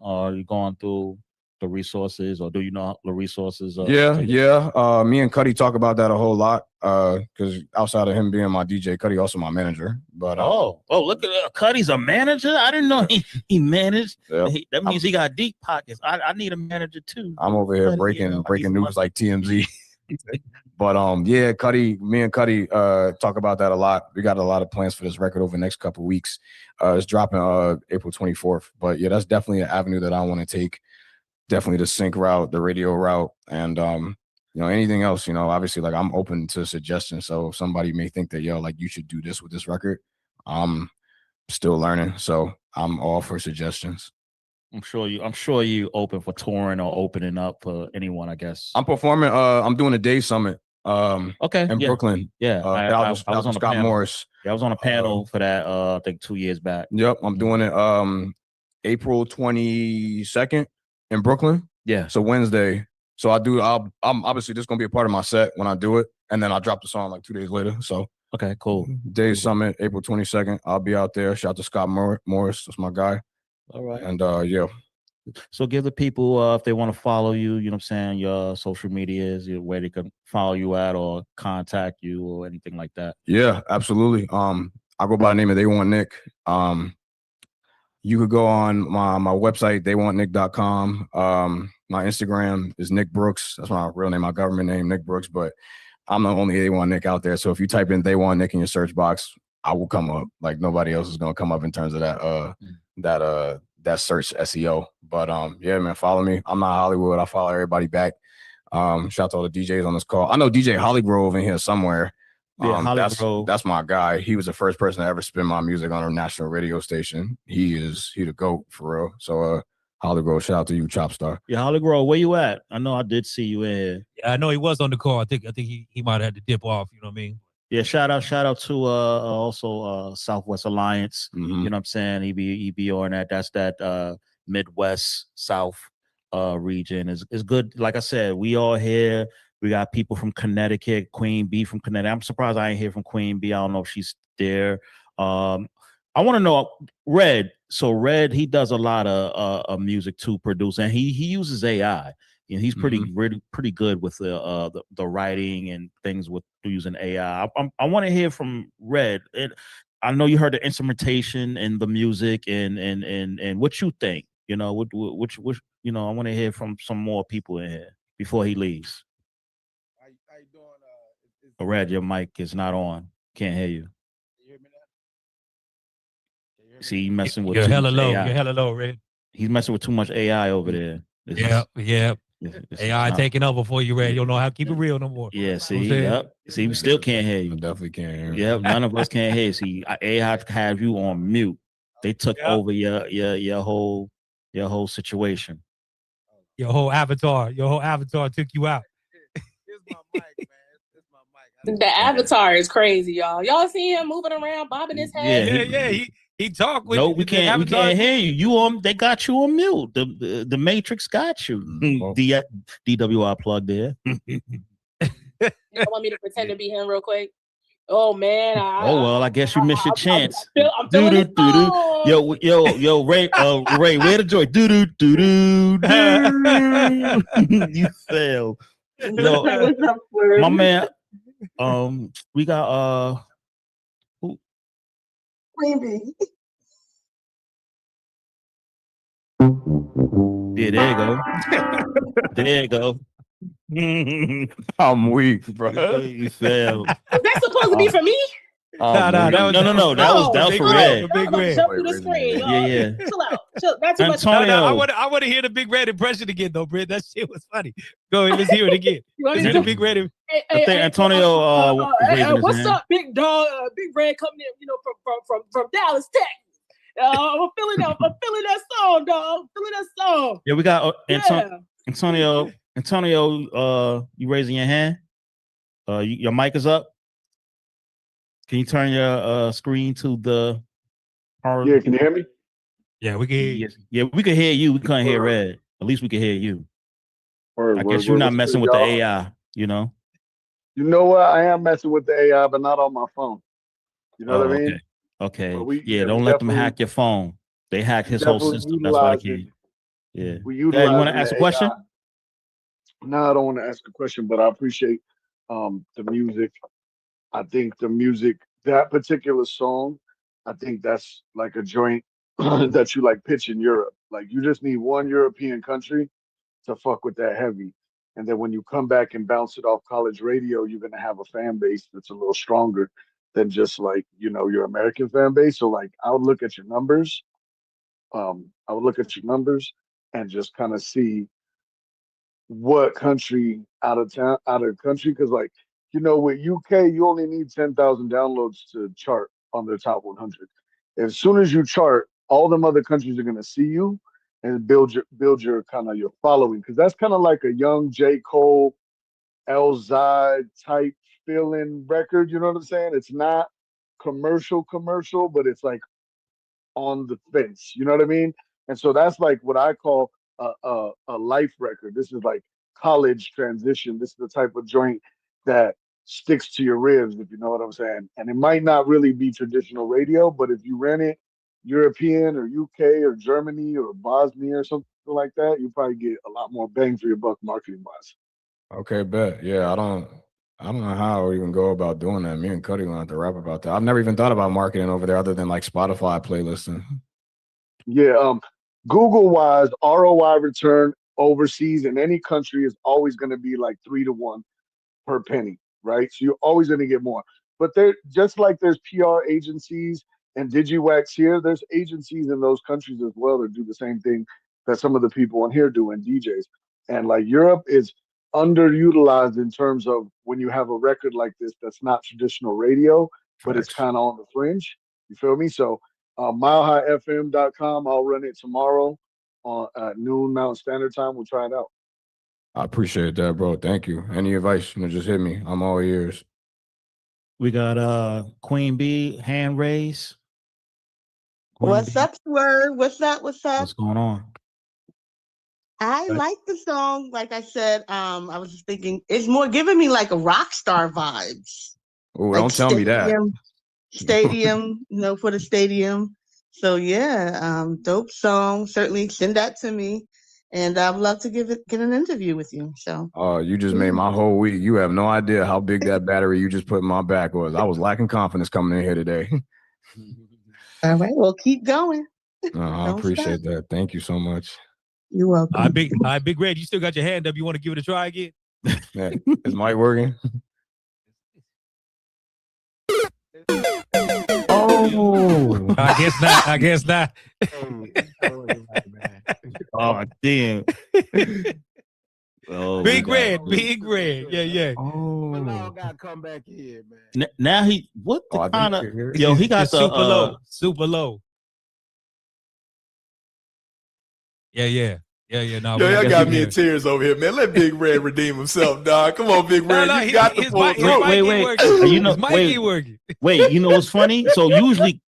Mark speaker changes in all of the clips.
Speaker 1: Are you going through the resources, or do you know the resources?
Speaker 2: Yeah. Me and Cuddy talk about that a whole lot. Because outside of him being my DJ, Cuddy also my manager. But
Speaker 1: look at Cuddy's a manager. I didn't know he managed.
Speaker 2: Yep.
Speaker 1: That means he got deep pockets. I need a manager too.
Speaker 2: I'm over here breaking news like TMZ. But yeah, me and Cuddy talk about that a lot. We got a lot of plans for this record over the next couple of weeks. It's dropping April 24th. But yeah, that's definitely an avenue that I want to take. Definitely the sync route, the radio route, and anything else. Obviously, like, I'm open to suggestions. So if somebody may think that you should do this with this record, I'm still learning. So I'm all for suggestions.
Speaker 1: I'm sure you open for touring or opening up for anyone, I guess.
Speaker 2: I'm performing. I'm doing a day summit. In Brooklyn.
Speaker 1: Yeah,
Speaker 2: I was on Scott Morris.
Speaker 1: Yeah, I was on a panel for that. I think 2 years back.
Speaker 2: Yep, I'm doing it. April 22nd in Brooklyn.
Speaker 1: Yeah,
Speaker 2: so Wednesday. So I'm obviously this is gonna be a part of my set when I do it, and then I'll drop the song like 2 days later. So
Speaker 1: okay, cool.
Speaker 2: Day Summit, April 22nd. I'll be out there. Shout out to Scott Morris. That's my guy.
Speaker 1: All right.
Speaker 2: And yeah.
Speaker 1: So give the people, if they want to follow you, you know what I'm saying, your social medias, where they can follow you at or contact you or anything like that.
Speaker 2: Yeah, absolutely. I go by the name of They Want Nick. You could go on my website, theywantnick.com. My Instagram is Nick Brooks. That's my real name, my government name, Nick Brooks. But I'm the only They Want Nick out there. So if you type in They Want Nick in your search box, I will come up. Like, nobody else is gonna come up in terms of that search SEO. But yeah, man, follow me. I'm not Hollywood. I follow everybody back. Shout out to all the DJs on this call. I know DJ Hollygrove in here somewhere. That's my guy. He was the first person to ever spin my music on a national radio station. He the GOAT for real. So Hollygrove, shout out to you, Chopstar.
Speaker 1: Yeah, Hollygrove, where you at? I know I did see you in here.
Speaker 3: Yeah, I know he was on the call. I think he might have had to dip off, you know what I mean?
Speaker 1: Yeah, shout out to also Southwest Alliance.
Speaker 2: Mm-hmm.
Speaker 1: You know what I'm saying? He be on that. That's that Midwest South region. Is good. Like I said, we all here. We got people from Connecticut, Queen Bee from Connecticut. I'm surprised I ain't hear from Queen Bee. I don't know if she's there. I want to know Red. So Red, he does a lot of music to produce, and he uses AI. And he's pretty good with the writing and things with using AI. I want to hear from Red. I know you heard the instrumentation and the music and what you think. You know, which I want to hear from some more people in here before he leaves.
Speaker 4: How you doing?
Speaker 1: Red, your mic is not on. Can't hear you.
Speaker 4: You hear me now?
Speaker 1: See, you messing with
Speaker 3: you're hella low.
Speaker 1: AI.
Speaker 3: You're hella low, Red.
Speaker 1: He's messing with too much AI over there.
Speaker 3: Yeah. AI taking over for you, Red. You don't know how to keep it real no more.
Speaker 1: Yeah, see, see, we still can't hear you.
Speaker 2: I definitely can't hear you.
Speaker 1: Yeah, none of us can hear you. See, AI have you on mute. They took over your whole situation.
Speaker 3: Your whole avatar took you out.
Speaker 4: Here's my mic, man. It's my mic.
Speaker 5: The avatar is crazy, y'all. Y'all see him moving around, bobbing his head?
Speaker 3: Yeah. He talk with.
Speaker 1: No, we can't hear you. They got you on mute. The Matrix got you. DWI plug there.
Speaker 5: You want me to pretend to be him real quick? Oh man!
Speaker 1: I guess you missed your chance.
Speaker 5: I'm doing it.
Speaker 1: Yo, Ray, where the joy? You failed. No, my man. We got
Speaker 6: Queen Bee.
Speaker 1: Yeah, there you go. There you go.
Speaker 2: I'm weak, bro.
Speaker 1: You failed.
Speaker 5: Is that supposed to be for me?
Speaker 1: No. That was for Red.
Speaker 3: Big Red.
Speaker 5: Jump through the screen.
Speaker 1: Yeah.
Speaker 5: Chill out. That's too much.
Speaker 1: Antonio.
Speaker 3: I want to hear the Big Red impression again, though, Brett. That shit was funny. Go ahead, let's hear it again.
Speaker 5: Let's hear
Speaker 3: the Big Red.
Speaker 1: I think Antonio.
Speaker 5: What's up, Big Dog? Big Red coming in, from Dallas, Texas. I'm feeling that song, dog. I'm feeling that song.
Speaker 1: Yeah, we got Antonio. Antonio, you raising your hand? Your mic is up. Can you turn your screen to the?
Speaker 4: Yeah, can you hear me?
Speaker 3: Yeah, we can hear you.
Speaker 1: Yeah, we can hear you. We can't hear Red. At least we can hear you. I guess you're not messing with the AI, You know
Speaker 4: what? I am messing with the AI, but not on my phone. You know what I mean?
Speaker 1: Okay. Don't let them hack your phone. They hacked his whole system. That's why I can't. Yeah.
Speaker 4: We
Speaker 1: You
Speaker 4: utilize
Speaker 1: want to ask a question?
Speaker 4: No, I don't want to ask a question, but I appreciate the music. I think the music, that particular song, I think that's like a joint that you like pitch in Europe. Like you just need one European country to fuck with that heavy. And then when you come back and bounce it off college radio, you're gonna have a fan base that's a little stronger than just like, your American fan base. So like I would look at your numbers. I would look at your numbers and just kind of see what country out of town, out of the country, because like with UK, you only need 10,000 downloads to chart on the top 100. As soon as you chart, all them other countries are gonna see you and build your kind of your following, because that's kind of like a young J. Cole, Elzai type feeling record. You know what I'm saying? It's not commercial, but it's like on the fence. You know what I mean? And so that's like what I call a life record. This is like college transition. This is the type of joint that sticks to your ribs, if you know what I'm saying. And it might not really be traditional radio, but if you rent it European or UK or Germany or Bosnia or something like that, you probably get a lot more bang for your buck marketing wise.
Speaker 2: Okay, bet. Yeah, I don't know how I would even go about doing that. Me and Cuddy gonna have to rap about that. I've never even thought about marketing over there other than like Spotify playlisting.
Speaker 4: Yeah, Google wise, ROI return overseas in any country is always going to be like 3-to-1 per penny, right? So you're always going to get more. But they're just like there's PR agencies and Digiwaxx here, there's agencies in those countries as well that do the same thing that some of the people in here do, and DJs. And like Europe is underutilized in terms of when you have a record like this that's not traditional radio, but it's
Speaker 2: Facts.
Speaker 4: kind of on the fringe. You feel me? So milehighfm.com. I'll run it tomorrow on noon Mountain Standard Time. We'll try it out.
Speaker 2: I appreciate that, bro. Thank you. Any advice, just hit me. I'm all ears.
Speaker 1: We got Queen B, hand raise. Queen
Speaker 6: What's
Speaker 1: B,
Speaker 6: up, Swerve? What's up? What's
Speaker 1: what's going on?
Speaker 6: I like the song. Like I said, I was just thinking it's more giving me like a rock star vibes.
Speaker 2: Oh,
Speaker 6: Like
Speaker 2: don't tell me that.
Speaker 6: Stadium, for the stadium. So yeah, dope song. Certainly send that to me. And I'd love to get an interview with you. So
Speaker 2: You just made my whole week. You have no idea how big that battery you just put in my back was. I was lacking confidence coming in here today.
Speaker 6: all right, well, keep going.
Speaker 2: I appreciate that. Thank you so much.
Speaker 6: You're welcome.
Speaker 3: All right, Big Red, you still got your hand up. You want to give it a try again?
Speaker 2: Yeah. Is mic working?
Speaker 1: Oh,
Speaker 3: I guess not.
Speaker 1: oh damn. Oh,
Speaker 3: Big Red. Yeah.
Speaker 1: Oh,
Speaker 7: Now I gotta come back here, man.
Speaker 1: now he what the
Speaker 2: I
Speaker 1: kind
Speaker 2: think
Speaker 1: of
Speaker 2: you hear it.
Speaker 1: yo? He got
Speaker 3: It's
Speaker 1: the
Speaker 3: super low. Yeah. No,
Speaker 7: Y'all got me in tears over here, man. Let Big Red redeem himself, dog. Come on, Big Red. You got the full
Speaker 3: mic
Speaker 7: throat.
Speaker 1: Wait.
Speaker 3: His mic
Speaker 1: wait.
Speaker 3: ain't working.
Speaker 1: Wait, you know what's funny? So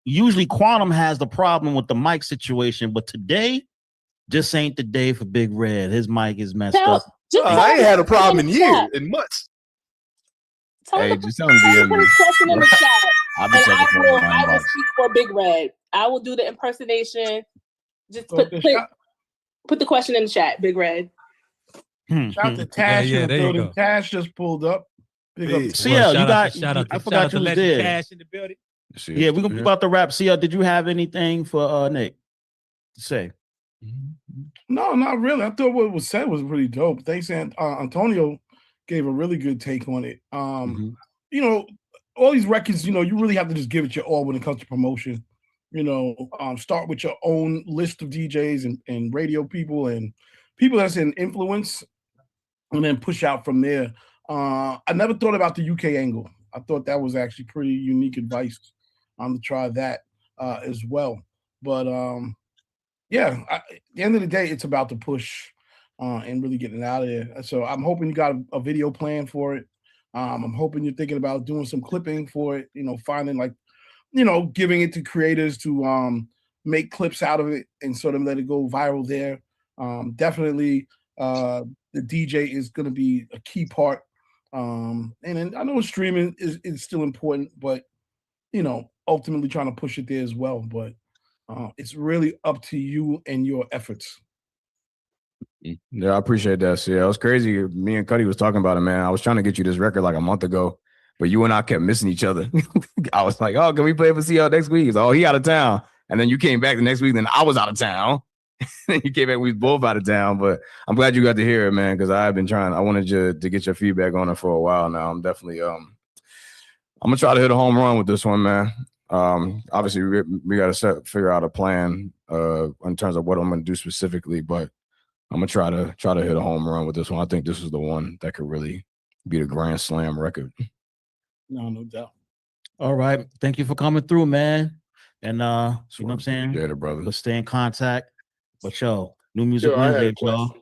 Speaker 1: usually Quantum has the problem with the mic situation, but today just ain't the day for Big Red. His mic is messed up.
Speaker 7: I ain't had a problem in years, in months.
Speaker 2: Hey, just tell him to
Speaker 5: Put his question in the chat.
Speaker 2: I'll be
Speaker 5: And
Speaker 2: checking for
Speaker 5: I will speak for Big Red. I will do the impersonation. Just put the question in the chat, Big Red.
Speaker 8: Shout out to Tash
Speaker 3: Yeah,
Speaker 8: in the
Speaker 3: there you
Speaker 8: building.
Speaker 3: go.
Speaker 8: Tash just pulled up. Big up.
Speaker 1: CL, you got.
Speaker 3: shout out
Speaker 1: I
Speaker 3: to
Speaker 1: forgot you was
Speaker 3: Legend
Speaker 1: there.
Speaker 3: Cash in the building.
Speaker 1: Yeah, we're gonna about to wrap. CL, did you have anything for Nick to say?
Speaker 8: No, not really. I thought what was said was really dope. Thanks, Antonio gave a really good take on it. All these records, you really have to just give it your all when it comes to promotion. Start with your own list of DJs and radio people and people that's in influence, and then push out from there. I never thought about the UK angle. I thought that was actually pretty unique advice to try that as well. But at the end of the day, it's about the push and really getting it out of there. So I'm hoping you got a video plan for it. I'm hoping you're thinking about doing some clipping for it, finding giving it to creators to make clips out of it and sort of let it go viral there. Definitely the DJ is going to be a key part. And then I know streaming is still important, but ultimately trying to push it there as well. But it's really up to you and your efforts.
Speaker 2: Yeah, I appreciate that. So, yeah, it was crazy. Me and Cuddy was talking about it, man. I was trying to get you this record like a month ago, but you and I kept missing each other. I was like, "Oh, can we play for CL next week?" He's like, "Oh, he out of town." And then you came back the next week. Then I was out of town. Then you came back. We was both out of town. But I'm glad you got to hear it, man, because I've been trying. I wanted you to get your feedback on it for a while now. I'm definitely I'm gonna try to hit a home run with this one, man. Obviously, we got to figure out a plan in terms of what I'm gonna do specifically, but I'm gonna try to hit a home run with this one. I think this is the one that could really be the grand slam record.
Speaker 8: No doubt.
Speaker 1: All right. Thank you for coming through, man. And you know what I'm saying?
Speaker 2: Yeah, brother.
Speaker 1: Let's stay in contact. But yo, new music
Speaker 7: Yo, I had a
Speaker 1: Wednesday, y'all.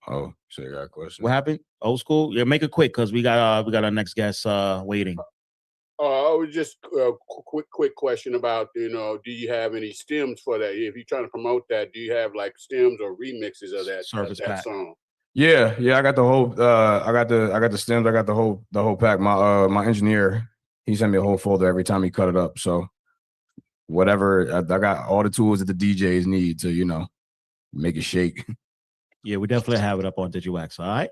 Speaker 2: Oh, so you got a question.
Speaker 1: What happened? Old school? Yeah, make it quick because we got our next guest waiting.
Speaker 9: I was just quick question about, do you have any stems for that? If you're trying to promote that, do you have like stems or remixes of that song?
Speaker 2: Yeah, I got the whole I got the stems, I got the whole pack. My engineer, he sent me a whole folder every time he cut it up. So whatever, I got all the tools that the DJs need to, make it shake.
Speaker 1: Yeah, we definitely have it up on Digiwaxx. All right.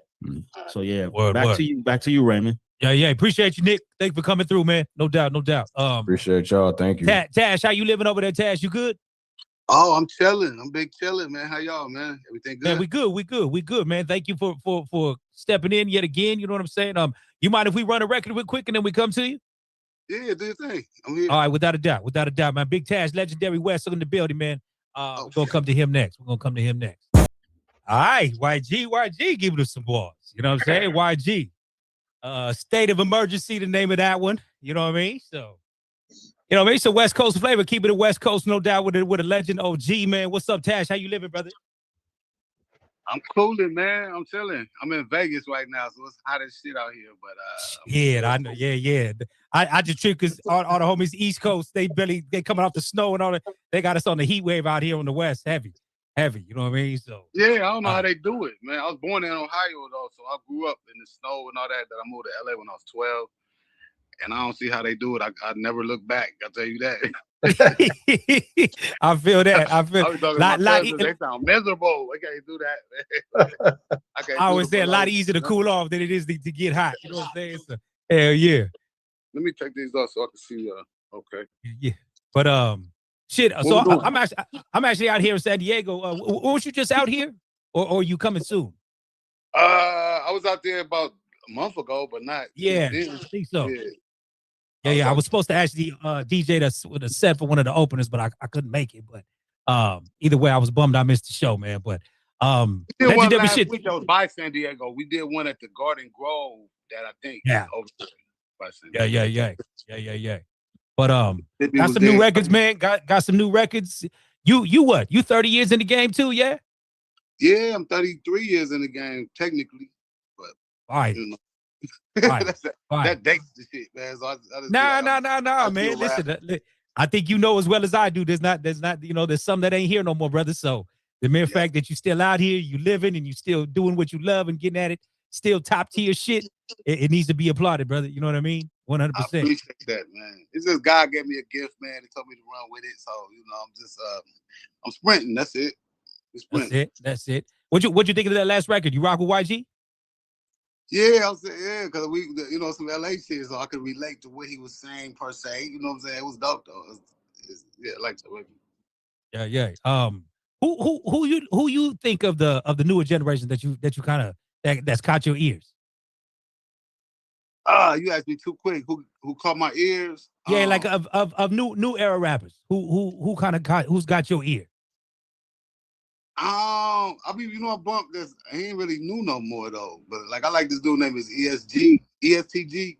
Speaker 1: So yeah,
Speaker 3: Word.
Speaker 1: back to you, Raymond.
Speaker 3: Yeah. Appreciate you, Nick. Thanks for coming through, man. No doubt.
Speaker 2: Appreciate y'all. Thank you.
Speaker 3: Tash, how you living over there, Tash? You good?
Speaker 10: Oh, I'm chilling. I'm big chilling, man. How y'all, man? Everything good?
Speaker 3: Man, we good, man. Thank you for stepping in yet again. You know what I'm saying? You mind if we run a record real quick and then we come to you?
Speaker 10: Yeah, do your thing. I'm here.
Speaker 3: All right, without a doubt, man. Big Tash, legendary West in the building, man. We're gonna come to him next. All right, YG giving us some balls. You know what I'm saying? YG. State of Emergency, the name of that one. You know what I mean? So, so West Coast flavor, keep it at West Coast, no doubt, with a legend OG, man. What's up, Tash? How you living, brother?
Speaker 10: I'm cooling, man. I'm chilling. I'm in Vegas right now, so it's hot as shit out here. But
Speaker 3: I know. Yeah. I just tripped because all the homies East Coast, they coming off the snow and all that. They got us on the heat wave out here on the West, heavy. You know what I mean? So
Speaker 10: yeah, I don't know how they do it, man. I was born in Ohio though, so I grew up in the snow and all that. That I moved to LA when I was 12, and I don't see how they do it. I never look back. I'll tell you that.
Speaker 3: I feel that. I feel
Speaker 10: they sound miserable. I can't do that.
Speaker 3: I always say a lot easier to cool off than it is to get hot. You know what I'm saying? So, hell yeah.
Speaker 10: Let me take these off so I can see. Okay.
Speaker 3: Yeah. But shit. So I'm actually out here in San Diego. Was you just out here, or are you coming soon?
Speaker 10: I was out there about a month ago, but not.
Speaker 3: Yeah, I think so. Yeah. I was supposed to actually DJ the set for one of the openers, but I couldn't make it. But either way, I was bummed I missed the show, man. But
Speaker 10: we did one last week that was by San Diego. We did one at the Garden Grove that I think.
Speaker 3: Yeah.
Speaker 10: Over by San Diego.
Speaker 3: Yeah. But got some new records, man. Got some new records. You what? You 30 years in the game too, yeah?
Speaker 10: Yeah, I'm 33 years in the game technically, but
Speaker 3: all right.
Speaker 10: That dates the shit, man. So
Speaker 3: Nah, man. Listen, I think you know as well as I do. There's not, there's some that ain't here no more, brother. So the mere fact that you still out here, you living, and you still doing what you love and getting at it, still top tier shit. It needs to be applauded, brother. You know what I mean? 100%.
Speaker 10: I appreciate that, man. It's just God gave me a gift, man. He told me to run with it. So, I'm just I'm sprinting. That's it.
Speaker 3: That's it. What you think of that last record? You rock with YG?
Speaker 10: Yeah, because we, some LA shit, so I could relate to what he was saying per se. You know what I'm saying? It was dope though. I like that record.
Speaker 3: Yeah. Who you think of the newer generation that you kind of that's caught your ears?
Speaker 10: You asked me too quick. Who caught my ears?
Speaker 3: Yeah, like of new era rappers. Who kind of who's got your ear?
Speaker 10: I bumped this. I ain't really new no more though. But like I like this dude name is ESTG.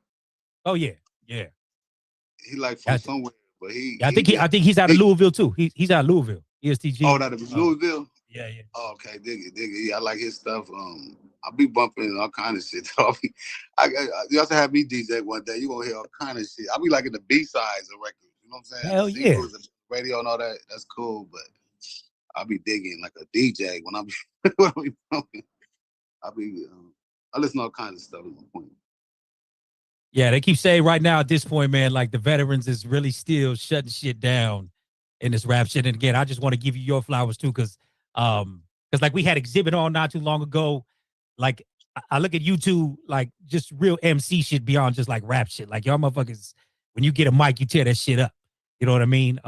Speaker 3: Oh yeah.
Speaker 10: He like from somewhere, but he.
Speaker 3: I think he's out of Louisville too. He's out of Louisville. ESTG.
Speaker 10: Oh, that was Louisville.
Speaker 3: Yeah.
Speaker 10: Oh, okay, dig it. Yeah, I like his stuff. I'll be bumping all kind of shit. You also have me DJ one day. You gonna hear all kind of shit. I'll be like in the B-sides of records. You know what I'm saying?
Speaker 3: Hell yeah.
Speaker 10: Radio and all that. That's cool, but I'll be digging like a DJ when I'm bumping. I listen to all kinds of stuff at one point.
Speaker 3: Yeah, they keep saying right now at this point, man, like the veterans is really still shutting shit down in this rap shit. And again, I just want to give you your flowers too, because Because like we had Exhibit on not too long ago. Like I look at you two like just real MC shit beyond just like rap shit. Like y'all motherfuckers, when you get a mic, you tear that shit up. You know what I mean?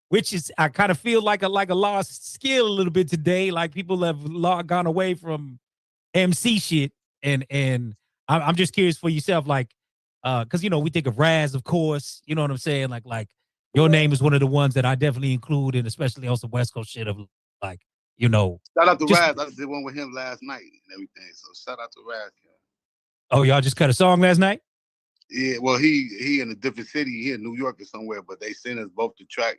Speaker 3: Which is I kind of feel like a lost skill a little bit today. Like people have gone away from MC shit, and I'm just curious for yourself, like, because you know we think of Raz, of course. You know what I'm saying? Like your name is one of the ones that I definitely include, and especially on some West Coast shit of like, you know.
Speaker 10: Shout out to Raz. I did one with him last night and everything. So shout out to Raz.
Speaker 3: Oh, y'all just cut a song last night?
Speaker 10: Yeah, well, he in a different city, he in New York or somewhere, but they sent us both the track,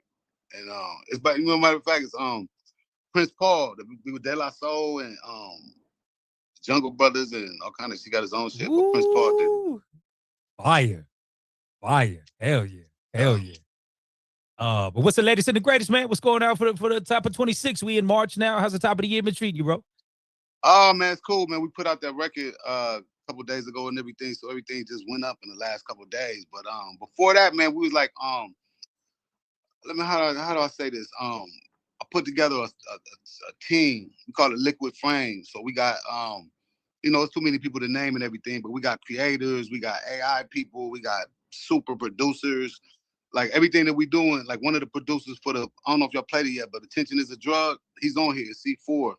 Speaker 10: and it's but you know, matter of fact, it's Prince Paul, with De La Soul and Jungle Brothers and all kind of. He got his own shit, but Prince Paul did.
Speaker 3: Fire, hell yeah. But what's the latest and the greatest, man? What's going on for the top of 26? We in March now. How's the top of the year been treating you, bro?
Speaker 10: Oh man, it's cool, man. We put out that record a couple days ago and everything, so everything just went up in the last couple of days. But before that, man, we was like how do I say this? I put together a team. We call it Liquid Frame. So we got you know, it's too many people to name and everything, but we got creators, we got AI people, we got super producers. Like everything that we doing, like one of the producers for the, I don't know if y'all played it yet, but Attention is a Drug, he's on here, C4.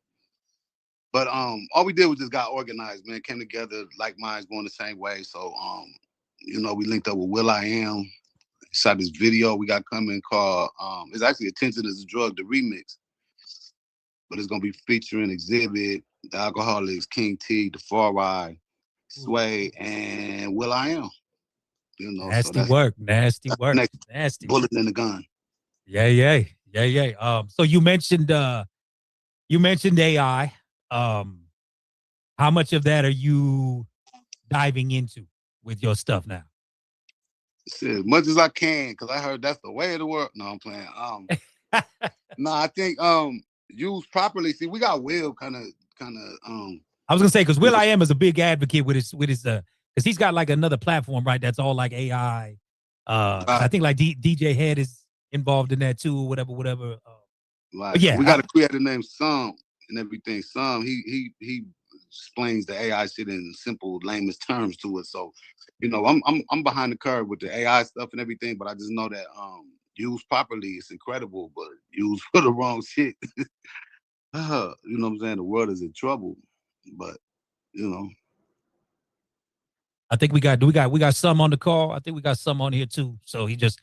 Speaker 10: But all we did was just got organized, man, came together, like minds going the same way. So you know, we linked up with will.i.am, shot this video we got coming called it's actually Attention is a Drug, the remix. But it's gonna be featuring Exhibit, The Alcoholics, King T, The Far Ride, Sway, and will.i.am. You know,
Speaker 3: nasty work.
Speaker 10: Nasty bullet in the gun.
Speaker 3: Yeah. So you mentioned AI. How much of that are you diving into with your stuff now?
Speaker 10: As much as I can, because I heard that's the way of the world. No, I'm playing. No, I think used properly. See, we got Will kind of.
Speaker 3: I was gonna say because will.i.am is a big advocate with his because he's got like another platform, right? That's all like AI. I think like DJ Head is involved in that too, whatever.
Speaker 10: Like,
Speaker 3: yeah,
Speaker 10: we got a creator named Sam and everything. Sam, he explains the AI shit in simple, lamest terms to it. So, you know, I'm behind the curve with the AI stuff and everything, but I just know that used properly, it's incredible, but used for the wrong shit, you know what I'm saying? The world is in trouble, but you know.
Speaker 3: I think we got some on the call. I think we got some on here too. So he just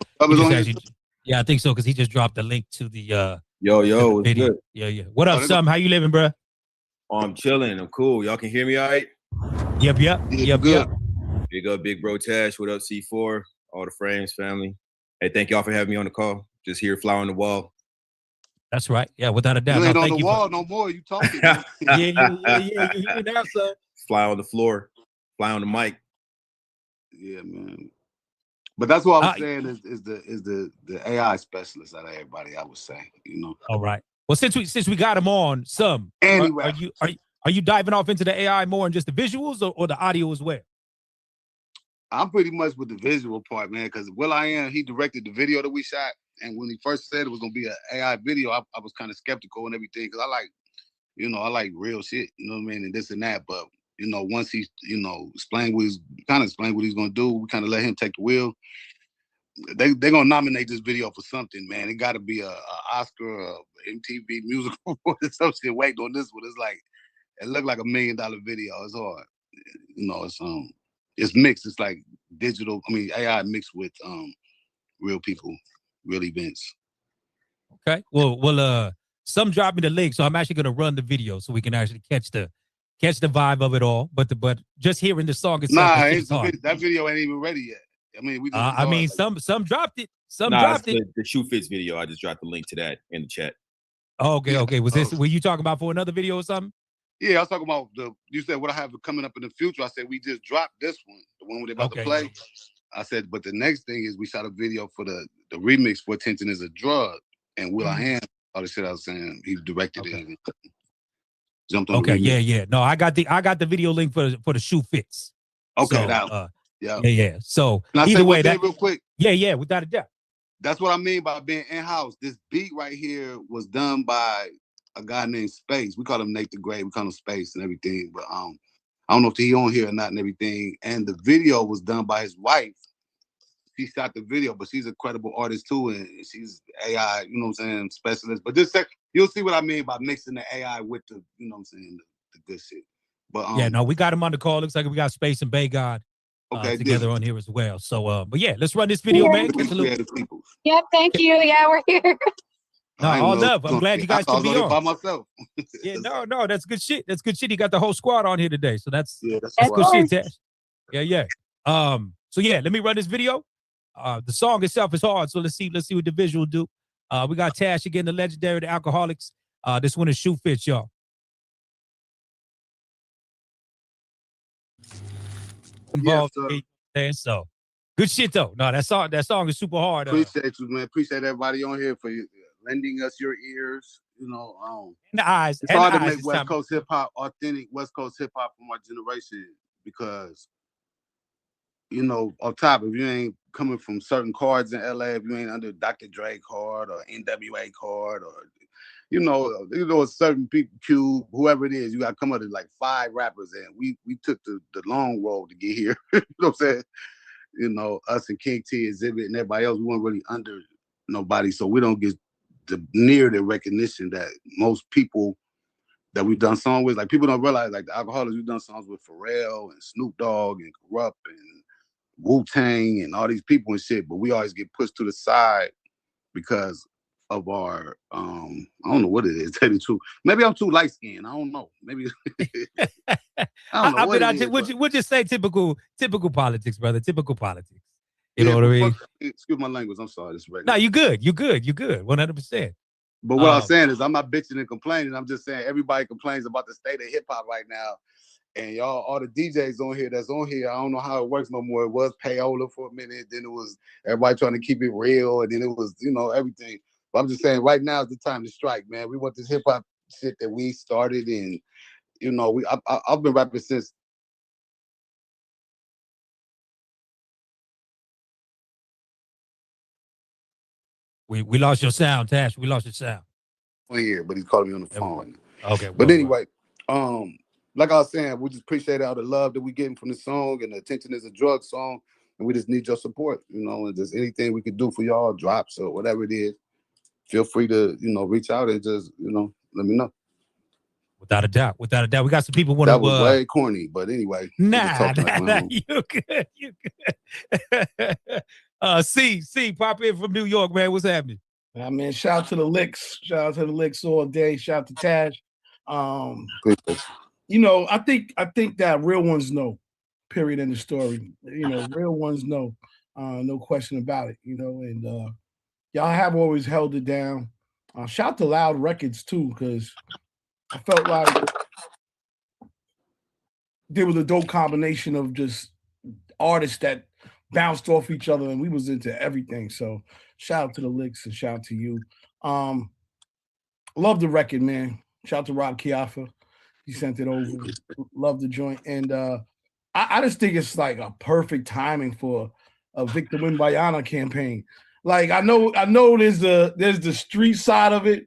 Speaker 3: yeah, I think so because he just dropped the link to the
Speaker 11: yo, what's
Speaker 3: video.
Speaker 11: good?
Speaker 3: Yeah. What up, Sam? How you living, bro?
Speaker 11: Oh, I'm chilling. I'm cool. Y'all can hear me all right?
Speaker 3: Yep.
Speaker 11: Big up, Big Bro Tash. What up, C4? All the Frames family. Hey, thank y'all for having me on the call. Just here, fly on the wall.
Speaker 3: That's right. Yeah, without a doubt.
Speaker 10: You ain't on the wall no more. You talking? yeah.
Speaker 3: You hear now, son.
Speaker 11: Fly on the floor. Fly on the mic.
Speaker 10: Yeah, man. But that's what I was saying is the AI specialist out of everybody, I would say, you know.
Speaker 3: All right. Well, since we got him on,
Speaker 10: anyway,
Speaker 3: are you diving off into the AI more and just the visuals or the audio as well?
Speaker 10: I'm pretty much with the visual part, man, because will.i.am, he directed the video that we shot. And when he first said it was going to be an AI video, I was kind of skeptical and everything because I like real shit, you know what I mean, and this and that. But, you know, once he, you know, explained what he's going to do, we kind of let him take the wheel. They're going to nominate this video for something, man. It got to be a Oscar, a MTV Music Award or some shit waiting on this one. It's like, it looked like $1 million video. It's hard. You know, it's mixed. It's like digital, AI mixed with real people, real events.
Speaker 3: Okay. Well, some drop me the link, so I'm actually gonna run the video so we can actually catch the vibe of it all. But just hearing the song itself,
Speaker 10: that video ain't even ready yet. We just
Speaker 3: some dropped it.
Speaker 11: The Shoe Fits video. I just dropped the link to that in the chat.
Speaker 3: Oh, okay. Were you talking about for another video or something?
Speaker 10: Yeah, I was talking about you said what I have coming up in the future. I said we just dropped this one, the one we're about to play. I said, but the next thing is we shot a video for the remix for Attention is a Drug, and will.i.am, all the shit I was saying, he directed it and jumped on the remix.
Speaker 3: Yeah. No, I got the video link for the Shoe Fits.
Speaker 10: Okay,
Speaker 3: so,
Speaker 10: yeah.
Speaker 3: So
Speaker 10: either way, that real quick.
Speaker 3: Yeah, without a doubt.
Speaker 10: That's what I mean by being in-house. This beat right here was done by a guy named Space. We call him Nate the Great. We call him Space and everything. But I don't know if he on here or not and everything. And the video was done by his wife. She shot the video, but she's a credible artist too, and she's AI, you know what I'm saying, specialist. But just you'll see what I mean by mixing the AI with the, you know what I'm saying, the good shit. But
Speaker 3: yeah, no, we got him on the call. Looks like we got Space and Bay God together on here as well. So, but yeah, let's run this video, man.
Speaker 12: Yep, thank you. Yeah, we're here.
Speaker 3: No, all love. I'm glad you guys can be on.
Speaker 10: By myself.
Speaker 3: Yeah, no, that's good shit. That's good shit. He got the whole squad on here today, so that's
Speaker 10: good
Speaker 3: shit, Tash. Yeah. So yeah, let me run this video. The song itself is hard, so let's see what the visual do. We got Tash again, the legendary, the Alcoholics. This one is Shoe Fits, y'all. Involved, so good shit though. No, that song is super hard.
Speaker 10: Appreciate you, man. Appreciate everybody on here for lending us your ears. You know,
Speaker 3: and the eyes.
Speaker 10: It's hard to make West Coast hip hop authentic, West Coast hip hop from our generation because, you know, off top, if you ain't coming from certain cards in LA, if you ain't under Dr. Dre card or NWA card or, you know, certain people, Cube, whoever it is, you got to come up with like 5 rappers, and we took the long road to get here. You know what I'm saying? You know, us and King T, Exhibit, and everybody else, we weren't really under nobody, so we don't get near the recognition that most people that we've done songs with. Like, people don't realize, like, the Alcoholics, we've done songs with Pharrell and Snoop Dogg and Corrupt and Wu-Tang and all these people and shit, but we always get pushed to the side because of our I don't know what it is, tell you the truth. Maybe I'm too light skinned. I don't know. Maybe I don't know.
Speaker 3: We'll just say typical politics, brother. Typical politics. You know what I mean?
Speaker 10: Excuse my language. I'm sorry. This
Speaker 3: no, you good. 100%.
Speaker 10: But what I'm saying is, I'm not bitching and complaining. I'm just saying everybody complains about the state of hip hop right now. And y'all, all the DJs on here that's on here, I don't know how it works no more. It was payola for a minute, then it was everybody trying to keep it real, and then it was, you know, everything. But I'm just saying, right now is the time to strike, man. We want this hip hop shit that we started, and you know, I've been rapping since.
Speaker 3: We lost your sound, Tash. We lost your sound.
Speaker 10: Here, but he's calling me on the phone.
Speaker 3: Okay.
Speaker 10: But anyway, like I was saying, we just appreciate all the love that we're getting from the song, and the Attention Is a Drug song, and we just need your support, you know, and just anything we could do for y'all, drops or whatever it is, feel free to, you know, reach out and just, you know, let me know.
Speaker 3: Without a doubt. We got some people want to.
Speaker 10: That was way corny, but anyway.
Speaker 3: Nah, you good. C, pop in from New York, man. What's happening?
Speaker 8: Man, shout out to the Licks. Shout out to the Licks all day. Shout out to Tash. You know, I think that real ones know, period, in the story. You know, real ones know, no question about it, you know, and y'all have always held it down. Shout out to Loud Records too, because I felt like there was a dope combination of just artists that bounced off each other, and we was into everything. So shout out to the Licks and shout out to you. Love the record, man. Shout out to Rob Chiaffa. He sent it over. Love the joint. And I just think it's like a perfect timing for a Victor Wimbayana campaign. Like, I know there's the street side of it,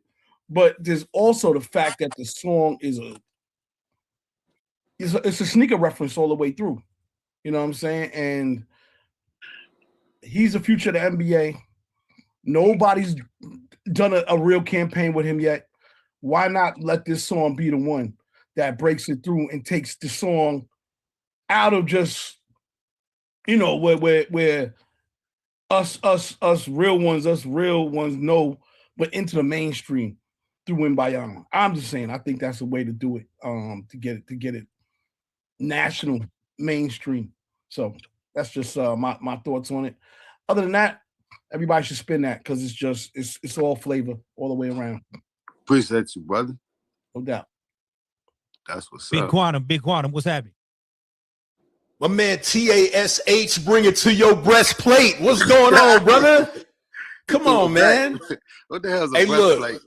Speaker 8: but there's also the fact that the song is it's a sneaker reference all the way through. You know what I'm saying? And he's the future of the NBA. Nobody's done a real campaign with him yet. Why not let this song be the one that breaks it through and takes the song out of just, you know, where us real ones know, but into the mainstream through Wimbayana. I'm just saying, I think that's the way to do it, to get it national, mainstream. So that's just my thoughts on it. Other than that, everybody should spin that, because it's all flavor all the way around.
Speaker 10: Appreciate you, brother.
Speaker 8: No doubt.
Speaker 10: That's what's
Speaker 3: Big
Speaker 10: up.
Speaker 3: Big Quantum, what's happening?
Speaker 7: My man TASH, bring it to your breastplate. What's going on, brother? Come on, man.
Speaker 10: What the hell's a
Speaker 7: hey,
Speaker 10: breastplate?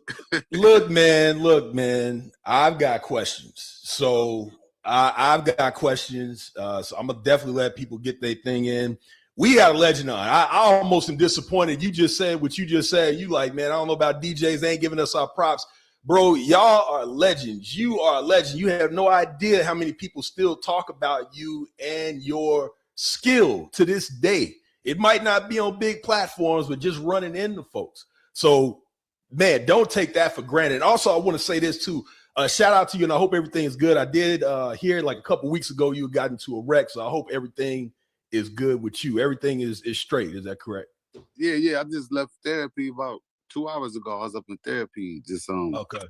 Speaker 7: Look, man. I've got questions. So I've got questions. So I'm gonna definitely let people get their thing in. We got a legend on. I almost am disappointed. You just said what you just said. You like, man, I don't know about DJs. They ain't giving us our props. Bro, y'all are legends. You are a legend. You have no idea how many people still talk about you and your skill to this day. It might not be on big platforms, but just running into folks. So, man, don't take that for granted. Also, I want to say this too. Shout out to you, and I hope everything is good. I did hear like a couple weeks ago you got into a wreck, so I hope everything is good with you. Everything is straight. Is that correct?
Speaker 9: Yeah. I just left therapy about 2 hours ago. I was up in therapy. Just
Speaker 7: okay.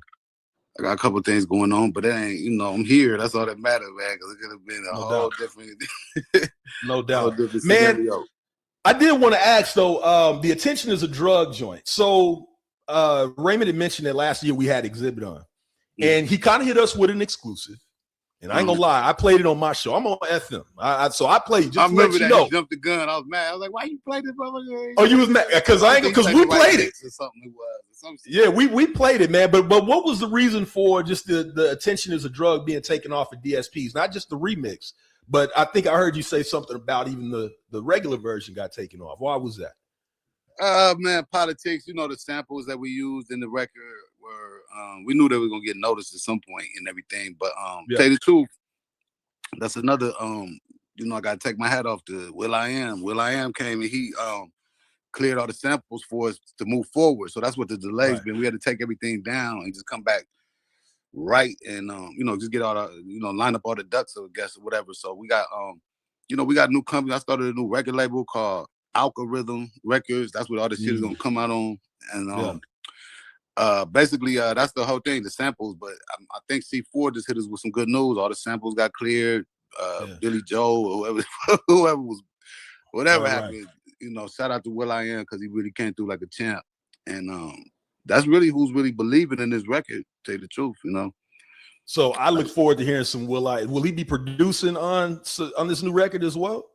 Speaker 9: I got a couple of things going on, but it ain't, I'm here. That's all that matters, man. Because it could have been a whole different,
Speaker 7: no doubt,
Speaker 9: different
Speaker 7: man.
Speaker 9: scenario.
Speaker 7: I did want to ask though. The Attention is a drug joint. So Raymond had mentioned that last year we had Exhibit on, and he kind of hit us with an exclusive. And I ain't gonna lie, I played it on my show. I'm on FM, so I played. Just
Speaker 9: I
Speaker 7: to let
Speaker 9: remember
Speaker 7: you
Speaker 9: that
Speaker 7: know.
Speaker 9: He jumped the gun. I was mad. I was like, "Why you played this, brother?"
Speaker 7: Oh, you was mad because we played it.
Speaker 9: Or something it was.
Speaker 7: Yeah, we played it, man. But what was the reason for just the Attention is a drug being taken off of DSPs? Not just the remix, but I think I heard you say something about even the regular version got taken off. Why was that?
Speaker 9: Man, politics. The samples that we used in the record were we knew they were gonna get noticed at some point and everything. But tell you the truth, that's another I gotta take my hat off to will.i.am. will.i.am came and he cleared all the samples for us to move forward. So that's what the delay's been. We had to take everything down and just come back right and just get all the line up all the ducks, I guess, or whatever. So we got we got a new company. I started a new record label called Algorithm Records. That's what all this shit is gonna come out on. And basically that's the whole thing, the samples. But I think C4 just hit us with some good news. All the samples got cleared. Billy Joe or whatever happened. Shout out to will.i.am because he really came through like a champ. And that's really who's really believing in this record, to tell you the truth,
Speaker 7: So I look forward to hearing some will.i.am. Will he be producing on this new record as well?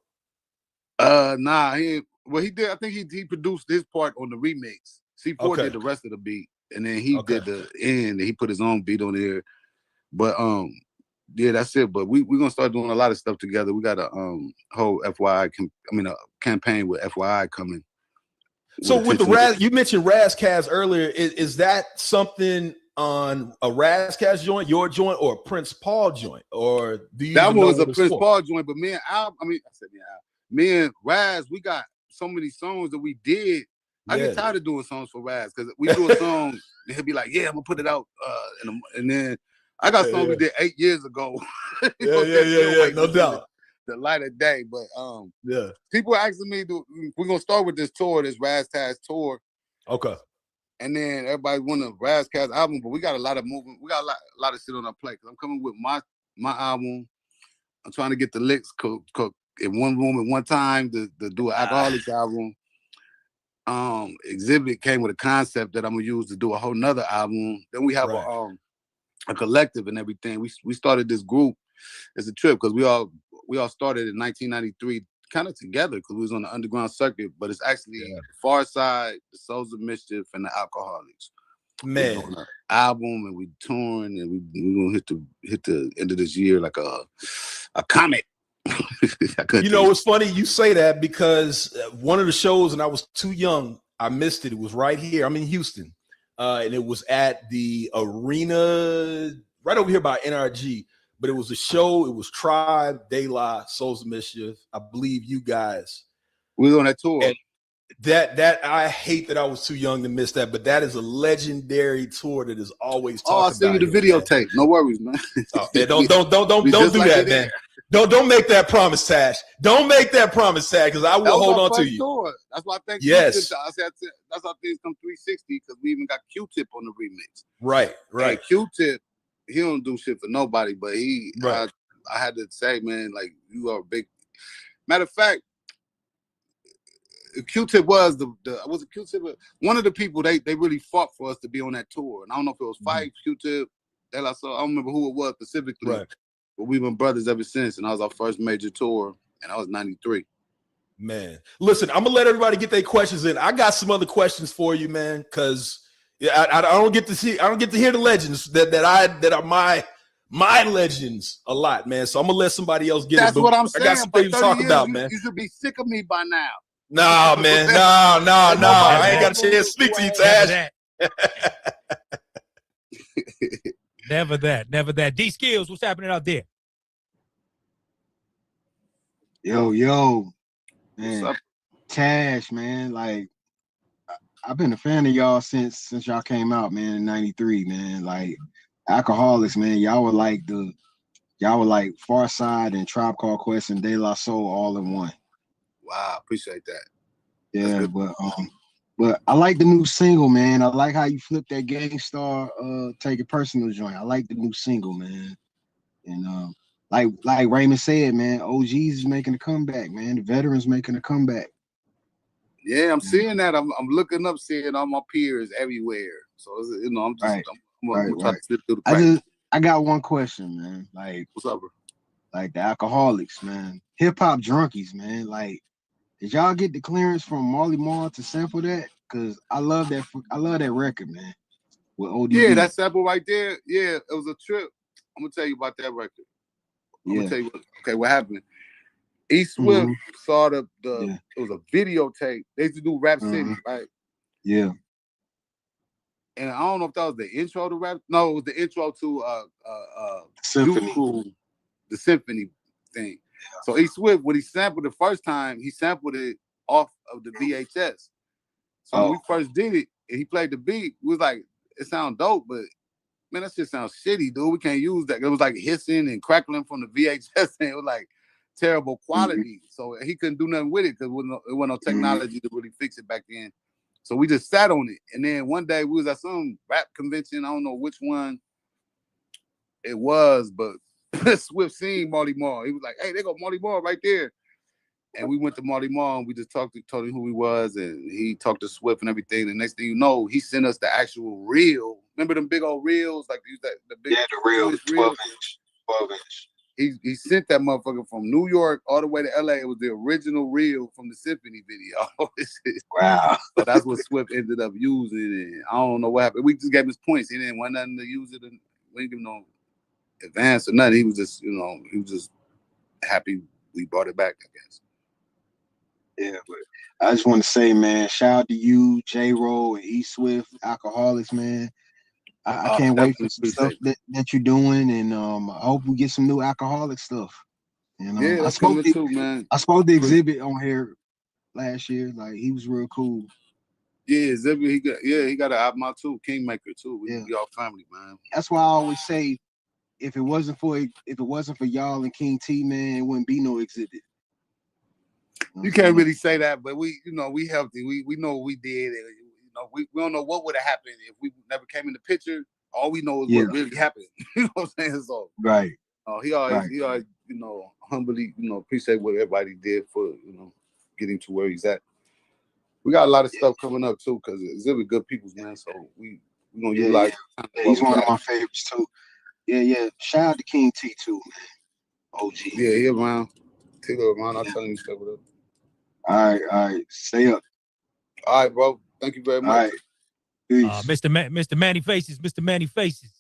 Speaker 9: Nah, he did. I think he produced his part on the remix. C4 did the rest of the beat, and then he did the end, and he put his own beat on there. But yeah, that's it. But we're gonna start doing a lot of stuff together. We got a whole FYI, a campaign with FYI coming.
Speaker 7: So with the Raz, you mentioned Razkaz earlier. Is that something on a Razkaz joint, your joint, or a Prince Paul joint, or do you?
Speaker 9: That was a Prince Paul joint, but me and Al, me and Raz, we got so many songs that we did. I get tired of doing songs for Raz because we do a song and he'll be like, "Yeah, I'm gonna put it out," and then I got songs we did 8 years ago.
Speaker 7: Yeah, no doubt.
Speaker 9: The light of day, but people are asking me, we're gonna start with this tour, this Razkaz tour.
Speaker 7: Okay.
Speaker 9: And then everybody want a Razkaz album, but we got a lot of movement. We got a lot of shit on our plate. I'm coming with my album. I'm trying to get the licks cooked in one room at one time to do an Alcoholics album. Exhibit came with a concept that I'm gonna use to do a whole nother album. Then we have a collective and everything. We started this group. It's a trip because we all started in 1993, kind of together because we was on the underground circuit. But it's actually Far Side, the Souls of Mischief, and the Alcoholics.
Speaker 7: Man,
Speaker 9: we're on an album and we touring and we're gonna hit the end of this year like a comet.
Speaker 7: It's funny you say that because one of the shows, and I was too young, I missed it. It was right here. I'm in Houston, and it was at the arena right over here by NRG. But it was a show. It was Tribe, De La, Souls of Mischief. I believe you guys.
Speaker 9: We was on that tour.
Speaker 7: And that I hate that I was too young to miss that, but that is a legendary tour that is always talked about.
Speaker 9: I'll send you the videotape. No worries, man.
Speaker 7: Oh, man, don't do that, man. Don't make that promise, Tash. Don't make that promise, Tash, because I will hold on to you.
Speaker 9: Tour. That's why I think
Speaker 7: yes.
Speaker 9: That's how things come 360 because we even got Q-Tip on the remix.
Speaker 7: Right.
Speaker 9: And Q-Tip, he don't do shit for nobody, but I had to say, man, like you are a big. Matter of fact, Q-Tip was was it Q-Tip? One of the people they really fought for us to be on that tour, and I don't know if it was Fife, Q-Tip, I don't remember who it was specifically, but we've been brothers ever since, and that was our first major tour, and I was 93.
Speaker 7: Man, listen, I'm gonna let everybody get their questions in. I got some other questions for you, man, because I don't get to hear the legends that are my legends a lot, man. So I'm gonna let somebody else get it.
Speaker 9: That's what I'm saying.
Speaker 7: I got some things to talk about, man.
Speaker 9: You should be sick of me by now.
Speaker 7: No, man. No. I ain't got a chance to speak to you, Tash.
Speaker 3: Never that. D Skills, what's happening out there?
Speaker 13: Yo, man. Tash, man. Like, I've been a fan of y'all since y'all came out, man, in '93, man. Like, Alcoholics, man. Y'all were like Far Side and Tribe Called Quest and De La Soul all in one.
Speaker 9: Wow, appreciate that.
Speaker 13: Yeah, but I like the new single, man. I like how you flip that Gangstar Take It Personal joint. I like the new single, man. And like Raymond said, man, OGs is making a comeback, man. The veterans making a comeback.
Speaker 9: Yeah, I'm seeing that. I'm looking up, seeing all my peers everywhere. So I'm just
Speaker 13: Right.
Speaker 9: I'm trying to slip through the cracks.
Speaker 13: I got one question, man. Like,
Speaker 9: what's up, bro?
Speaker 13: Like the Alcoholics, man. Hip hop junkies, man. Like, did y'all get the clearance from Marley Marl to sample that? Cause I love that record, man. With ODB.
Speaker 9: Yeah, that sample right there. Yeah, it was a trip. I'm gonna tell you about that record. I'm gonna tell you what happened. E Swift saw it was a videotape. They used to do Rap City, right?
Speaker 13: Yeah.
Speaker 9: And I don't know if that was the intro to Rap. No, it was the intro to
Speaker 13: Symphony.
Speaker 9: The Symphony thing. So E Swift, when he sampled the first time, he sampled it off of the VHS. So when we first did it, and he played the beat, we was like, it sounds dope, but man, that shit sounds shitty, dude. We can't use that. It was like hissing and crackling from the VHS, and it was like terrible quality. So he couldn't do nothing with it because it wasn't no technology to really fix it back then. So we just sat on it. And then one day we was at some rap convention. I don't know which one it was, but Swift seen Marley Marl. He was like, hey, they got Marley Marl right there. And we went to Marley Marl and we just told him who he was, and he talked to Swift and everything. The next thing you know, he sent us the actual reel. Remember them big old reels? Like the big
Speaker 13: the reel, 12-inch.
Speaker 9: He sent that motherfucker from New York all the way to LA. It was the original reel from the Symphony video.
Speaker 13: Wow.
Speaker 9: So that's what Swift ended up using. And I don't know what happened. We just gave him his points. He didn't want nothing to use it. And we didn't give him no advance or nothing. He was just happy we brought it back, I guess.
Speaker 13: Yeah, but I just want to say, man, shout out to you, J-Roll, and E Swift, Alcoholics, man. I can't wait for some stuff that you're doing, and I hope we get some new Alcoholic stuff. And
Speaker 9: yeah, that's coming too, man.
Speaker 13: I spoke to Exhibit on here last year. Like, he was real cool.
Speaker 9: Yeah, Exhibit, he got an album out too, Kingmaker too. We all family, man.
Speaker 13: That's why I always say, if it wasn't for y'all and King T, man, it wouldn't be no Exhibit.
Speaker 9: You can't really say that, but we healthy. We know what we did, and we don't know what would have happened if we never came in the picture. All we know is what really happened. You know what I'm saying? So
Speaker 13: right.
Speaker 9: He always humbly appreciate what everybody did for getting to where he's at. We got a lot of stuff coming up too, because Exhibit good people's, man. So we gonna utilize.
Speaker 13: Yeah, he's one of my favorites too. Yeah. Shout out to King T too, man. OG.
Speaker 9: Yeah, he around. Take her around. I'll tell him stuff with her.
Speaker 13: All right. Stay up.
Speaker 9: All right, bro. Thank you very much.
Speaker 13: All right. Peace.
Speaker 3: Mr. Manny Faces. Mr. Manny Faces.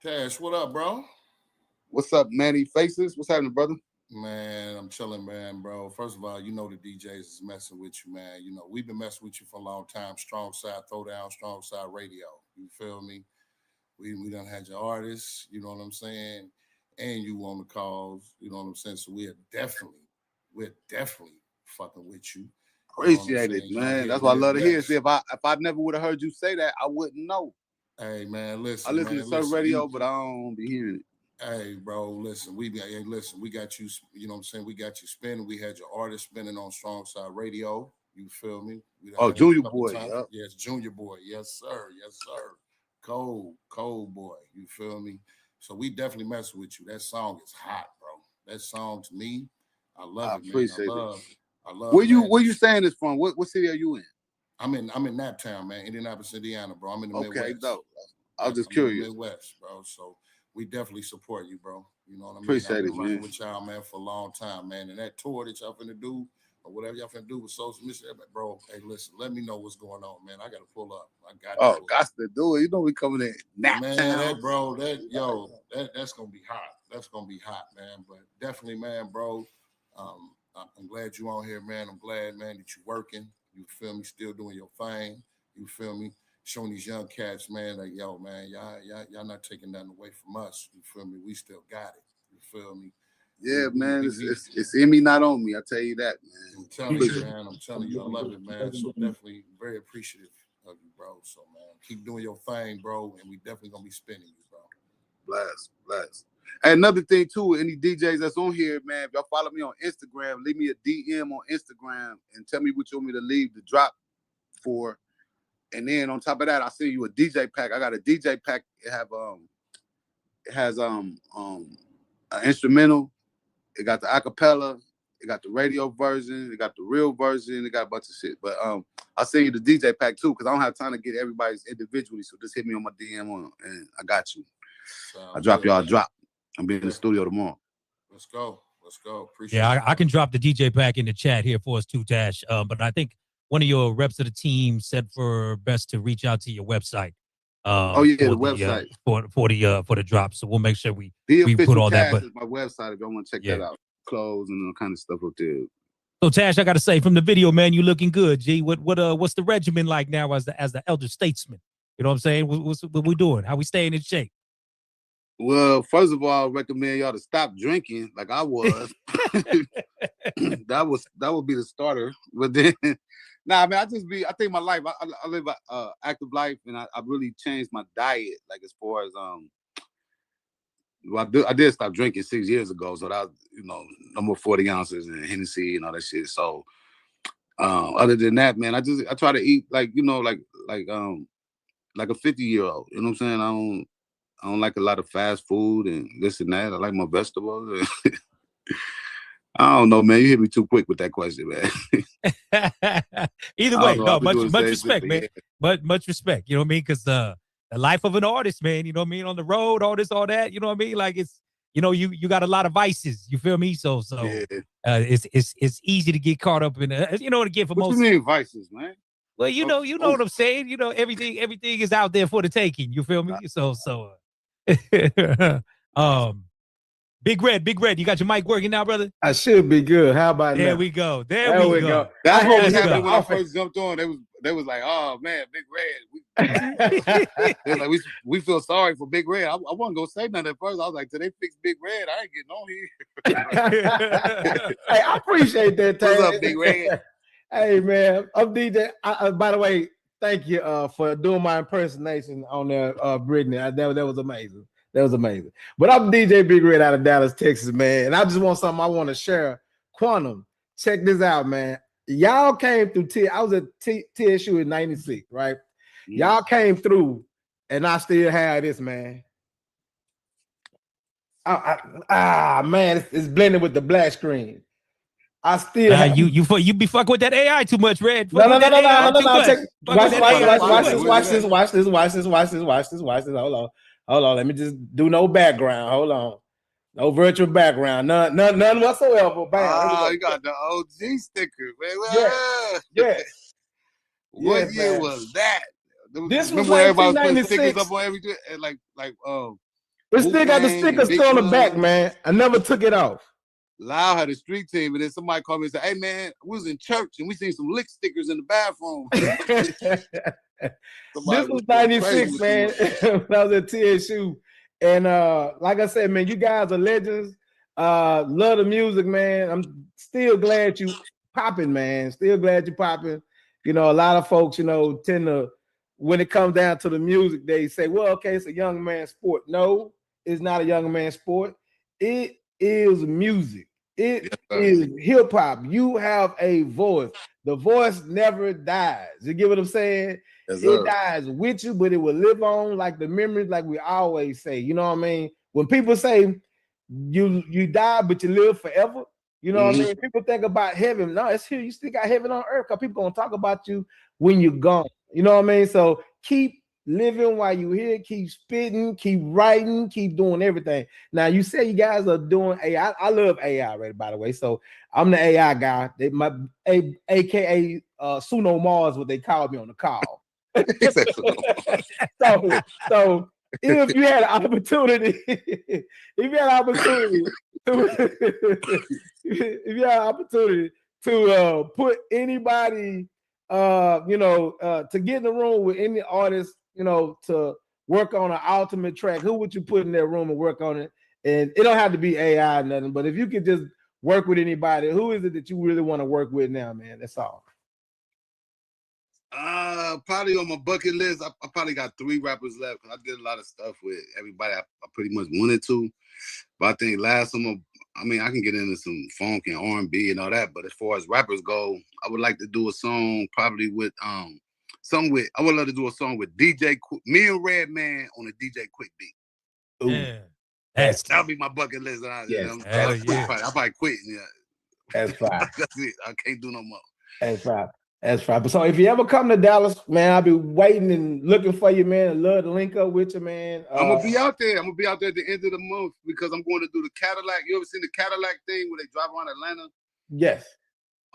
Speaker 14: Tash, what up, bro?
Speaker 9: What's up, Manny Faces? What's happening, brother?
Speaker 14: Man, I'm chilling, man, bro. First of all, the DJs is messing with you, man. We've been messing with you for a long time. Strong Side Throwdown, Strong Side Radio. You feel me? We done had your artists, you know what I'm saying? And you on the calls, you know what I'm saying? So we're definitely fucking with you.
Speaker 9: Appreciate it, man. That's what I love to hear. See, if I never would have heard you say that, I wouldn't know.
Speaker 14: Hey, man, listen.
Speaker 9: I listen to certain radio, but I don't be hearing it.
Speaker 14: Hey, bro, listen. We got you. You know what I'm saying? We got you spinning. We had your artist spinning on Strong Side Radio. You feel me?
Speaker 9: Junior Boy. Yep.
Speaker 14: Yes, Junior Boy. Yes, sir. Cold boy. You feel me? So we definitely mess with you. That song is hot, bro. That song to me, I love it.
Speaker 9: Appreciate
Speaker 14: man. I love.
Speaker 9: Where you saying this from? What city are you in?
Speaker 14: I'm in Naptown, man, Indianapolis, Indiana, bro. I'm in the Midwest.
Speaker 9: Okay, dope. I was just curious.
Speaker 14: Midwest, bro. So we definitely support you, bro. You know what I mean?
Speaker 9: Appreciate it,
Speaker 14: I've been
Speaker 9: man.
Speaker 14: with y'all, man, for a long time, man. And that tour that y'all finna do, or whatever y'all finna do with social media, bro. Hey, listen, let me know what's going on, man. I gotta pull up.
Speaker 9: Got to do it. We coming in.
Speaker 14: Man, that's gonna be hot. That's gonna be hot, man. But definitely, man, bro. I'm glad you on here, man. I'm glad, man, that you're working. You feel me? Still doing your thing. You feel me? showing these young cats, man, like, yo, man, y'all not taking nothing away from us. You feel me? We still got it. You feel me?
Speaker 10: Yeah, man, it's in me, not on me. I tell you that, man.
Speaker 14: I'm telling you, man. I'm telling you, I love it, man. So definitely very appreciative of you, bro. So, man, keep doing your thing, bro, and we definitely gonna be spinning you, bro.
Speaker 10: Bless. And another thing too, any DJs that's on here, man, if y'all follow me on Instagram, leave me a DM on Instagram and tell me what you want me to leave the drop for. And then on top of that, I'll send you a DJ pack. I got a DJ pack. It has an instrumental. It got the acapella. It got the radio version. It got the real version. It got a bunch of shit. But I'll send you the DJ pack too, because I don't have time to get everybody's individually. So just hit me on my DM and I got you. I'll drop y'all a drop. I'll be in the studio tomorrow.
Speaker 14: Let's go. Appreciate it.
Speaker 3: Yeah, I can drop the DJ pack in the chat here for us too, Tash. But I think one of your reps of the team said for best to reach out to your website.
Speaker 10: The website
Speaker 3: for the drop. So we'll make sure we
Speaker 10: put
Speaker 3: all that. But
Speaker 10: is my website if y'all want to check that out. Clothes and all kind of stuff up there.
Speaker 3: So Tash, I gotta say, from the video, man, you looking good. G, what's the regimen like now as the elder statesman? You know what I'm saying? What we doing? How we staying in shape?
Speaker 10: Well, first of all, I recommend y'all to stop drinking like I was. that would be the starter. But then, I think my life, I live an active life, and I really changed my diet. Like as far as I did stop drinking 6 years ago, so that no more 40 ounces and Hennessy and all that shit. So other than that, man, I try to eat like a 50-year-old. You know what I'm saying? I don't like a lot of fast food and this and that. I like my vegetables. I don't know, man. You hit me too quick with that question, man.
Speaker 3: Either way, no, much respect, man. But much respect, you know what I mean? Because the life of an artist, man, you know what I mean? On the road, all this, all that, you know what I mean? Like it's, you got a lot of vices, you feel me? So it's easy to get caught up in, again, for most.
Speaker 10: What you mean vices, man?
Speaker 3: Well, you know what I'm saying? Everything is out there for the taking, you feel me? So Big Red, you got your mic working now, brother?
Speaker 15: I should be good. How about
Speaker 3: there
Speaker 15: now?
Speaker 3: we go. There we go.
Speaker 10: That's what was happening when I first jumped on. They was like, oh man, Big Red. They was like, we feel sorry for Big Red. I wasn't gonna say nothing at first. I was like, till they fix Big Red, I ain't getting on here.
Speaker 15: Hey, I appreciate that.
Speaker 10: What's up, Big Red?
Speaker 15: Hey man, I'm DJ. By the way, thank you for doing my impersonation on there, Brittany. That was amazing. That was amazing. But I'm DJ Big Red out of Dallas, Texas, man. And I just want something I want to share. Quantum, check this out, man. Y'all came through. I was at TSU in '96, right? Y'all came through, and I still have this, man. Man, it's blended with the black screen. I still have
Speaker 3: you be fucking with that AI too much, Red.
Speaker 15: No. Watch this. Hold on. Let me just do no background. Hold on. No virtual background. None whatsoever. Bam.
Speaker 10: Oh, you got the OG sticker, man.
Speaker 15: Yeah.
Speaker 10: What year was that?
Speaker 15: This was
Speaker 10: like everybody putting
Speaker 15: 1996.
Speaker 10: stickers up on everything,
Speaker 15: it still got the sticker still on the back, man. I never took it off.
Speaker 10: Lau had a street team, and then somebody called me and said, "Hey man, we was in church and we seen some lick stickers in the bathroom."
Speaker 15: This was '96, man. When I was at TSU, and like I said, man, you guys are legends. Love the music, man. I'm still glad you popping, man. Still glad you popping. A lot of folks, tend to, when it comes down to the music, they say, "Well, okay, it's a young man's sport." No, it's not a young man's sport. It is music. It is hip hop. You have a voice. The voice never dies. You get what I'm saying? It dies with you, but it will live on like the memories, like we always say. You know what I mean? When people say you die, but you live forever, you know what I mean? People think about heaven. No, it's here. You still got heaven on earth because people gonna talk about you when you're gone. You know what I mean? So keep living while you're here, keep spitting, keep writing, keep doing everything. Now, you say you guys are doing AI. I love AI, right, by the way. So I'm the AI guy. AKA Suno Mars, what they call me on the call. So if you had an opportunity, to put anybody to get in the room with any artist, to work on an ultimate track, who would you put in that room and work on it? And it don't have to be AI or nothing, but if you could just work with anybody, who is it that you really want to work with now, man? That's all.
Speaker 9: Probably on my bucket list, I probably got 3 rappers left because I did a lot of stuff with everybody I pretty much wanted to. But I think last summer, I can get into some funk and R&B and all that. But as far as rappers go, I would like to do a song probably with I would love to do a song with me and Redman on a DJ Quick beat.
Speaker 15: Ooh.
Speaker 3: Yeah.
Speaker 9: That'll be my bucket list.
Speaker 15: Yes.
Speaker 9: I'll probably quit. Yeah.
Speaker 15: That's fine.
Speaker 9: That's it. I can't do no more.
Speaker 15: That's fine. That's fine. But so if you ever come to Dallas, man, I'll be waiting and looking for you, man. I'd love to link up with you, man.
Speaker 9: I'm gonna be out there. I'm gonna be out there at the end of the month because I'm going to do the Cadillac. You ever seen the Cadillac thing where they drive around Atlanta?
Speaker 15: Yes.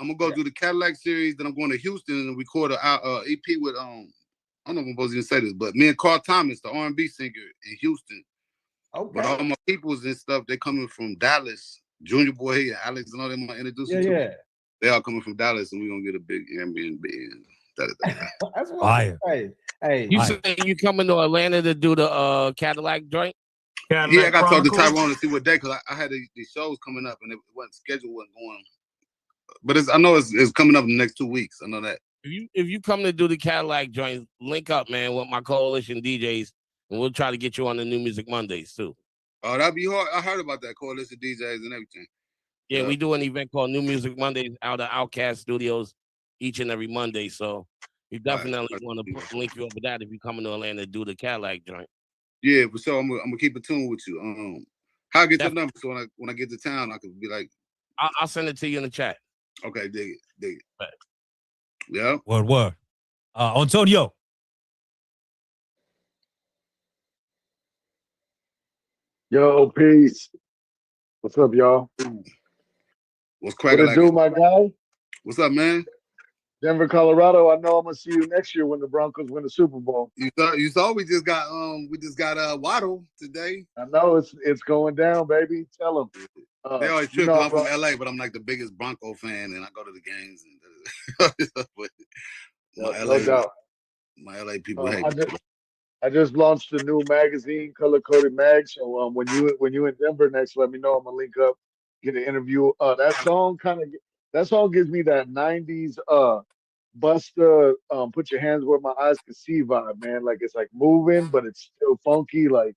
Speaker 9: I'm gonna go do the Cadillac series. Then I'm going to Houston and record a EP with I don't know if I'm supposed to even say this, but me and Carl Thomas, the R&B singer in Houston.
Speaker 15: Okay.
Speaker 9: But all my peoples and stuff, they coming from Dallas. Junior Boy and Alex and all them I introduced you to.
Speaker 15: Yeah.
Speaker 9: They all coming from Dallas, and we're gonna get a big Airbnb.
Speaker 15: That's
Speaker 3: fire.
Speaker 15: Hey,
Speaker 16: you say you coming to Atlanta to do the Cadillac joint?
Speaker 9: Yeah, I got to talk to Tyrone to see what day because I had these shows coming up and it wasn't scheduled, wasn't going. But I know it's coming up in the next 2 weeks. I know that.
Speaker 16: If you come to do the Cadillac joint, link up, man, with my coalition DJs, and we'll try to get you on the New Music Mondays too.
Speaker 9: Oh, that'd be hard. I heard about that coalition DJs and everything.
Speaker 16: Yeah, we do an event called New Music Mondays out of Outcast Studios each and every Monday. So you definitely want to link you up with that if you coming to Atlanta to do the Cadillac joint.
Speaker 9: Yeah, but so I'm gonna keep it tuned with you. How I get your number so when I get to town, I can be like,
Speaker 16: I'll send it to you in the chat.
Speaker 9: Okay, dig it. Right. Yeah.
Speaker 3: Word. Antonio.
Speaker 4: Yo, peace. What's up, y'all?
Speaker 9: What's cracking?
Speaker 4: What it do, my guy?
Speaker 9: What's up, man?
Speaker 4: Denver, Colorado. I know I'm gonna see you next year when the Broncos win the Super Bowl.
Speaker 9: You saw we just got Waddle today.
Speaker 4: I know it's going down, baby. Tell them.
Speaker 9: They always trip. I'm from LA, but I'm like the biggest Bronco fan, and I go to the games. And my LA people hate.
Speaker 4: I just launched a new magazine, Color Coded Mag. So when you in Denver next, let me know. I'm gonna link up, get an interview. That song gives me that '90s Busta put your hands where my eyes can see vibe, man. Like it's like moving, but it's still funky, like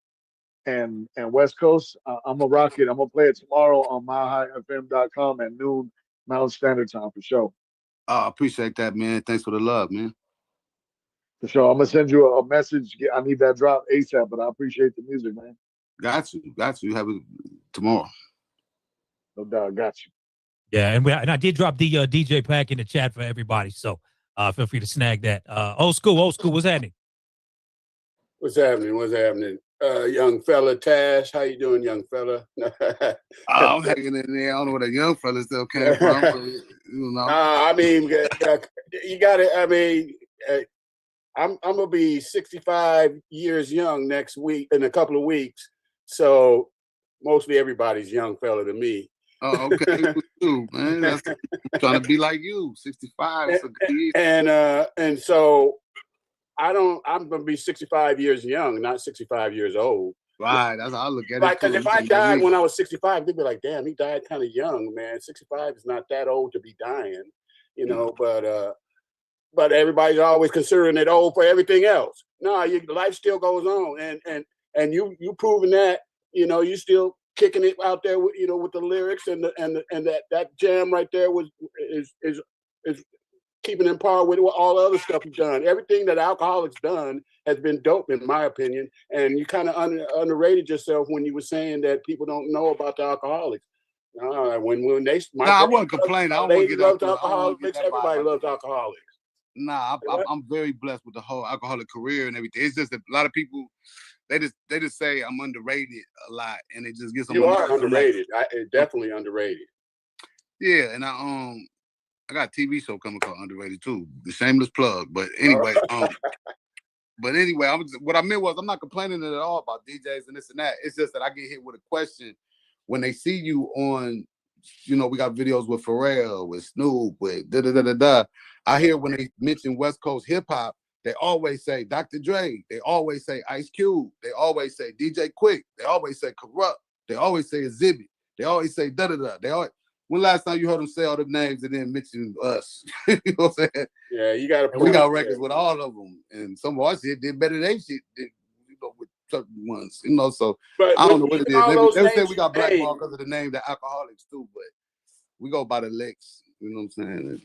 Speaker 4: and West Coast. I'm gonna rock it. I'm gonna play it tomorrow on milehighfm.com at noon Mountain Standard Time for sure.
Speaker 9: I appreciate that, man. Thanks for the love, man.
Speaker 4: For sure. I'm gonna send you a message. I need that drop ASAP, but I appreciate the music, man.
Speaker 9: Got you. You have it tomorrow.
Speaker 4: No doubt. Got you.
Speaker 3: Yeah, and I did drop the DJ pack in the chat for everybody, so feel free to snag that. Old school, what's happening?
Speaker 17: What's happening? Young fella Tash, how you doing, young fella?
Speaker 9: I'm hanging in there. I don't know where the young fella still came from. But, you know.
Speaker 17: I mean, you got it. I mean, I'm gonna be 65 years young next week in a couple of weeks, so mostly everybody's young fella to me.
Speaker 9: Oh, okay, too, man. I'm trying to be like you, 65.
Speaker 17: And so I'm gonna be 65 years young, not 65 years old.
Speaker 9: Right, that's how I look at it.
Speaker 17: Because if I died when I was 65, they'd be like, "Damn, he died kind of young, man. 65 is not that old to be dying, you know." But everybody's always considering it old for everything else. No, life still goes on, and you proving that, you know, you still kicking it out there with, you know, with the lyrics and that jam right there is keeping in par with all the other stuff you've done. Everything that Alcoholics done has been dope, in my opinion. And you kind of underrated yourself when you were saying that people don't know about the Alcoholics. When they,
Speaker 9: I wasn't complaining. I don't
Speaker 17: ladies loved Alcoholics. Everybody loves Alcoholics.
Speaker 9: Nah, I'm very blessed with the whole alcoholic career and everything. It's just that a lot of people, they just say I'm underrated a lot, and it just gets them.
Speaker 17: You are underrated. Definitely underrated.
Speaker 9: Yeah, and I got a TV show coming called Underrated too. The shameless plug, but anyway, what I meant was I'm not complaining at all about DJs and this and that. It's just that I get hit with a question when they see you on. You know, we got videos with Pharrell, with Snoop, with da.
Speaker 10: I hear when they mention West Coast hip hop, they always say Dr. Dre. They always say Ice Cube. They always say DJ Quick. They always say Corrupt. They always say Exhibit. They always say da da da. They always. When last time you heard them say all the names and then mention us? You know what I'm saying?
Speaker 17: Yeah, you got to.
Speaker 10: We got records with all of them, and some of our shit did better than they shit did, you know, with certain ones. You know, so
Speaker 17: But
Speaker 10: I don't know what it is. They say we got
Speaker 17: hey,
Speaker 10: blackballed because of the name, the Alcoholics too, but we go by the licks. You know what I'm saying?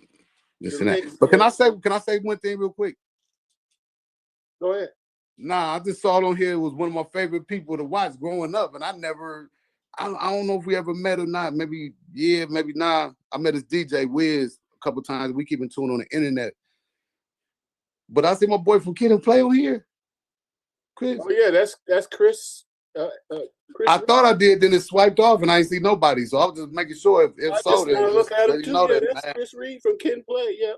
Speaker 10: This and that. But can I say one thing real quick?
Speaker 17: Go ahead.
Speaker 10: Nah, I just saw it on here. It was one of my favorite people to watch growing up, and I don't know if we ever met or not. Maybe yeah, maybe nah. I met his DJ Wiz a couple times. We keep in tune on the internet. But I see my boy from Kid and Play on here. Chris.
Speaker 17: Oh yeah, that's Chris. Chris
Speaker 10: I thought I did, then it swiped off, and I ain't see nobody. So I was just making sure if so, then
Speaker 17: look at him
Speaker 10: you
Speaker 17: too.
Speaker 10: know
Speaker 17: Yeah,
Speaker 10: that,
Speaker 17: that's
Speaker 10: man.
Speaker 17: Chris Reed from Kid and Play. Yeah.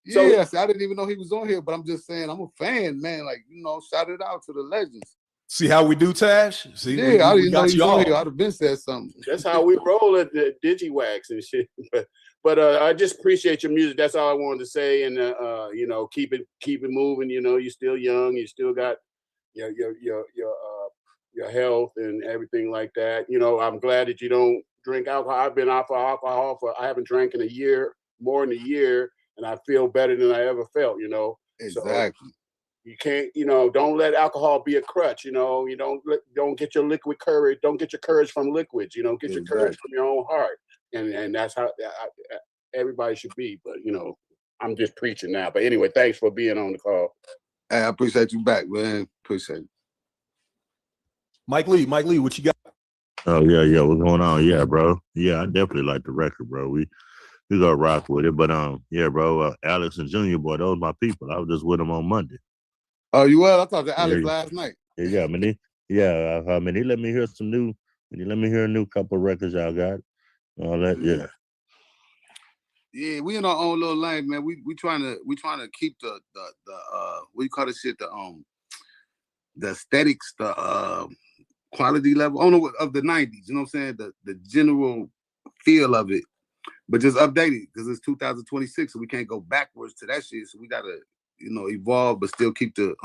Speaker 10: Yeah, see, I didn't even know he was on here, but I'm just saying I'm a fan, man. Like, you know, shout it out to the legends.
Speaker 7: See how we do, Tash? See,
Speaker 10: yeah, I didn't know
Speaker 7: got
Speaker 10: he was on here. I'd have been said something.
Speaker 17: That's how we roll at the Digiwaxx and shit. But I just appreciate your music. That's all I wanted to say. And you know, keep it moving. You know, you're still young. You still got your health and everything like that. You know, I'm glad that you don't drink alcohol. I've been off of alcohol I haven't drank in a year, more than a year, and I feel better than I ever felt. You know,
Speaker 10: exactly.
Speaker 17: So you can't, you know, don't let alcohol be a crutch. You know, you don't get your liquid courage. Don't get your courage from liquids. You know, get your courage from your own heart. And that's how everybody should be. But you know, I'm just preaching now. But anyway, thanks for being on the call.
Speaker 10: Hey, I appreciate you back, man. Appreciate it.
Speaker 7: Mike Lee, what you got?
Speaker 18: Oh yeah, what's going on? Yeah, bro. Yeah, I definitely like the record, bro. We gonna rock with it. But yeah, bro, Alex and Junior Boy, those my people. I was just with them on Monday.
Speaker 10: Oh, you well? I talked to Alex last night.
Speaker 18: Yeah, I mean, he let me hear some new. Let me hear a new couple of records y'all got. All that, yeah.
Speaker 10: Yeah, we in our own little lane, man. We trying to keep the what you call this shit, the aesthetics, the quality level, of the 90s, you know what I'm saying? The general feel of it, but just update it because it's 2026, so we can't go backwards to that shit. So we gotta, you know, evolve, but still keep the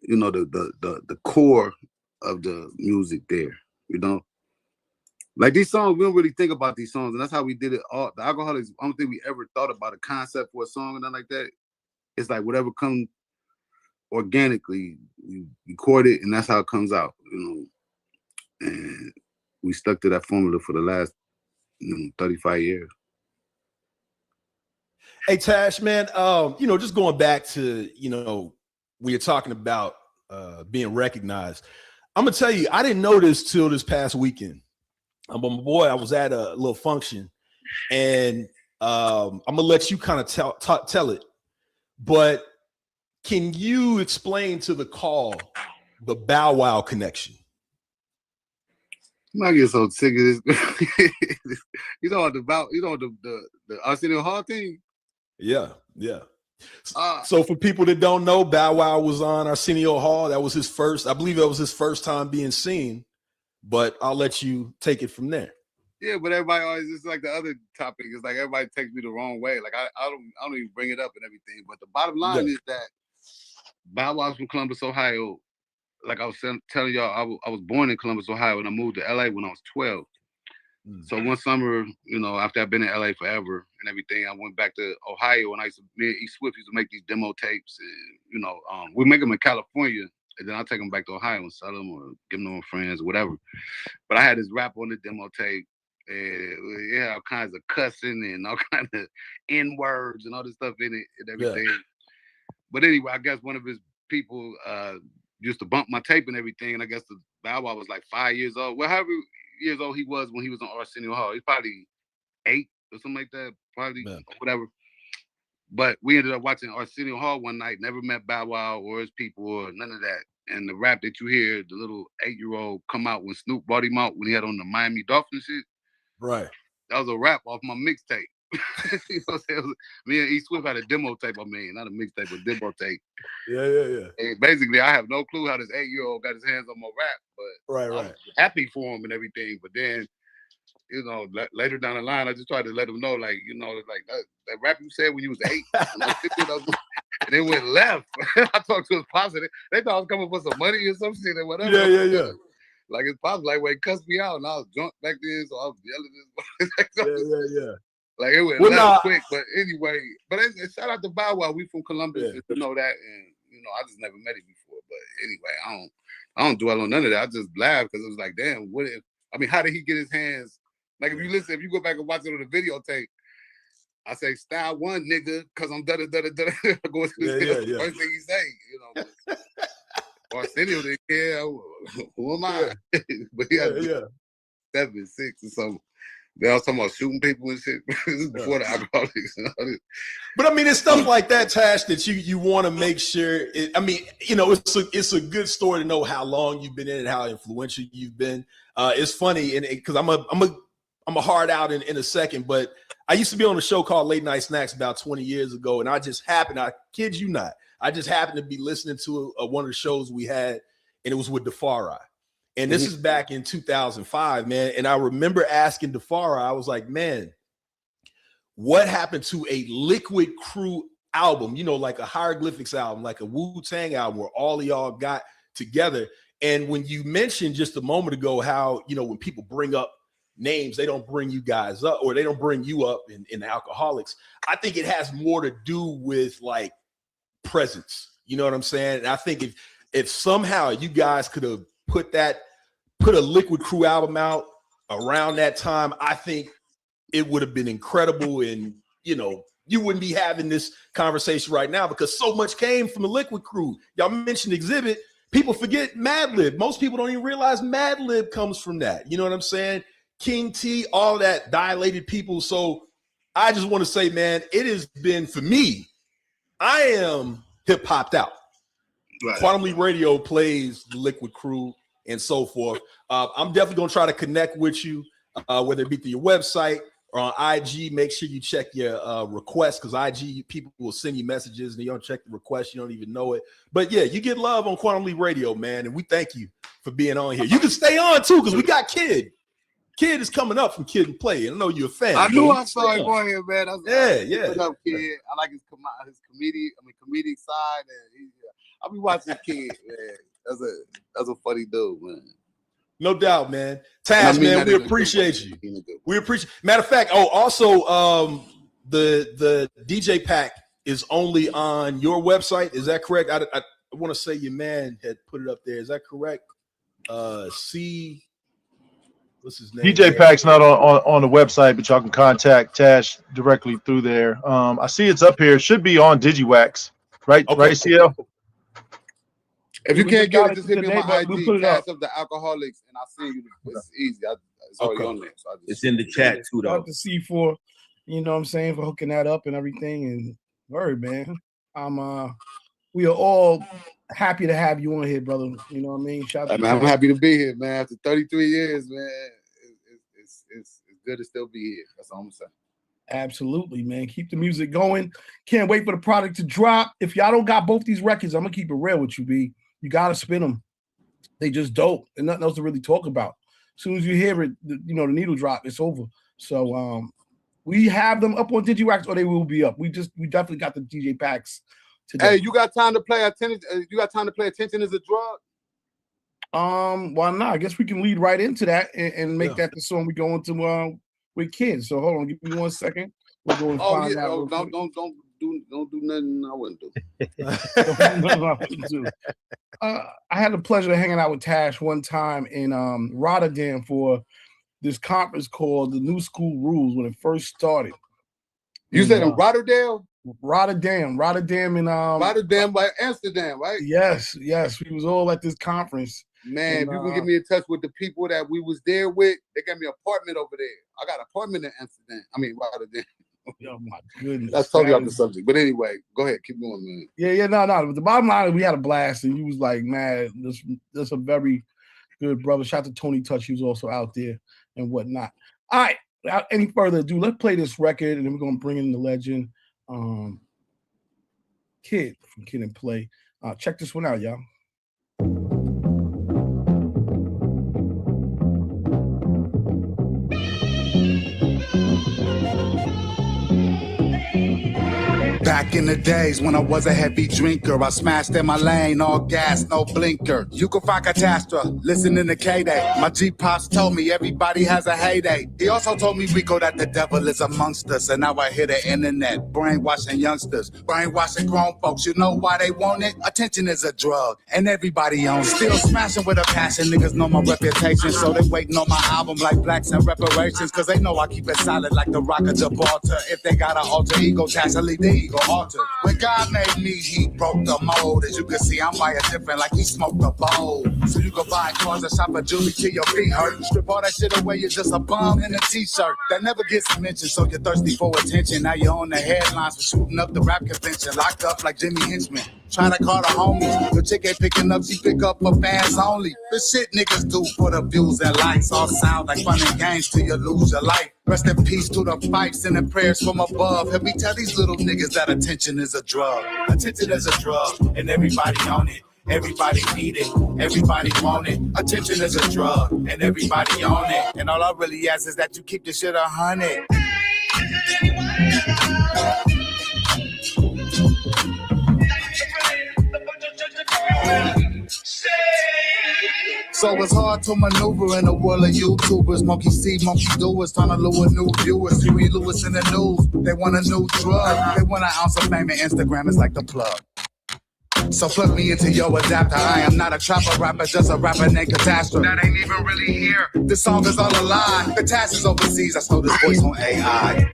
Speaker 10: you know, the core of the music there, you know. Like these songs, we don't really think about these songs, and that's how we did it. All the Alcoholics, I don't think we ever thought about a concept for a song and nothing like that. It's like whatever comes organically, you record it, and that's how it comes out, you know. And we stuck to that formula for the last 35 years.
Speaker 7: Hey Tash, man, you know, just going back to, you know, when you're talking about being recognized, I'm gonna tell you, I didn't know this till this past weekend. But my boy, I was at a little function, and I'm gonna let you kind of tell it. But can you explain to the call the Bow Wow connection?
Speaker 10: I get so sick of this. You know the Arsenio Hall thing.
Speaker 7: Yeah. So for people that don't know, Bow Wow was on Arsenio Hall. That was his first. I believe that was his first time being seen. But I'll let you take it from there.
Speaker 10: Yeah, but everybody always, it's like the other topic is like everybody takes me the wrong way. Like I don't even bring it up and everything. But the bottom line is that Bow Wow's from Columbus, Ohio. Like I was telling y'all, I was born in Columbus, Ohio, and I moved to LA when I was 12. So one summer, you know, after I've been in LA forever and everything, I went back to Ohio, and me and E Swift used to make these demo tapes, and you know, we make them in California. And then I'll take them back to Ohio and sell them or give them to my friends or whatever. But I had this rap on the demo tape. And yeah, all kinds of cussing and all kinds of N-words and all this stuff in it and everything. Yeah. But anyway, I guess one of his people used to bump my tape and everything. And I guess the Bow Wow was like 5 years old. Well, however years old he was when he was on Arsenio Hall. He's probably 8 or something like that. Probably whatever. But we ended up watching Arsenio Hall one night, never met Bow Wow or his people or none of that. And the rap that you hear, the little 8-year-old come out when Snoop brought him out when he had on the Miami Dolphins shit.
Speaker 7: Right.
Speaker 10: That was a rap off my mixtape. You know what I'm saying? Me and E Swift had a demo tape, not a mixtape, but demo tape.
Speaker 7: Yeah.
Speaker 10: And basically, I have no clue how this 8-year-old got his hands on my rap, but
Speaker 7: right.
Speaker 10: I'm happy for him and everything. But then
Speaker 17: you know, later down the line, I just tried to let them know, like, you know, like that rap you said when you was 8, and it went left. I talked to his pops, and they thought I was coming for some money or some shit or whatever.
Speaker 7: Yeah.
Speaker 17: Like his pops, like, when he cussed me out, and I was drunk back then, so I was yelling.
Speaker 7: Yeah.
Speaker 17: Like it went left quick, but anyway. But shout out to Bow Wow. We from Columbus, you know that, and you know I just never met him before. But anyway, I don't dwell on none of that. I just laugh because it was like, damn, what if? I mean, how did he get his hands? Like if you go back and watch it on the videotape, I say style 1, nigga, because I'm da. Going to the first thing he say, you know. Arsenio didn't care. Who am I? But he had 7, 6, or something. They all talking about shooting people and shit before the alcoholics.
Speaker 7: But I mean, it's stuff like that, Tash, that you want to make sure. I mean, you know, it's a good story to know how long you've been in it, how influential you've been. It's funny, and because I'm a hard out in a second, but I used to be on a show called Late Night Snacks about 20 years ago, and I kid you not, I just happened to be listening to one of the shows we had, and it was with Defari. And this is back in 2005, man. And I remember asking Defari, I was like, man, what happened to a Liquid Crew album? You know, like a Hieroglyphics album, like a Wu-Tang album where all of y'all got together. And when you mentioned just a moment ago how, you know, when people bring up names, they don't bring you guys up, or they don't bring you up in Alcoholics. I think it has more to do with like presence. You know what I'm saying? And I think if somehow you guys could have put a Liquid Crew album out around that time, I think it would have been incredible. And, you know, you wouldn't be having this conversation right now because so much came from the Liquid Crew. Y'all mentioned Exhibit. People forget Madlib. Most people don't even realize Madlib comes from that. You know what I'm saying? King T, all that dilated people. So I just want to say, man, it has been, for me, I am hip hopped out. Right. Quantum Leap Radio plays the Liquid Crew and so forth. I'm definitely going to try to connect with you, whether it be through your website or on IG. Make sure you check your requests, because IG people will send you messages and you don't check the request, you don't even know it. But yeah, you get love on Quantum Leap Radio, man, and we thank you for being on here. You can stay on too, because we got Kid. Kid is coming up from Kid and Play. I know you're a fan.
Speaker 17: I knew I saw him on here, man.
Speaker 7: Yeah.
Speaker 17: Up, Kid. I like his comedic side, and I'll be watching Kid, man. That's a funny dude, man.
Speaker 7: No doubt, man. Taz, man, we appreciate you. We appreciate. Matter of fact, also, the DJ pack is only on your website. Is that correct? I want to say your man had put it up there. Is that correct? What's his name?
Speaker 19: DJ Pack's not on the website, but y'all can contact Tash directly through there. I see it's up here. It should be on Digiwaxx, right? Okay. Right, CL?
Speaker 17: If you can't get it, just hit me on my IG, Tash of the Alcoholics, and I'll see you. It's easy. It's already on there. So
Speaker 11: it's in the chat too, though.
Speaker 8: To see for, you know what I'm saying, for hooking that up and everything. And word, man. We are all happy to have you on here, brother. You know what I mean? Shout out to
Speaker 17: I'm happy to be here, man. After 33 years, man, it's good to still be here. That's all I'm saying.
Speaker 8: Absolutely, man. Keep the music going. Can't wait for the product to drop. If y'all don't got both these records, I'm gonna keep it real with you, B. You gotta spin them. They just dope. And nothing else to really talk about. As soon as you hear it, the needle drop, it's over. So we have them up on Digiwaxx, or they will be up. We definitely got the DJ packs today.
Speaker 17: Hey, you got time to play attention? You got time to play Attention Is a Drug?
Speaker 8: Why not? I guess we can lead right into that and make that the song we go into with Kids. So hold on, give me 1 second. We'll go and find out.
Speaker 17: Don't do nothing I wouldn't do.
Speaker 8: I had the pleasure of hanging out with Tash one time in Rotterdam for this conference called the New School Rules when it first started.
Speaker 17: You said in Rotterdam?
Speaker 8: Rotterdam in
Speaker 17: Rotterdam by Amsterdam, right?
Speaker 8: Yes. We was all at this conference.
Speaker 17: Man, if you can get me in touch with the people that we was there with, they got me an apartment over there. I got an apartment in Amsterdam. Rotterdam.
Speaker 8: Oh my goodness.
Speaker 17: That's totally off the subject. But anyway, go ahead, keep going, man.
Speaker 8: Yeah, no. But the bottom line is we had a blast, and he was like, man, this a very good brother. Shout out to Tony Touch, he was also out there and whatnot. All right, without any further ado, let's play this record, and then we're gonna bring in the legend, Kid from Kid and Play. Check this one out, y'all.
Speaker 20: Back in the days when I was a heavy drinker, I smashed in my lane, all gas, no blinker. You can find catastrophe, listening to K-Day. My G-Pops told me everybody has a heyday. He also told me, Rico, that the devil is amongst us. And now I hear the internet, brainwashing youngsters, brainwashing grown folks. You know why they want it? Attention is a drug, and everybody owns it. Still smashing with a passion, niggas know my reputation. So they waiting on my album like Blacks and Reparations. Cause they know I keep it solid like the Rock of Gibraltar. If they got an alter ego, task, I leave the ego altered. When God made me, he broke the mold. As you can see, I'm wire different like he smoked a bowl. So you can buy cars and shop at jewelry till your feet hurt. Strip all that shit away, you're just a bum in a t-shirt. That never gets mentioned, so you're thirsty for attention. Now you're on the headlines for shooting up the rap convention. Locked up like Jimmy Hinchman. Trying to call the homies. Your chick ain't picking up, she pick up for fans only. The shit niggas do for the views and likes. All sound like fun and games till you lose your life. Rest in peace to the fights and the prayers from above. Help me tell these little niggas that attention is a drug. Attention is a drug, and everybody on it. Everybody need it, everybody want it. Attention is a drug, and everybody on it. And all I really ask is that you keep this shit 100. So it's hard to maneuver in a world of YouTubers. Monkey see, monkey doers, trying to lure new viewers. Huey Lewis in the news, they want a new drug. They want an ounce of fame, and Instagram is like the plug. So plug me into your adapter. I am not a trapper rapper, just a rapper named Catastrophe. That ain't even really here. This song is all a lie. The task is overseas. I stole this voice on AI.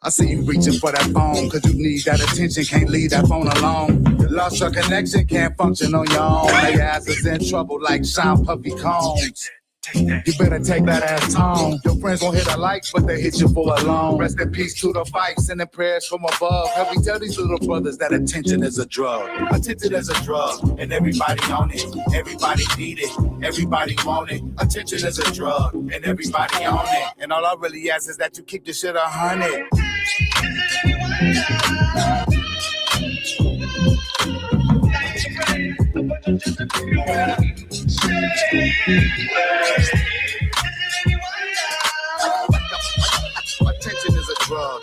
Speaker 20: I see you reaching for that phone, cause you need that attention, can't leave that phone alone. You lost your connection, can't function on your own. Your ass is in trouble like Sean Puffy Combs. You better take that ass home. Your friends won't hit a like, but they hit you for a loan. Rest in peace to the fight, sending prayers from above. Help me tell these little brothers that attention is a drug. Attention is a drug, and everybody on it. Everybody need it, everybody want it. Attention is a drug, and everybody on it. And all I really ask is that you keep this shit 100. Attention is a drug.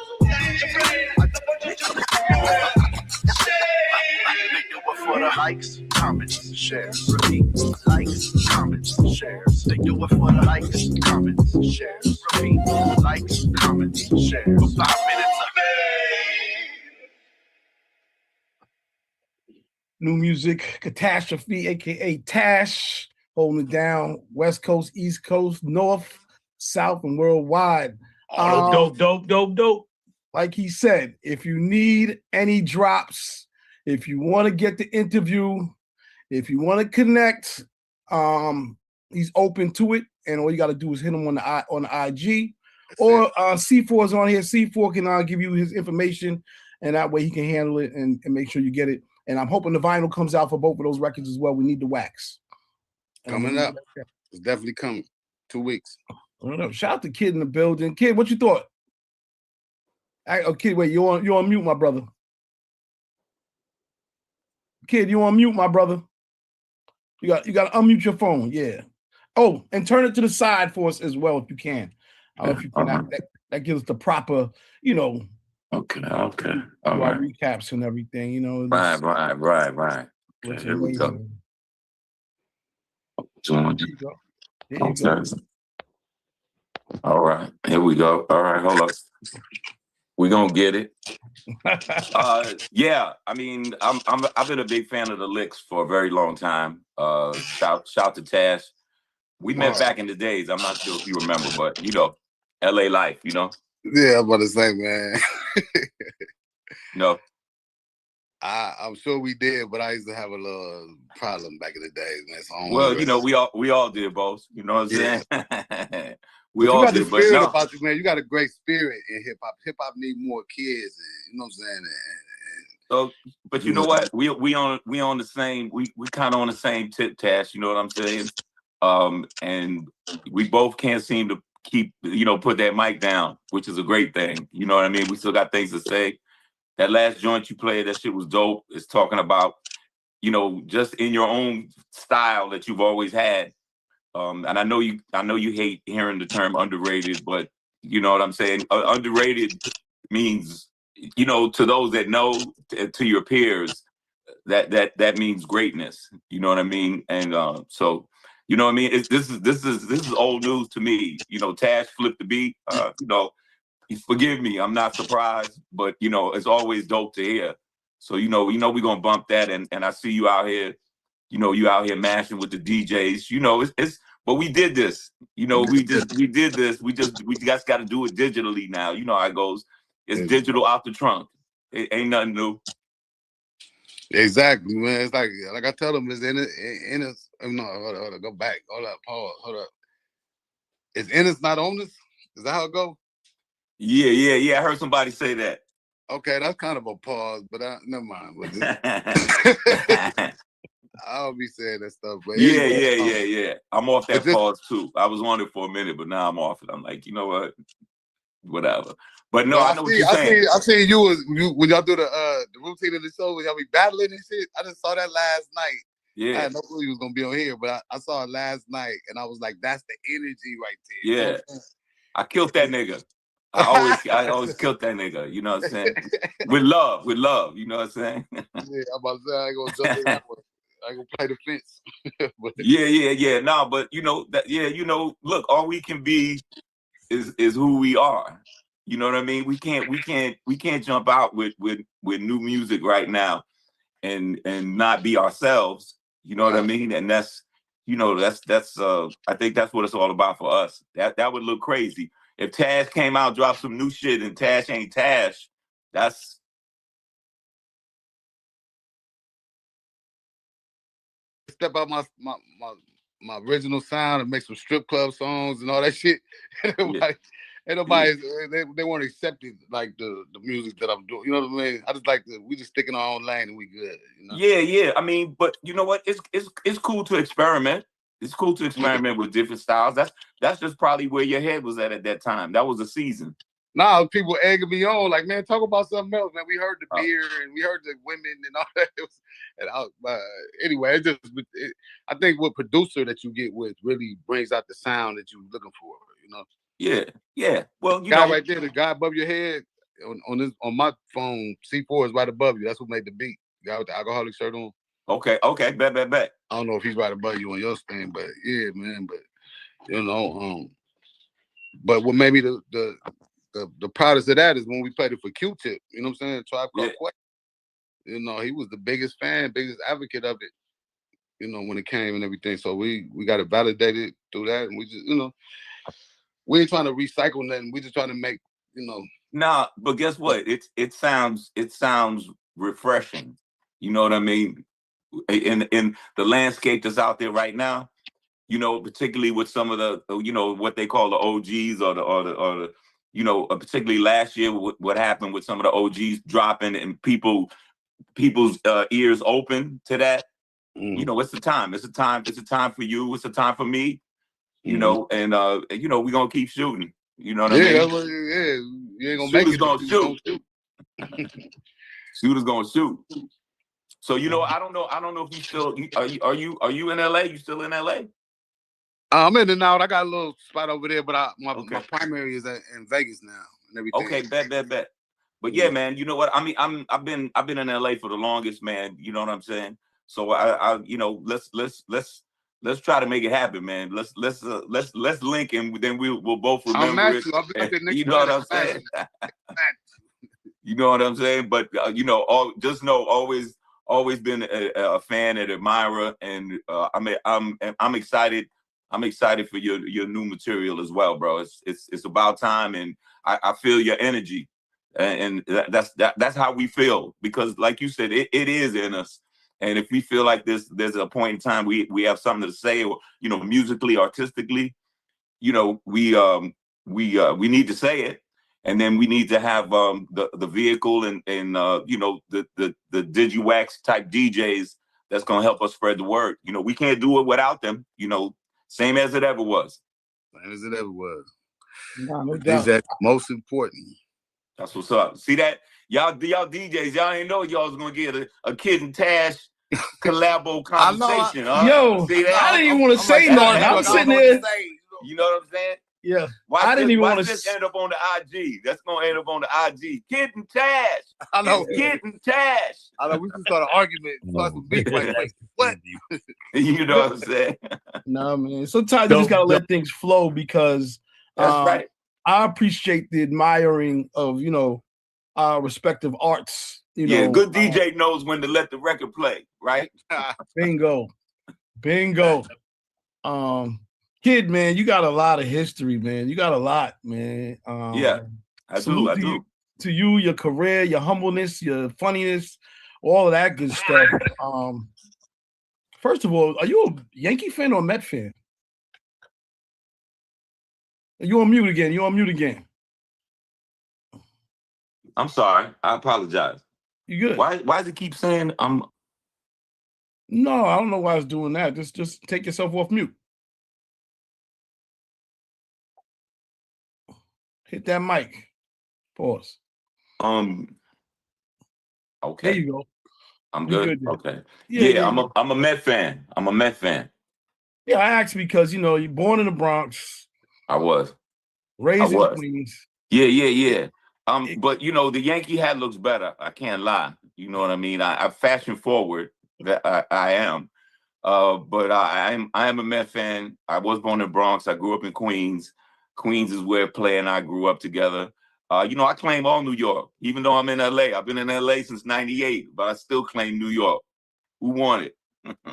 Speaker 20: For the likes, comments, shares, repeat. Likes, comments, shares. They do it for the likes, comments, shares, repeat. Likes, comments, shares. For 5 minutes.
Speaker 8: New music, Catastrophe, aka Tash, holding it down. West Coast, East Coast, North, South, and worldwide.
Speaker 3: Dope.
Speaker 8: Like he said, if you need any drops, if you want to get the interview, if you want to connect, he's open to it. And all you got to do is hit him on the IG. Or C4 is on here. C4 can give you his information, and that way he can handle it and make sure you get it. And I'm hoping the vinyl comes out for both of those records as well. We need the wax.
Speaker 10: Coming up. It's definitely coming. 2 weeks.
Speaker 8: I don't know. Shout out to Kid in the building. Kid, what you thought? Kid, wait, you're on mute, my brother. Kid, you on mute, my brother. You got to unmute your phone. Yeah. Oh, and turn it to the side for us as well if you can. I don't know if you can. That gives us the proper,
Speaker 21: Okay. All
Speaker 8: right. Recaps and everything,
Speaker 21: Right. Okay, here we go. All right, here we go. All right, hold up. We're gonna get it. Yeah, I mean, I've been a big fan of the licks for a very long time. Shout to Tash. We met back in the days. I'm not sure if you remember, but LA life,
Speaker 10: Yeah, I'm about to say, man.
Speaker 21: No.
Speaker 10: I'm sure we did, but I used to have a little problem back in the days, man.
Speaker 21: So we all did both. You know what I'm saying?
Speaker 10: We all did, but no. About you, man. You got a great spirit in hip hop. Hip hop need more kids, and you know what I'm saying.
Speaker 21: So, but you know what? We on the same. We kind of on the same tip, Tash. You know what I'm saying? And we both can't seem to keep put that mic down, which is a great thing. You know what I mean? We still got things to say. That last joint you played, that shit was dope. It's talking about, just in your own style that you've always had. And I know you hate hearing the term underrated, but you know what I'm saying? Underrated means you know, to those that know, to your peers, that means greatness. You know what I mean? And so, you know what I mean? This is old news to me. You know, Tash flipped the beat. You know, forgive me, I'm not surprised, but you know, it's always dope to hear. So you know we're gonna bump that, and I see you out here. You know, you out here mashing with the DJs. You know, it's but we did this. You know, we did this. We just got to do it digitally now. You know how it goes. It's digital out the trunk. It ain't nothing new.
Speaker 10: Exactly, man. It's like I tell them, it's in us. No, hold on, go back. Hold up, pause. Hold up. It's in us, not on us. Is that how it go?
Speaker 21: Yeah. I heard somebody say that.
Speaker 10: Okay, that's kind of a pause, but never mind. I'll be saying that stuff. But anyway,
Speaker 21: yeah. I'm off that pause too. I was on it for a minute, but now I'm off it. I'm like, you know what? Whatever. But no, I know what you're saying.
Speaker 10: I seen you when y'all do the routine of the show, when y'all be battling and shit. I just saw that last night.
Speaker 21: Yeah.
Speaker 10: I had no clue you was gonna be on here, but I saw it last night, and I was like, that's the energy right there.
Speaker 21: Yeah.
Speaker 10: You know what I'm saying?
Speaker 21: I killed that nigga. I always killed that nigga. You know what I'm saying? With love. You know what I'm saying?
Speaker 10: Yeah, I'm about to say I ain't gonna jump in that one. I ain't gonna play the fence. But,
Speaker 21: Yeah. No, but you know that. Yeah, you know. Look, all we can be is who we are. You know what I mean? We can't jump out with new music right now and not be ourselves. You know what I mean? And that's I think that's what it's all about for us. That would look crazy. If Tash came out, dropped some new shit, and Tash ain't Tash, that's
Speaker 10: step out my original sound and make some strip club songs and all that shit. Nobody, they weren't accepting like the music that I'm doing. You know what I mean? I just like we just stick in our own lane and we good. You know?
Speaker 21: Yeah. I mean, but you know what? It's cool to experiment. It's cool to experiment with different styles. That's just probably where your head was at that time. That was a season.
Speaker 10: Nah, people egging me on, like, man, talk about something else, man. We heard the beer and we heard the women and all that. Anyway, I think what producer that you get with really brings out the sound that you're looking for, you know?
Speaker 21: Yeah. Well, you
Speaker 10: guy
Speaker 21: know,
Speaker 10: right there, the guy above your head on my phone, C4 is right above you. That's what made the beat. The guy with the alcoholic shirt on.
Speaker 21: Okay, bet.
Speaker 10: I don't know if he's right above you on your thing, but yeah, man. But you know, but what made me the proudest of that is when we played it for Q-Tip. You know what I'm saying? Tribe Called Quest. You know, he was the biggest fan, biggest advocate of it. You know, when it came and everything. So we got it validated through that, and we just, you know, we ain't trying to recycle nothing. We just trying to make, you know.
Speaker 21: Nah, but guess what? It sounds refreshing. You know what I mean? In the landscape that's out there right now, you know, particularly with some of the, you know, what they call the OGs or the you know, particularly last year, what happened with some of the OGs dropping and people's ears open to that. You know, it's a time for you. It's a time for me. You know, and you know, we're gonna keep shooting. You know what I mean?
Speaker 10: That's what, you ain't gonna make it.
Speaker 21: Gonna shoot. Shooters gonna shoot. So you know, I don't know if you still are you in LA? You still in LA?
Speaker 10: I'm in and out. I got a little spot over there, but my primary is in Vegas now and everything.
Speaker 21: Okay, bet. But yeah, man, you know what? I mean, I've been in LA for the longest, man. You know what I'm saying? So I you know, let's try to make it happen, man. Let's link and then we'll both remember it. You know what I'm saying? You know what I'm saying? But you know, always been a fan and admirer, and I'm excited. I'm excited for your new material as well, bro. It's about time, and I feel your energy, and that's how we feel, because like you said, it is in us. And if we feel like there's a point in time we have something to say, or you know, musically, artistically, you know, we need to say it, and then we need to have the vehicle and you know, the Digiwaxx type DJs that's gonna help us spread the word. You know, we can't do it without them. You know, same as it ever was.
Speaker 10: Same as it ever was.
Speaker 8: No doubt.
Speaker 10: That's most important.
Speaker 21: That's what's up. See that? Y'all DJs, y'all ain't know y'all was gonna get a Kid and Tash collabo conversation.
Speaker 8: Yo,
Speaker 21: see that?
Speaker 8: I didn't even want to say nothing. I'm sitting there.
Speaker 21: You know what I'm saying?
Speaker 8: Yeah.
Speaker 21: Watch
Speaker 8: I didn't
Speaker 21: this,
Speaker 8: even
Speaker 21: watch
Speaker 8: want
Speaker 21: this
Speaker 8: to.
Speaker 21: end up on the IG. That's gonna end up on the IG. Kid and Tash.
Speaker 10: I know.
Speaker 21: It's Kid and Tash.
Speaker 10: I know we can start an argument, start some beef. Like, wait, what?
Speaker 21: You know what I'm saying?
Speaker 8: Nah, man. Sometimes you just gotta let things flow because
Speaker 21: That's right.
Speaker 8: I appreciate the admiring of our respective arts.
Speaker 21: Yeah, good DJ knows when to let the record play, right?
Speaker 8: Bingo. Kid, man, you got a lot of history, man. You got a lot, man.
Speaker 21: Yeah, I
Speaker 8: salute
Speaker 21: do.
Speaker 8: To you, your career, your humbleness, your funniness, all of that good stuff. First of all, are you a Yankee fan or a Met fan? You on mute again.
Speaker 21: I'm sorry. I apologize.
Speaker 8: You good?
Speaker 21: Why does it keep saying I'm?
Speaker 8: No, I don't know why it's doing that. Just take yourself off mute. Hit that mic. Pause.
Speaker 21: Okay.
Speaker 8: There you go.
Speaker 21: I'm
Speaker 8: You
Speaker 21: good.
Speaker 8: good
Speaker 21: Okay.
Speaker 8: Yeah,
Speaker 21: Yeah, I'm a Met fan.
Speaker 8: Yeah, I asked because you're born in the Bronx.
Speaker 21: I was.
Speaker 8: Raised in Queens.
Speaker 21: Yeah. But the Yankee hat looks better. I can't lie. You know what I mean? I fashion forward that I am. But I am a Met fan. I was born in Bronx. I grew up in Queens. Queens is where Play and I grew up together. I claim all New York, even though I'm in LA. I've been in LA since '98, but I still claim New York. Who won it?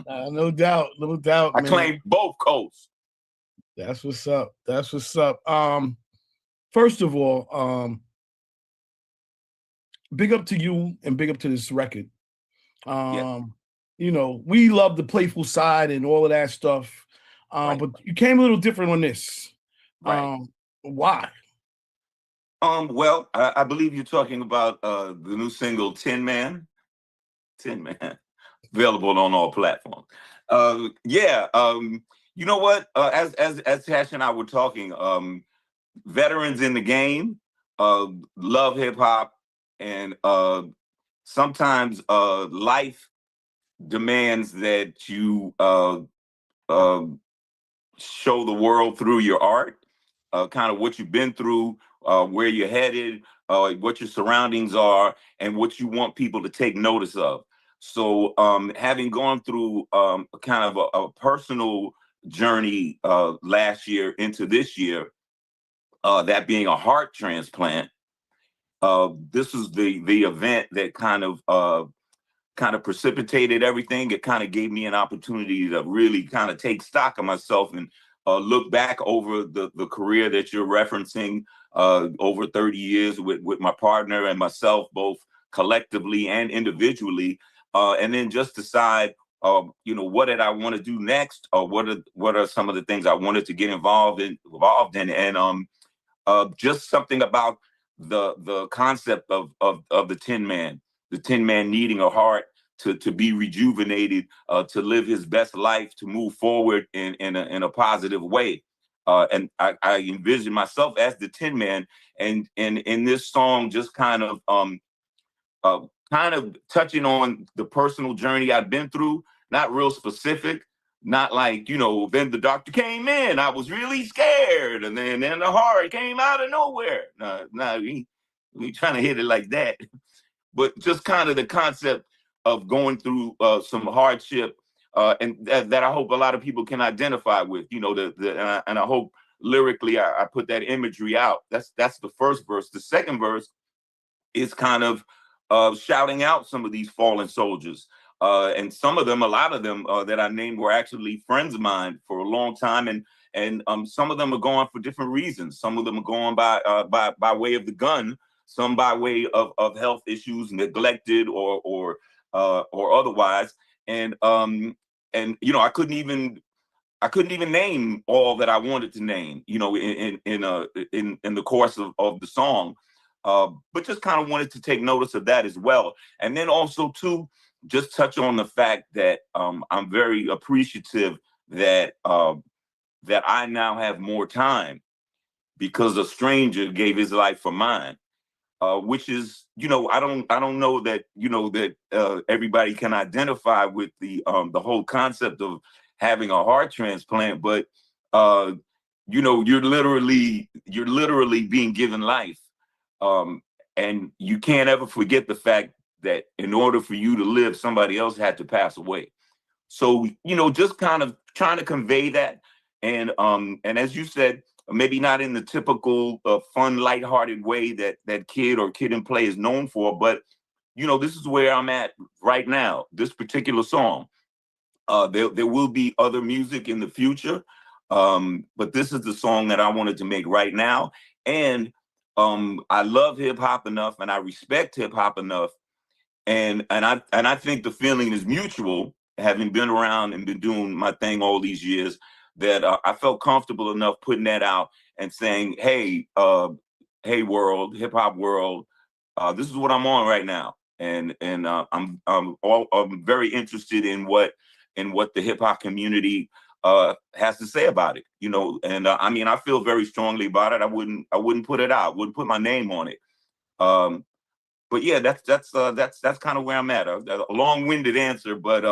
Speaker 8: No doubt.
Speaker 21: I
Speaker 8: man.
Speaker 21: claim both coasts.
Speaker 8: That's what's up. First of all, big up to you and big up to this record. We love the playful side and all of that stuff. But you came a little different on this.
Speaker 21: Right.
Speaker 8: Why?
Speaker 21: Well, I believe you're talking about the new single Tin Man. Available on all platforms. You know what? As Tash and I were talking, veterans in the game love hip hop, and sometimes life demands that you show the world through your art, kind of what you've been through, where you're headed, what your surroundings are, and what you want people to take notice of. So having gone through kind of a personal journey last year into this year, that being a heart transplant, this is the event that kind of precipitated everything. It kind of gave me an opportunity to really kind of take stock of myself and look back over the career that you're referencing, over 30 years with my partner and myself, both collectively and individually, and then just decide, what did I want to do next, or what are some of the things I wanted to get involved in, and just something about the concept of the Tin Man. The Tin Man needing a heart to be rejuvenated, to live his best life, to move forward in a positive way. And I envision myself as the Tin Man, and in this song, just kind of touching on the personal journey I've been through, not real specific, not like, then the doctor came in, I was really scared, and then the heart came out of nowhere. No, we trying to hit it like that. But just kind of the concept of going through some hardship, and that I hope a lot of people can identify with. And I hope lyrically I put that imagery out. That's the first verse. The second verse is kind of shouting out some of these fallen soldiers, and a lot of them that I named were actually friends of mine for a long time, and some of them are gone for different reasons. Some of them are gone by way of the gun. Some by way of health issues, neglected or otherwise, and I couldn't even name all that I wanted to name, in the course of the song, but just kind of wanted to take notice of that as well, and then also too, just touch on the fact that I'm very appreciative that I now have more time because a stranger gave his life for mine. Which is, I don't know that, that everybody can identify with the whole concept of having a heart transplant, but you know, you're literally being given life. And you can't ever forget the fact that in order for you to live, somebody else had to pass away. So, you know, just kind of trying to convey that. And as you said, maybe not in the typical fun, lighthearted way that Kid or Kid and Play is known for, but, you know, this is where I'm at right now, this particular song. There will be other music in the future, but this is the song that I wanted to make right now. And I love hip hop enough, and I respect hip hop enough, and I think the feeling is mutual. Having been around and been doing my thing all these years, that I felt comfortable enough putting that out and saying, "Hey, hey, world, hip hop world, this is what I'm on right now," and I'm very interested in what the hip hop community has to say about it, you know. And I mean, I feel very strongly about it. I wouldn't put it out, wouldn't put my name on it. But yeah, that's kind of where I'm at. A long-winded answer, but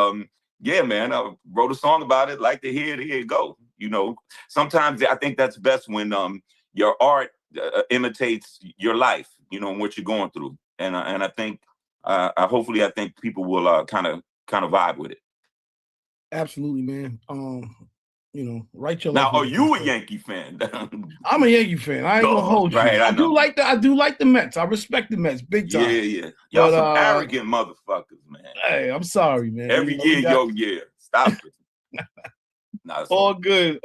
Speaker 21: yeah, man, I wrote a song about it. Like to hear it, here you go. You know, sometimes I think that's best when your art imitates your life, you know, and what you're going through. And I think hopefully I think people will kind of vibe with it.
Speaker 8: Absolutely, man. You know, write your
Speaker 21: now.
Speaker 8: life.
Speaker 21: Are you a Yankee fan?
Speaker 8: I'm a Yankee fan. I ain't gonna hold you.
Speaker 21: Right,
Speaker 8: I do like the Mets. I respect the Mets big time.
Speaker 21: Yeah. Y'all some arrogant motherfuckers, man.
Speaker 8: Hey, I'm sorry, man.
Speaker 21: Every year, stop it. Nah,
Speaker 8: all good.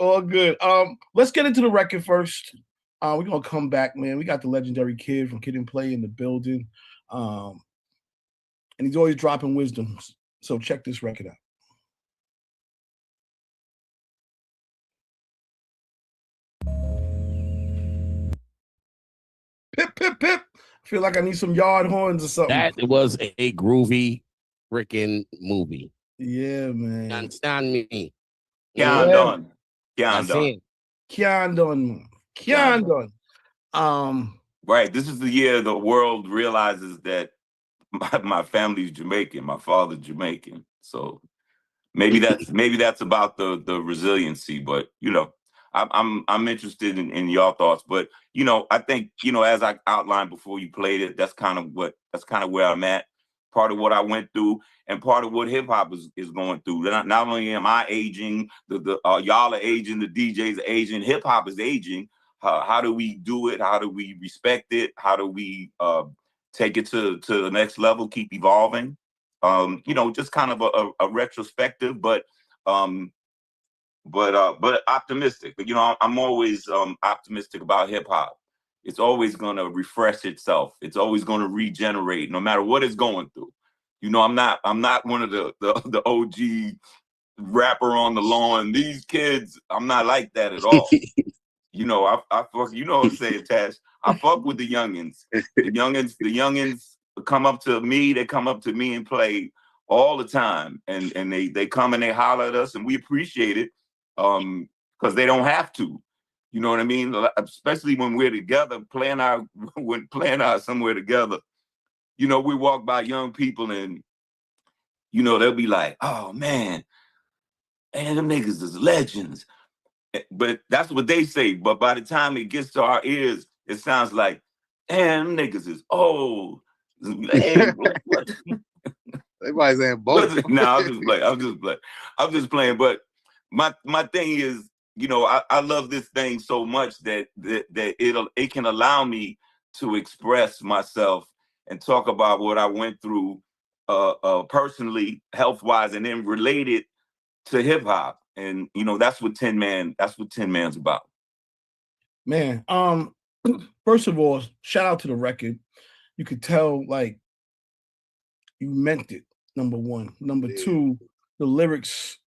Speaker 8: Let's get into the record first. We're gonna come back, man. We got the legendary Kid from Kid and Play in the building. And he's always dropping wisdom. So check this record out. Pip, pip, pip. I feel like I need some yard horns or something.
Speaker 16: That was a groovy freaking movie.
Speaker 8: Yeah, man.
Speaker 16: Understand me?
Speaker 21: Kian
Speaker 8: done.
Speaker 21: Right. This is the year the world realizes that my family's Jamaican. My father's Jamaican. So maybe that's about the resiliency. But you know, I'm interested in y'all thoughts. But you know, I think, you know, as I outlined before you played it, that's kind of where I'm at. Part of what I went through, and part of what hip hop is going through. Not only am I aging, y'all are aging, the DJs are aging, hip hop is aging. How do we do it? How do we respect it? How do we take it to the next level? Keep evolving. You know, just kind of a retrospective, but optimistic. You know, I'm always optimistic about hip hop. It's always going to refresh itself. It's always going to regenerate, no matter what it's going through. You know, I'm not one of the OG rapper on the lawn. These kids, I'm not like that at all. You know, I fuck. You know what I'm saying, Tash? I fuck with the youngins. The youngins come up to me. They come up to me and play all the time, and they come and they holler at us, and we appreciate it, because they don't have to. You know what I mean? Especially when we're together, playing out somewhere together. You know, we walk by young people and, you know, they'll be like, "Oh man, them niggas is legends." But that's what they say. But by the time it gets to our ears, it sounds like, "Damn, them niggas is old." Hey, what?
Speaker 10: Everybody's saying both.
Speaker 21: No, I'm just playing. But my thing is, you know, I love this thing so much that it can allow me to express myself and talk about what I went through personally, health-wise, and then relate it to hip hop. And you know, that's what Tin Man's about.
Speaker 8: Man, first of all, shout out to the record. You could tell, like, you meant it, number one. Number two, the lyrics,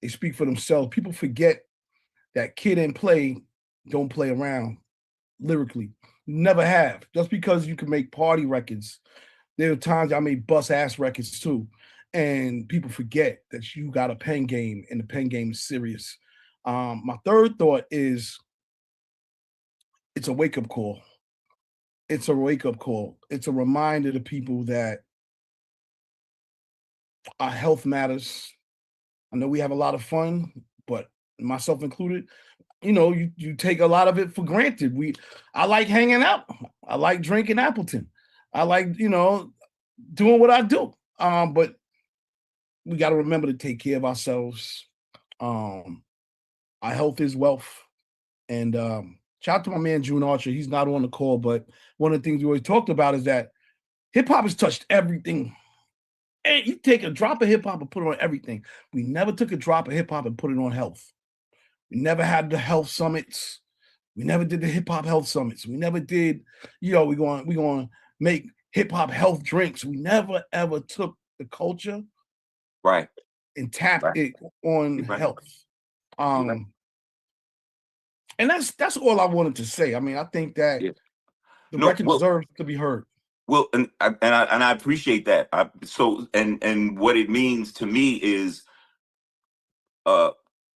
Speaker 8: they speak for themselves. People forget that Kid and Play don't play around lyrically. Never have. Just because you can make party records, there are times I made bust-ass records too. And people forget that you got a pen game, and the pen game is serious. My third thought is, it's a wake-up call. It's a wake-up call. It's a reminder to people that our health matters. I know we have a lot of fun, but myself included, you know, you take a lot of it for granted. I like hanging out. I like drinking Appleton. I like, you know, doing what I do. But we got to remember to take care of ourselves. Our health is wealth. And shout out to my man June Archer. He's not on the call, but one of the things we always talked about is that hip hop has touched everything. And you take a drop of hip hop and put it on everything. We never took a drop of hip hop and put it on health. We never had the health summits. We never did the hip hop health summits. We never did, you know, we're going to make hip hop health drinks. We never ever took the culture
Speaker 21: right
Speaker 8: and tapped it on health. And that's all I wanted to say. I mean, I think that the record deserves to be heard.
Speaker 21: Well, and I appreciate that. And what it means to me is,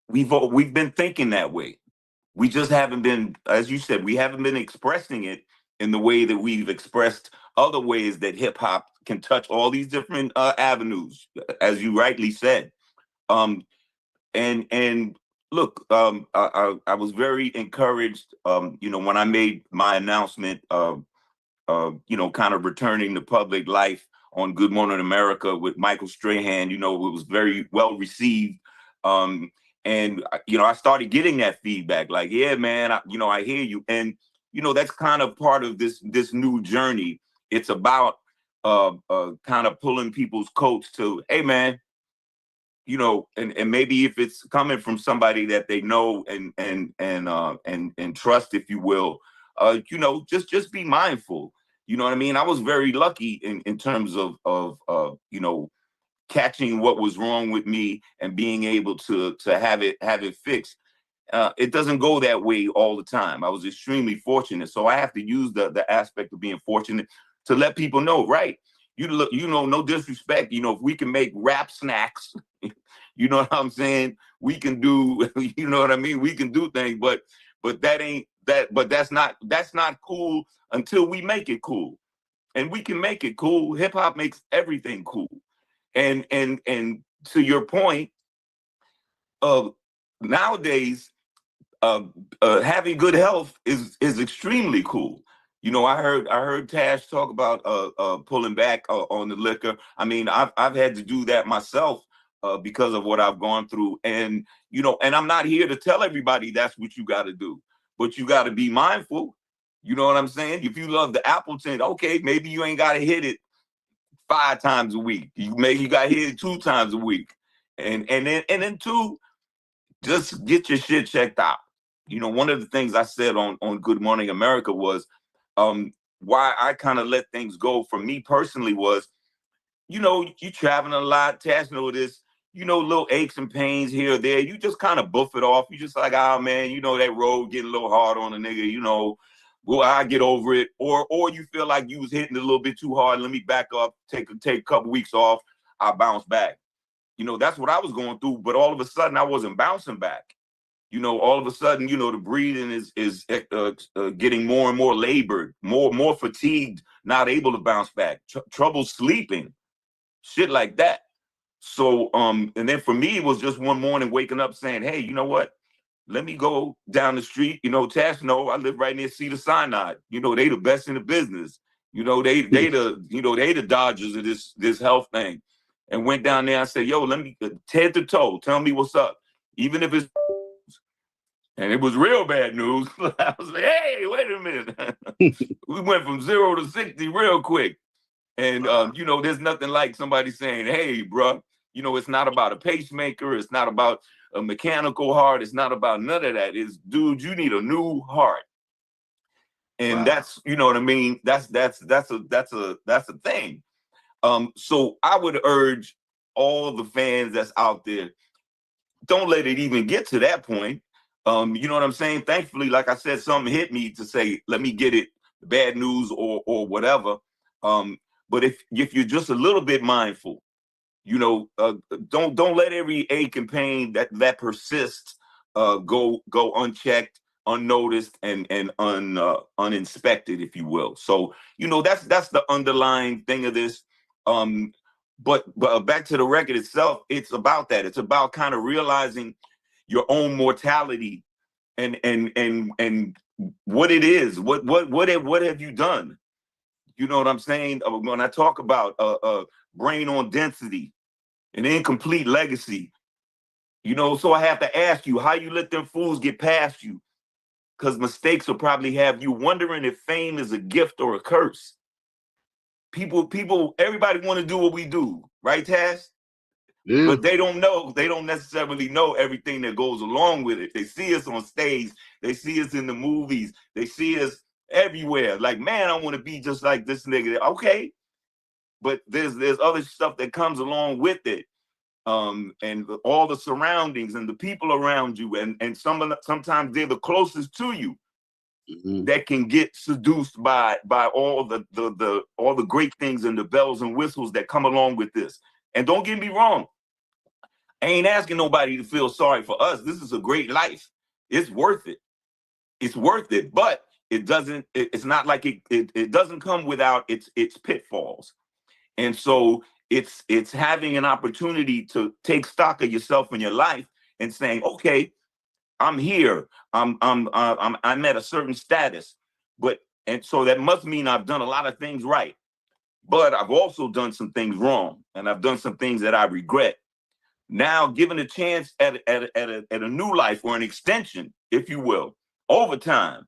Speaker 21: we've been thinking that way. We just haven't been, as you said, we haven't been expressing it in the way that we've expressed other ways that hip hop can touch all these different avenues, as you rightly said. And look, I was very encouraged, you know, when I made my announcement of, you know, kind of returning to public life on Good Morning America with Michael Strahan. You know, it was very well received. And, you know, I started getting that feedback like, yeah, man, I hear you. And, you know, that's kind of part of this new journey. It's about kind of pulling people's coats to, hey, man, you know, and maybe if it's coming from somebody that they know and trust, if you will, you know, just be mindful. You know what I mean? I was very lucky in terms of you know, catching what was wrong with me and being able to have it fixed. It doesn't go that way all the time. I was extremely fortunate. So I have to use the aspect of being fortunate to let people know, right? You know, no disrespect, you know, if we can make rap snacks, you know what I'm saying? We can do, you know what I mean? We can do things, but that's not cool until we make it cool. And we can make it cool. Hip hop makes everything cool. And to your point, nowadays, having good health is extremely cool. You know, I heard Tash talk about pulling back on the liquor. I mean, I've had to do that myself because of what I've gone through. And, you know, and I'm not here to tell everybody that's what you got to do, but you got to be mindful. You know what I'm saying? If you love the Appleton, okay, maybe you ain't got to hit it 5 times a week. You got to hit it 2 times a week. And then 2, just get your shit checked out. You know, one of the things I said on Good Morning America was why I kind of let things go for me personally was, you know, you traveling a lot, Tash know this, you know, little aches and pains here or there. You just kind of buff it off. You just like, oh man, you know, that road getting a little hard on a nigga, you know, well, I get over it. Or you feel like you was hitting it a little bit too hard. Let me back up, take a couple weeks off. I'll bounce back. You know, that's what I was going through. But all of a sudden I wasn't bouncing back. You know, all of a sudden, you know, the breathing is getting more and more labored, more fatigued, not able to bounce back, trouble sleeping, shit like that. So, and then for me, it was just one morning waking up saying, hey, you know what? Let me go down the street. You know, Tash, no, I live right near Cedar Sinai. You know, they the best in the business. You know, they the Dodgers of this health thing. And went down there. I said, yo, let me head to toe. Tell me what's up. Even if it's, and it was real bad news. I was like, hey, wait a minute. We went from 0 to 60 real quick. And, you know, there's nothing like somebody saying, hey, bro, you know, it's not about a pacemaker. It's not about a mechanical heart. It's not about none of that. It's, dude, you need a new heart. And that's, you know what I mean? That's a thing. So I would urge all the fans that's out there, don't let it even get to that point. You know what I'm saying? Thankfully, like I said, something hit me to say, let me get it, bad news or whatever. But if you're just a little bit mindful, you know, don't let every ache and pain that persists go unchecked, unnoticed, and uninspected, if you will. So, you know, that's the underlying thing of this. But back to the record itself, it's about that. It's about kind of realizing your own mortality and what it is. What have you done? You know what I'm saying? When I talk about brain on density, an incomplete legacy, you know, so I have to ask you how you let them fools get past you, because mistakes will probably have you wondering if fame is a gift or a curse. Everybody want to do what we do, right, Tash?
Speaker 10: Yeah.
Speaker 21: But they don't know. They don't necessarily know everything that goes along with it. They see us on stage. They see us in the movies. They see us everywhere. Like, man, I want to be just like this nigga. Okay, but there's other stuff that comes along with it, and all the surroundings and the people around you, and sometimes they're the closest to you. That can get seduced by all the great things and the bells and whistles that come along with this. And don't get me wrong, I ain't asking nobody to feel sorry for us. This is a great life. It's worth it. It's worth it. But it's not like it doesn't come without its pitfalls. And so it's having an opportunity to take stock of yourself and your life and saying, okay, I'm here. I'm at a certain status, and so that must mean I've done a lot of things right. But I've also done some things wrong, and I've done some things that I regret. Now, given a chance at a new life or an extension, if you will, over time,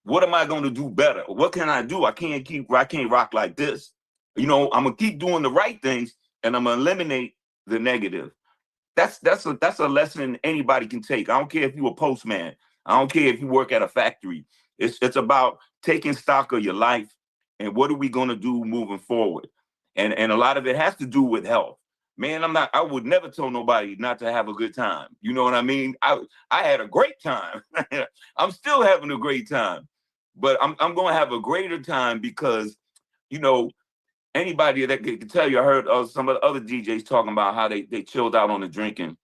Speaker 21: what am I going to do better? What can I do? I can't rock like this. You know, I'm gonna keep doing the right things, and I'm gonna eliminate the negative. That's a lesson anybody can take. I don't care if you're a postman. I don't care if you work at a factory. It's about taking stock of your life and what are we going to do moving forward. And a lot of it has to do with health. Man, I would never tell nobody not to have a good time. You know what I mean? I had a great time. I'm still having a great time, but I'm going to have a greater time because, you know, anybody that can tell you, I heard some of the other DJs talking about how they chilled out on the drinking.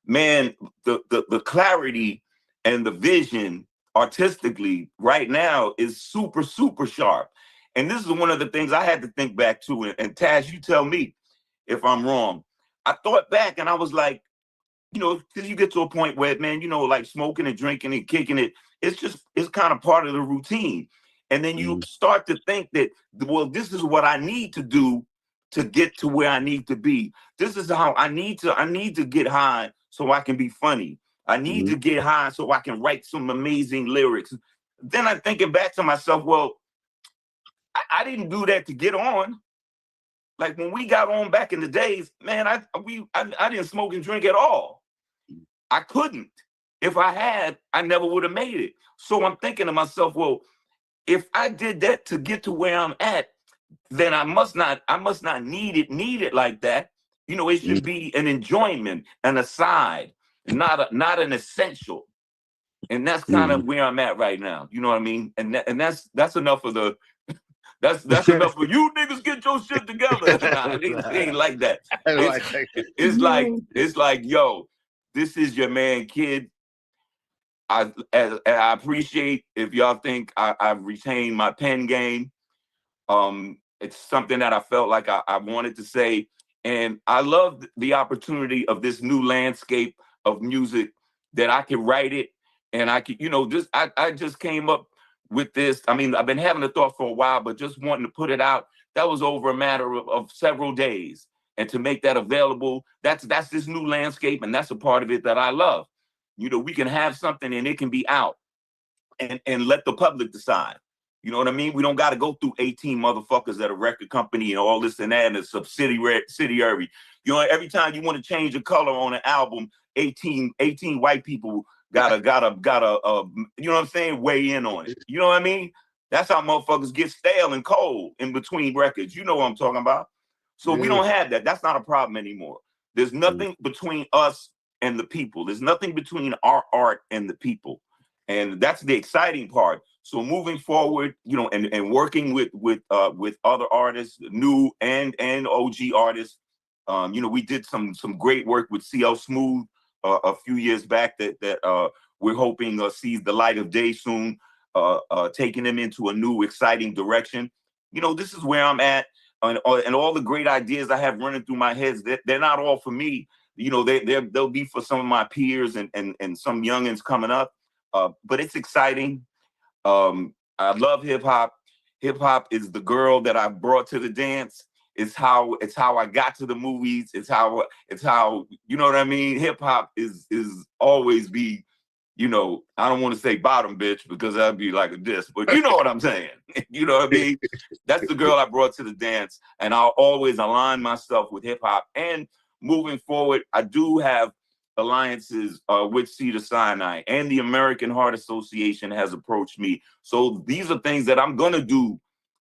Speaker 21: Man, the clarity and the vision artistically right now is super, super sharp. And this is one of the things I had to think back to. And Taz, you tell me if I'm wrong. I thought back and I was like, you know, because you get to a point where, man, you know, like smoking and drinking and kicking it, it's kind of part of the routine. And then you start to think that, well, this is what I need to do to get to where I need to be. This is how I need to get high so I can be funny. I need to get high so I can write some amazing lyrics. Then I'm thinking back to myself, well, I didn't do that to get on. Like when we got on back in the days, man, I didn't smoke and drink at all. I couldn't. If I had, I never would have made it. So I'm thinking to myself, well, if I did that to get to where I'm at, then I must not need it like that. You know, it should be an enjoyment, an aside, not an essential. And that's kind of where I'm at right now. You know what I mean? And that's enough of the that's enough for you niggas, get your shit together. Nah, it ain't like that. It's like, yo, this is your man, kid. I appreciate if y'all think I've retained my pen game. It's something that I felt like I wanted to say. And I love the opportunity of this new landscape of music that I can write it. And I could, you know, I just came up with this. I mean, I've been having a thought for a while, but just wanting to put it out, that was over a matter of several days. And to make that available, that's this new landscape. And that's a part of it that I love. You know, we can have something and it can be out and let the public decide. You know what I mean? We don't got to go through 18 motherfuckers at a record company and all this and that and a subsidiary. You know, every time you want to change the color on an album, 18 white people gotta you know what I'm saying, weigh in on it. You know what I mean? That's how motherfuckers get stale and cold in between records. You know what I'm talking about? So we don't have that. That's not a problem anymore. There's nothing between us and the people. There's nothing between our art and the people. And that's the exciting part. So moving forward, you know, and working with other artists, new and OG artists. You know, we did some great work with CL Smooth a few years back that we're hoping sees the light of day soon, taking them into a new exciting direction. You know, this is where I'm at, and all the great ideas I have running through my head, they're not all for me. You know, they'll be for some of my peers and some youngins coming up. but it's exciting. I love hip hop. Hip hop is the girl that I brought to the dance. It's how I got to the movies. It's how you know what I mean. Hip hop is always be, you know, I don't want to say bottom bitch because that'd be like a diss, but you know what I'm saying. You know what I mean? That's the girl I brought to the dance, and I'll always align myself with hip hop. And moving forward, I do have alliances with Cedar Sinai, and the American Heart Association has approached me. So these are things that I'm gonna do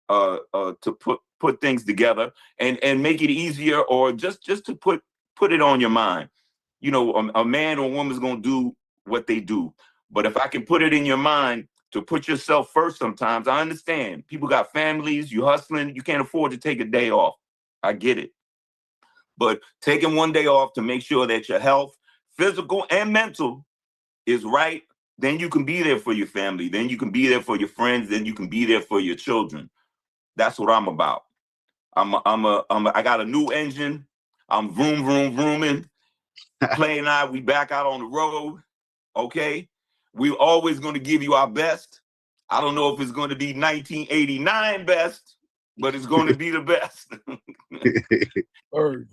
Speaker 21: to put things together and make it easier, or just to put it on your mind. You know, a man or woman's gonna do what they do, but if I can put it in your mind to put yourself first, sometimes I understand people got families, you hustling, you can't afford to take a day off. I get it. But taking one day off to make sure that your health, physical and mental, is right, then you can be there for your family, then you can be there for your friends, then you can be there for your children. That's what I'm about. I got a new engine. I'm vroom, vroom, vrooming. Clay and I, we back out on the road. Okay? We're always going to give you our best. I don't know if it's going to be 1989 best, but it's going to be the best.
Speaker 8: Shout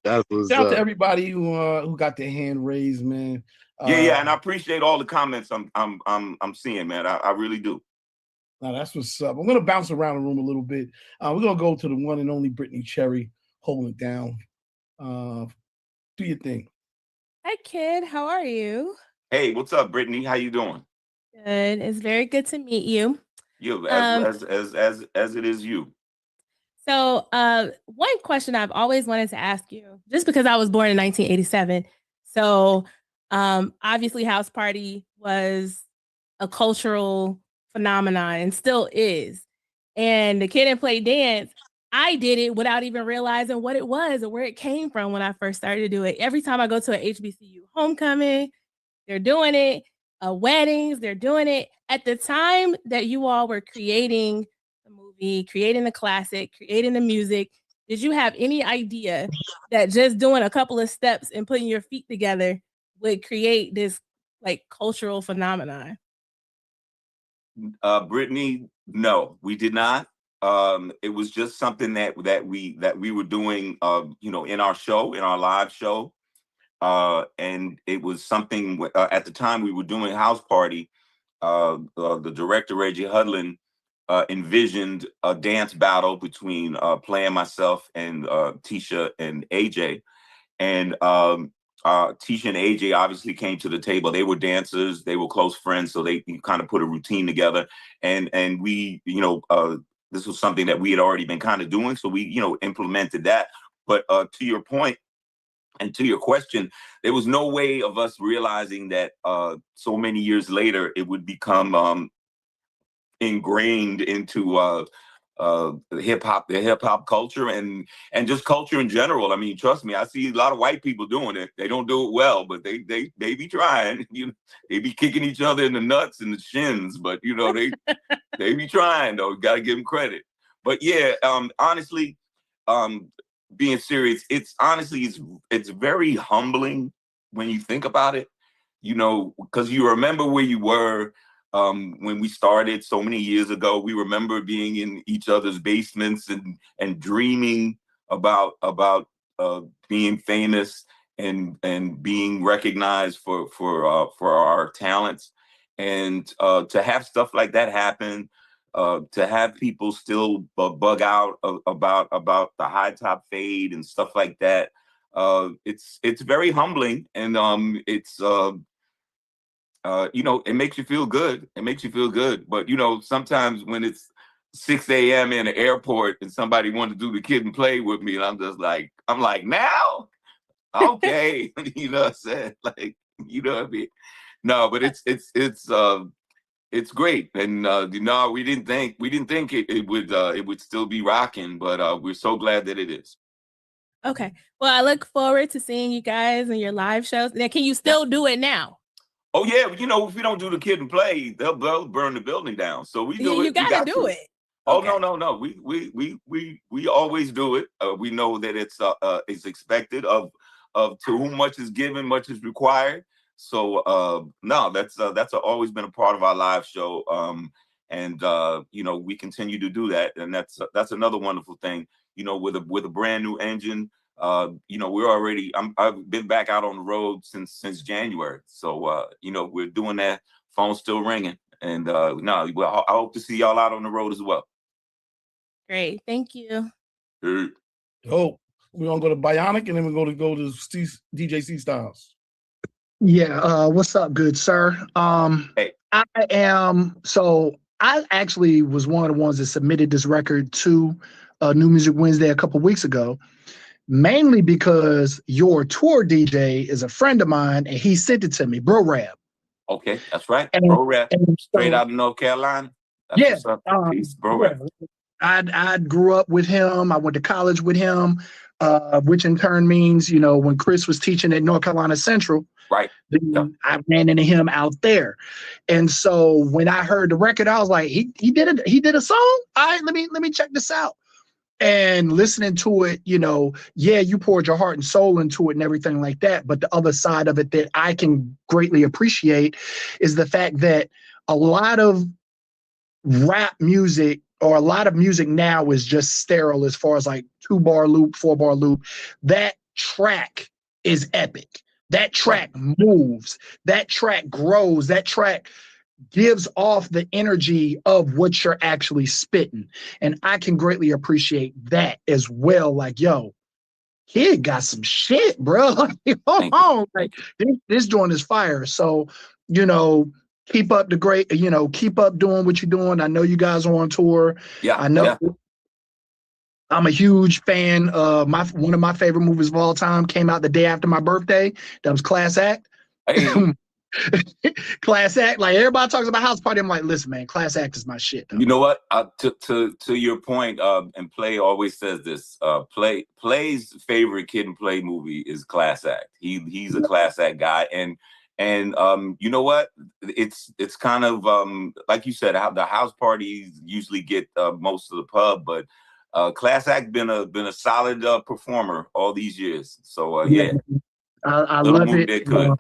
Speaker 8: out to everybody who got their hand raised, man.
Speaker 21: Yeah, and I appreciate all the comments I'm seeing, man. I really do.
Speaker 8: Now that's what's up. I'm gonna bounce around the room a little bit. We're gonna go to the one and only Brittany Cherry, holding it down. Do your thing.
Speaker 6: Hi, kid. How are you?
Speaker 21: Hey, what's up, Brittany? How you doing?
Speaker 6: Good. It's very good to meet you.
Speaker 21: You as it is you.
Speaker 6: So, one question I've always wanted to ask you, just because I was born in 1987. So, obviously, House Party was a cultural phenomenon and still is. And the Kid and Play Dance, I did it without even realizing what it was or where it came from when I first started to do it. Every time I go to a HBCU homecoming, they're doing it. Weddings, they're doing it. At the time that you all were creating the movie, creating the classic, creating the music, did you have any idea that just doing a couple of steps and putting your feet together would create this like cultural phenomenon?
Speaker 21: Brittany, no, we did not. It was just something that we were doing, you know, in our show, in our live show. And it was something at the time we were doing House Party. The director, Reggie Hudlin, envisioned a dance battle between Play and myself and Tisha and AJ. And Tisha and AJ obviously came to the table. They were dancers, they were close friends, so they kind of put a routine together. And we, you know, this was something that we had already been kind of doing, so we, you know, implemented that. But to your point, and to your question, there was no way of us realizing that so many years later it would become ingrained into the hip hop culture and just culture in general. I mean, trust me, I see a lot of white people doing it. They don't do it well, but they be trying. You know, they be kicking each other in the nuts and the shins, but you know they be trying though. Got to give them credit. But yeah, honestly, being serious, it's very humbling when you think about it, you know, because you remember where you were when we started so many years ago. We remember being in each other's basements and dreaming about being famous and being recognized for our talents, and to have stuff like that happen. To have people still bug out about the high top fade and stuff like that, it's very humbling, and it's you know, it makes you feel good. It makes you feel good, but you know, sometimes when it's 6 a.m. in the airport and somebody wanted to do the Kid and Play with me, and I'm like now, okay, you know what I'm saying, like, you know what I mean? No, but it's great, and you know, we didn't think it would still be rocking, but we're so glad that it is.
Speaker 6: Okay, well, I look forward to seeing you guys in your live shows. Now, can you still do it now?
Speaker 21: Oh yeah, you know, if we don't do the Kid and Play, they'll burn the building down. So we do it.
Speaker 6: You gotta do it.
Speaker 21: Oh okay. No, we always do it. We know that it's expected of to whom much is given, much is required. So no, that's always been a part of our live show. And you know, we continue to do that, and that's another wonderful thing. You know, with a brand new engine. You know, I've been back out on the road since January. So you know, we're doing that. Phone's still ringing, and no, well, I hope to see y'all out on the road as well.
Speaker 6: Great, thank you.
Speaker 8: Oh, we're gonna go to Bionic, and then we're gonna go to DJ C Styles.
Speaker 5: Yeah, what's up, good sir?
Speaker 21: Hey.
Speaker 5: I actually was one of the ones that submitted this record to New Music Wednesday a couple weeks ago, mainly because your tour DJ is a friend of mine, and he sent it to me, Bro Rap.
Speaker 21: Okay, that's right. Bro Rap, straight out of North Carolina. That's
Speaker 5: Yeah,
Speaker 21: what's up. Peace, Bro
Speaker 5: yeah.
Speaker 21: Rap.
Speaker 5: I grew up with him. I went to college with him, which in turn means, you know, when Chris was teaching at North Carolina Central,
Speaker 21: right,
Speaker 5: I ran into him out there. And so when I heard the record, I was like, he did a song. All right, let me check this out. And listening to it, you know, yeah, you poured your heart and soul into it and everything like that. But the other side of it that I can greatly appreciate is the fact that a lot of rap music, or a lot of music now, is just sterile as far as like 2-bar loop, 4-bar loop. That track is epic. That track moves. That track grows. That track gives off the energy of what you're actually spitting. And I can greatly appreciate that as well. Like, yo, kid got some shit, bro. Like, hold on. Like, this joint is fire. So, you know, keep up the great, you know, keep up doing what you're doing. I know you guys are on tour.
Speaker 21: Yeah.
Speaker 5: I know. Yeah. I'm a huge fan. One of my favorite movies of all time came out the day after my birthday. That was Class Act.
Speaker 21: Hey.
Speaker 5: Class Act. Like, everybody talks about House Party. I'm like, listen, man, Class Act is my shit, though.
Speaker 21: You know what? To your point, and Play always says this. Play's favorite Kid and Play movie is Class Act. He's a Class Act guy, and you know what? It's kind of like you said, how the house parties usually get most of the pub, but Class Act been a solid performer all these years. So yeah,
Speaker 5: I love it.
Speaker 21: Did good.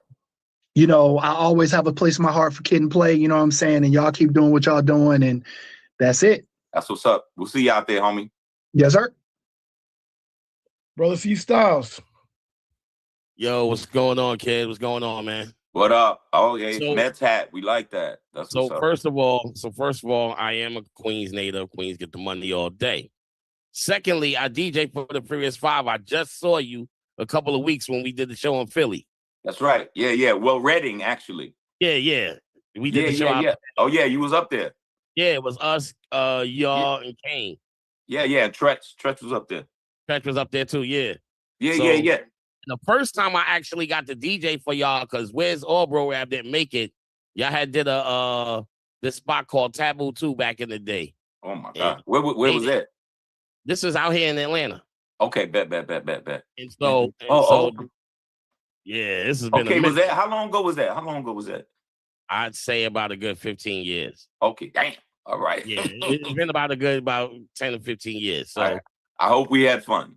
Speaker 5: You know, I always have a place in my heart for Kid and Play. You know what I'm saying? And y'all keep doing what y'all doing, and that's it.
Speaker 21: That's what's up. We'll see you out there, homie.
Speaker 5: Yes, sir.
Speaker 8: Brother C Styles.
Speaker 16: Yo, what's going on, kid? What's going on, man?
Speaker 21: What up? Oh, yeah, Mets hat. We like that. That's
Speaker 16: so
Speaker 21: what's up.
Speaker 16: First of all, I am a Queens native. Queens get the money all day. Secondly, I DJ for the Previous 5. I just saw you a couple of weeks when we did the show in Philly.
Speaker 21: That's right. Yeah. Well, Reading, actually.
Speaker 16: Yeah. We did the show out
Speaker 21: yeah. Oh, yeah, you was up there.
Speaker 16: Yeah, it was us, y'all, and Kane.
Speaker 21: Yeah. Tretch was up there.
Speaker 16: Tretch was up there too, yeah.
Speaker 21: Yeah.
Speaker 16: The first time I actually got to DJ for y'all, because Where's All Bro Rap didn't make it, y'all had did this spot called Taboo 2 back in the day.
Speaker 21: Oh my God. Where was that?
Speaker 16: This is out here in Atlanta.
Speaker 21: Okay, bet.
Speaker 16: And so, yeah, this has been
Speaker 21: okay. Was that how long ago was that?
Speaker 16: I'd say about a good 15 years.
Speaker 21: Okay, damn. All right.
Speaker 16: Yeah, it's been about 10 to 15 years. So
Speaker 21: right. I hope we had fun.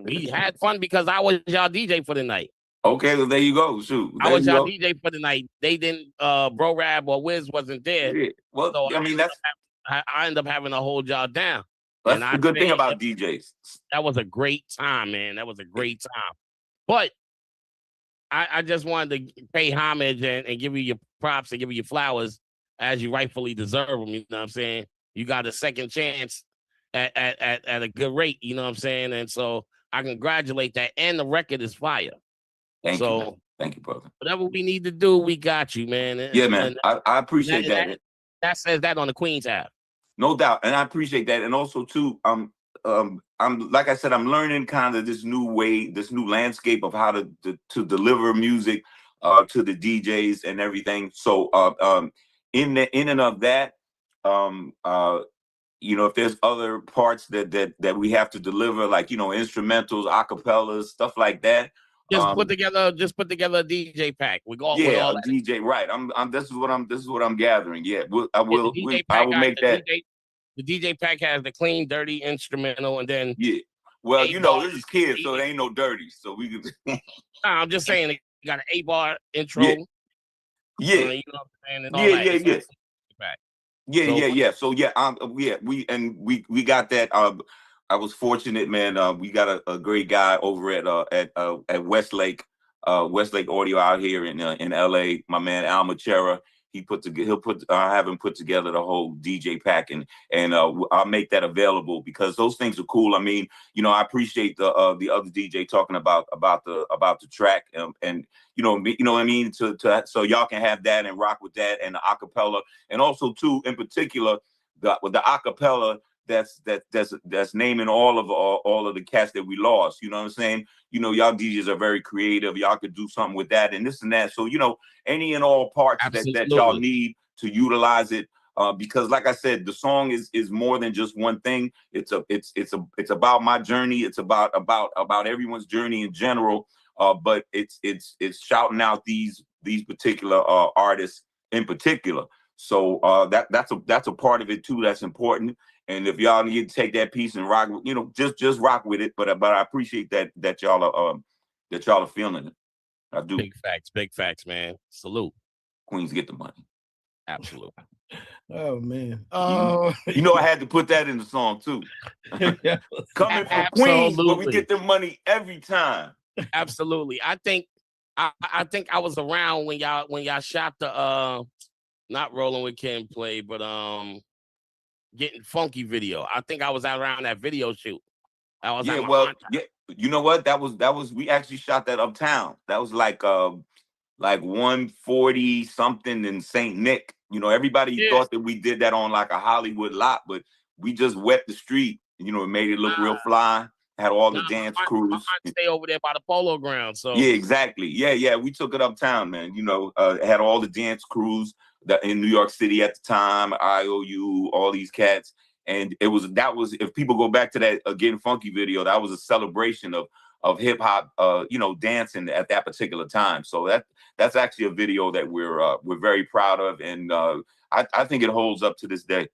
Speaker 16: We had fun because I was y'all DJ for the night.
Speaker 21: Okay, well there you go. Shoot,
Speaker 16: I was y'all DJ for the night. They didn't. Bro Rab or Wiz wasn't there.
Speaker 21: Yeah. Well, so I mean
Speaker 16: I end up having to hold y'all down.
Speaker 21: That's the good thing about DJs.
Speaker 16: That was a great time, man. That was a great time. But I just wanted to pay homage and give you your props and give you your flowers as you rightfully deserve them. You know what I'm saying? You got a second chance at a good rate. You know what I'm saying? And so I congratulate that. And the record is fire.
Speaker 21: Thank you, brother.
Speaker 16: Whatever we need to do, we got you, man.
Speaker 21: Yeah, man. I appreciate that.
Speaker 16: That says that on the Queens app.
Speaker 21: No doubt, and I appreciate that. And also, too, I'm like I said, I'm learning kind of this new way, this new landscape of how to deliver music to the DJs and everything. So, in and of that, you know, if there's other parts that we have to deliver, like, you know, instrumentals, acapellas, stuff like that.
Speaker 16: Just put together a DJ pack. We go
Speaker 21: with
Speaker 16: all
Speaker 21: that. DJ, right? This is what I'm gathering. Yeah, I will make that.
Speaker 16: The DJ pack has the clean, dirty instrumental, and then
Speaker 21: Well, you know, this is kids, so it ain't no dirty. So we can.
Speaker 16: I'm just saying You got an 8-bar intro.
Speaker 21: Yeah. Yeah.
Speaker 16: You know what I'm saying? And all that.
Speaker 21: So we got that. I was fortunate, man. We got a great guy over at Westlake Audio out here in LA. My man Al Machera. Have him put together the whole DJ pack, and I'll make that available because those things are cool. I mean, I appreciate the other DJ talking about the track, and you know what I mean, to so y'all can have that and rock with that, and the acapella, and also too in particular the acapella that's naming all of the cats that we lost. You know what I'm saying? Y'all DJs are very creative. Y'all could do something with that and this and that. So any and all parts that y'all need to utilize it. Because like I said, the song is more than just one thing. It's about my journey. It's about everyone's journey in general. But it's shouting out these particular artists in particular. So that's a part of it too. That's important. And if y'all need to take that piece and rock, just rock with it. But I appreciate that y'all are feeling it. I do.
Speaker 16: Big facts, man. Salute.
Speaker 21: Queens get the money.
Speaker 16: Absolutely.
Speaker 8: Oh man.
Speaker 21: I had to put that in the song too. Coming from Queens, but we get the money every time.
Speaker 16: Absolutely. I think I was around when y'all shot the not Rolling with Ken Play, but Getting Funky video. I think I was out around that video shoot.
Speaker 21: You know what? That was we actually shot that uptown. That was like 140 something in St. Nick. Everybody thought that we did that on like a Hollywood lot, but we just wet the street. It made it look real fly. Had all the dance crews.
Speaker 16: Stay over there by the Polo Ground. So
Speaker 21: yeah, exactly. Yeah. We took it uptown, man. Had all the dance crews that in New York City at the time, IOU, all these cats. And that was if people go back to that Getting Funky video, that was a celebration of hip hop, dancing at that particular time. So that's actually a video that we're very proud of, and I think it holds up to this day.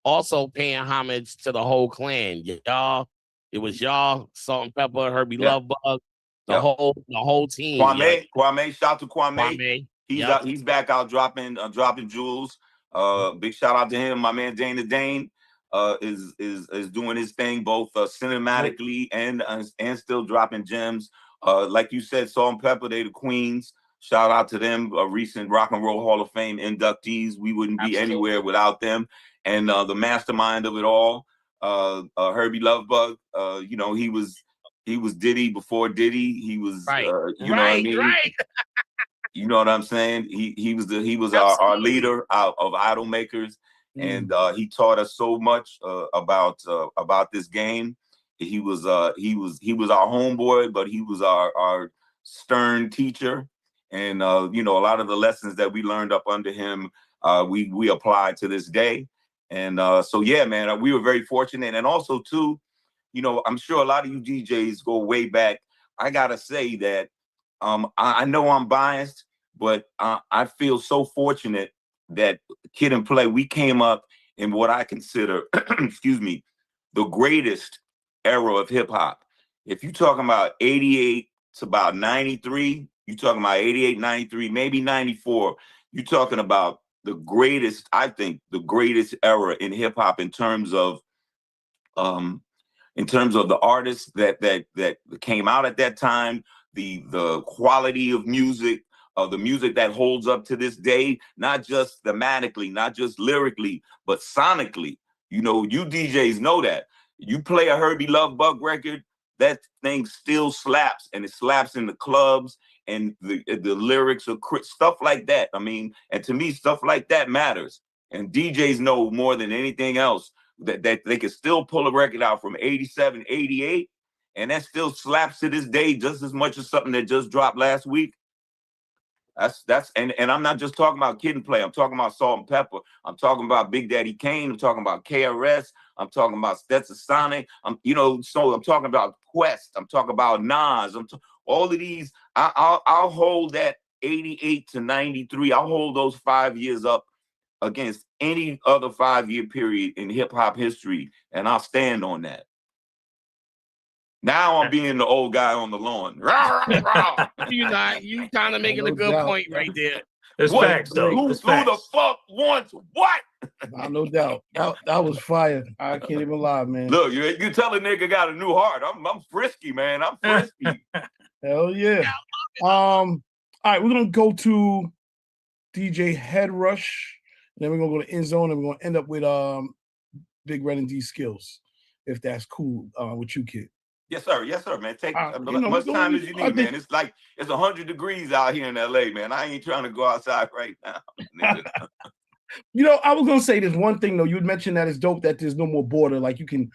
Speaker 16: Also paying homage to the whole clan. Y'all, it was y'all, Salt and Pepper, Herbie Lovebug, the whole team.
Speaker 21: Kwame, shout out to Kwame. He's back out dropping jewels. Big shout out to him. My man Dana Dane is doing his thing both cinematically and still dropping gems. Like you said, Salt and Pepper, they the queens. Shout out to them, recent Rock and Roll Hall of Fame inductees. We wouldn't be anywhere without them. And the mastermind of it all, Herbie Lovebug. He was Diddy before Diddy. He was know what I mean?
Speaker 16: Right.
Speaker 21: You know what I'm saying? He was our leader of idol makers, and he taught us so much about this game. He was our homeboy, but he was our stern teacher, and a lot of the lessons that we learned up under him, we apply to this day. And so yeah, man, we were very fortunate, and also too, I'm sure a lot of you DJs go way back. I gotta say that. I know I'm biased, but I feel so fortunate that Kid and Play, we came up in what I consider, excuse me, the greatest era of hip hop. If you're talking about 88 to about 93, you're talking about 88, 93, maybe 94, you're talking about the greatest, I think, the greatest era in hip hop in terms of the artists that came out at that time, the quality of music, the music that holds up to this day, not just thematically, not just lyrically, but sonically. You DJs know that. You play a Herbie Lovebug record, that thing still slaps, and it slaps in the clubs, and the lyrics are stuff like that. I mean, and to me, stuff like that matters. And DJs know more than anything else that they can still pull a record out from 87, 88, and that still slaps to this day just as much as something that just dropped last week. And I'm not just talking about Kid and Play. I'm talking about Salt and Pepper. I'm talking about Big Daddy Kane. I'm talking about KRS. I'm talking about Stetson Sonic. I'm talking about Quest. I'm talking about Nas. All of these. I'll hold that 88 to 93. I'll hold those 5 years up against any other 5-year period in hip hop history, and I'll stand on that. Now I'm being the old guy on the lawn.
Speaker 16: You kind of making a good point right there.
Speaker 21: It's facts, though. Who the fuck wants what?
Speaker 8: No doubt. That was fire. I can't even lie, man.
Speaker 21: Look, you tell a nigga got a new heart. I'm frisky, man. I'm frisky.
Speaker 8: Hell yeah. All right, we're gonna go to DJ Head Rush, and then we're gonna go to End Zone, and we're gonna end up with Big Red and D Skills, if that's cool with you, kid.
Speaker 21: Yes, sir. Yes, sir, man. Take as much time as you need, man. It's like it's 100 degrees out here in LA, man. I ain't trying to go outside right now.
Speaker 8: I was gonna say this one thing though. You had mentioned that it's dope that there's no more border. Like you can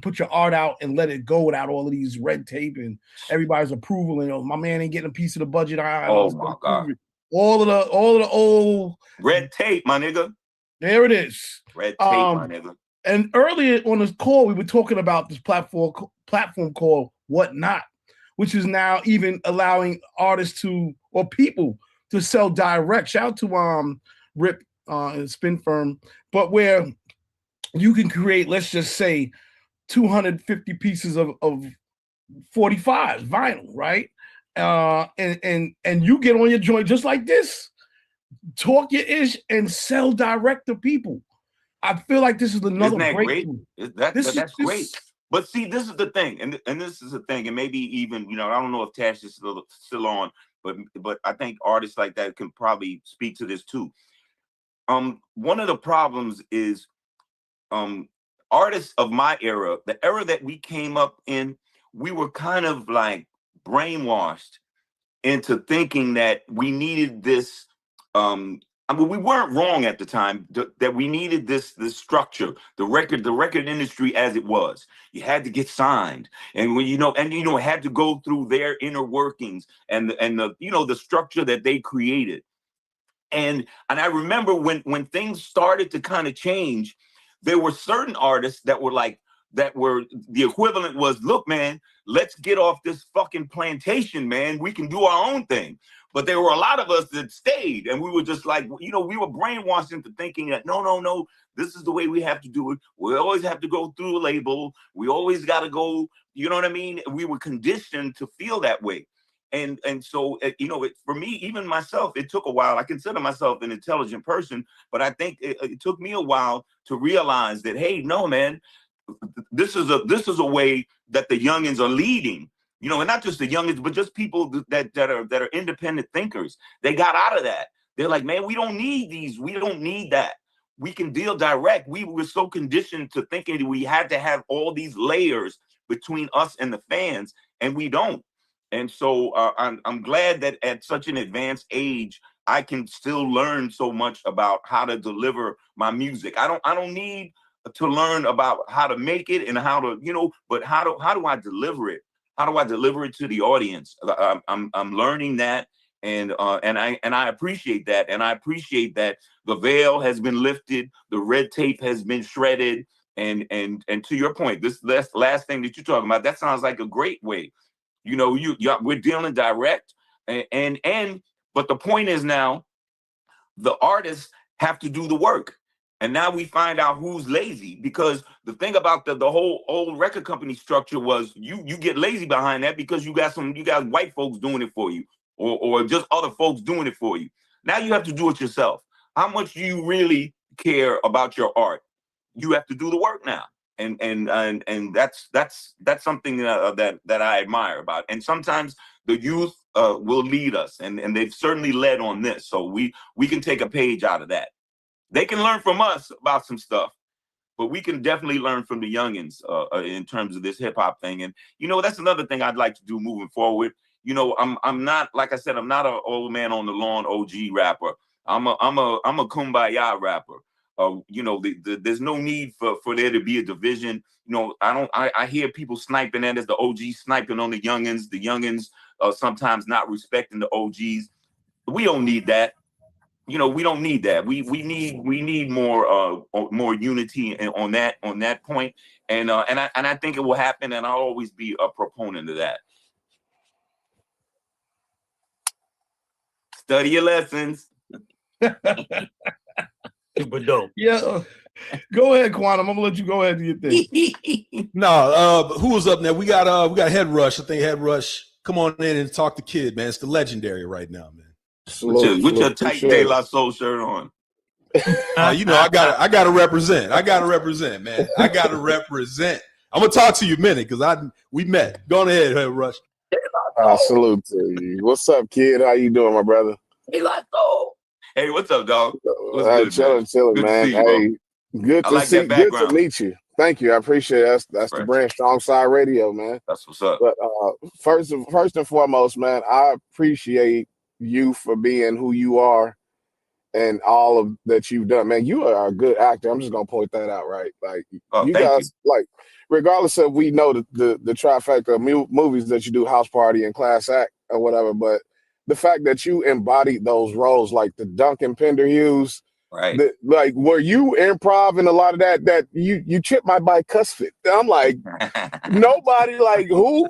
Speaker 8: put your art out and let it go without all of these red tape and everybody's approval. And my man ain't getting a piece of the budget.
Speaker 21: Oh my God.
Speaker 8: All of the old
Speaker 21: red tape, my nigga.
Speaker 8: There it is.
Speaker 21: Red tape, my nigga.
Speaker 8: And earlier on this call, we were talking about this platform called Whatnot, which is now even allowing artists or people to sell direct. Shout out to Rip and Spin Firm, but where you can create, let's just say, 250 pieces of 45 vinyl, right? And you get on your joint just like this, talk your ish, and sell direct to people. I feel like this is another
Speaker 21: great. That's great. But see, this is the thing, and this is the thing, and maybe even I don't know if Tash is still on, but I think artists like that can probably speak to this too. One of the problems is artists of my era, the era that we came up in, we were kind of like brainwashed into thinking that we needed this. We weren't wrong at the time that we needed this structure, the record industry as it was. You had to get signed, and when had to go through their inner workings and the structure that they created. And I remember when things started to kind of change, there were certain artists that were the equivalent was, look, man, let's get off this fucking plantation, man. We can do our own thing. But there were a lot of us that stayed, and we were just like, we were brainwashed into thinking that no, this is the way we have to do it. We always have to go through a label. We always got to go, you know what I mean? We were conditioned to feel that way. And so, for me, even myself, it took a while. I consider myself an intelligent person, but I think it took me a while to realize that, hey, no, man, this is a way that the youngins are leading. And not just the youngins, but just people that are independent thinkers. They got out of that. They're like, man, we don't need these. We don't need that. We can deal direct. We were so conditioned to thinking that we had to have all these layers between us and the fans, and we don't. And so I'm glad that at such an advanced age, I can still learn so much about how to deliver my music. I don't need to learn about how to make it and how to, but how do I deliver it? How do I deliver it to the audience? I'm learning that, and I appreciate that, and I appreciate that the veil has been lifted, the red tape has been shredded, and to your point, this last thing that you're talking about, that sounds like a great way. We're dealing direct, but the point is now, the artists have to do the work. And now we find out who's lazy, because the thing about the whole old record company structure was you get lazy behind that because you got white folks doing it for you, or just other folks doing it for you. Now you have to do it yourself. How much do you really care about your art? You have to do the work now, and that's something that I admire about. And sometimes the youth will lead us, and they've certainly led on this. So we can take a page out of that. They can learn from us about some stuff, but we can definitely learn from the youngins in terms of this hip hop thing. And that's another thing I'd like to do moving forward. I'm not, like I said, I'm not an old man on the lawn OG rapper. I'm a kumbaya rapper. There's no need for there to be a division. I hear people sniping at us, the OG sniping on the youngins. The youngins sometimes not respecting the OGs. We don't need that. We don't need that. We need more unity on that point, and I think it will happen, and I'll always be a proponent of that. Study your lessons.
Speaker 15: Super dope.
Speaker 8: Yeah. Go ahead, Quantum. I'm gonna let you go ahead and do your thing.
Speaker 7: No, who was up now? We got Head Rush. I think Head Rush. Come on in and talk to Kid, man. It's the legendary right now, man.
Speaker 21: With your tight De La Soul shirt on.
Speaker 7: You know, I gotta represent. I gotta represent, man. I gotta represent. I'm gonna talk to you a minute because we met. Go on ahead, Head Rush.
Speaker 1: Salute to you. What's up, Kid? How you doing, my brother?
Speaker 21: Hey, what's up, dog? What's good,
Speaker 1: chilling, man.
Speaker 21: Hey,
Speaker 1: good to see. Good to meet you. Thank you. I appreciate it. That's the brand Strong Side Radio, man.
Speaker 21: That's what's up.
Speaker 1: But first and foremost, man, I appreciate you for being who you are and all of that you've done. Man, you are a good actor. I'm just gonna point that out, right? Like you guys, like regardless of we know the trifecta of movies that you do, House Party and Class Act or whatever, but the fact that you embodied those roles, like the Duncan Penderhughes.
Speaker 21: Right.
Speaker 1: Like, were you improv in a lot of that you chipped my bicuspid? I'm like, nobody like who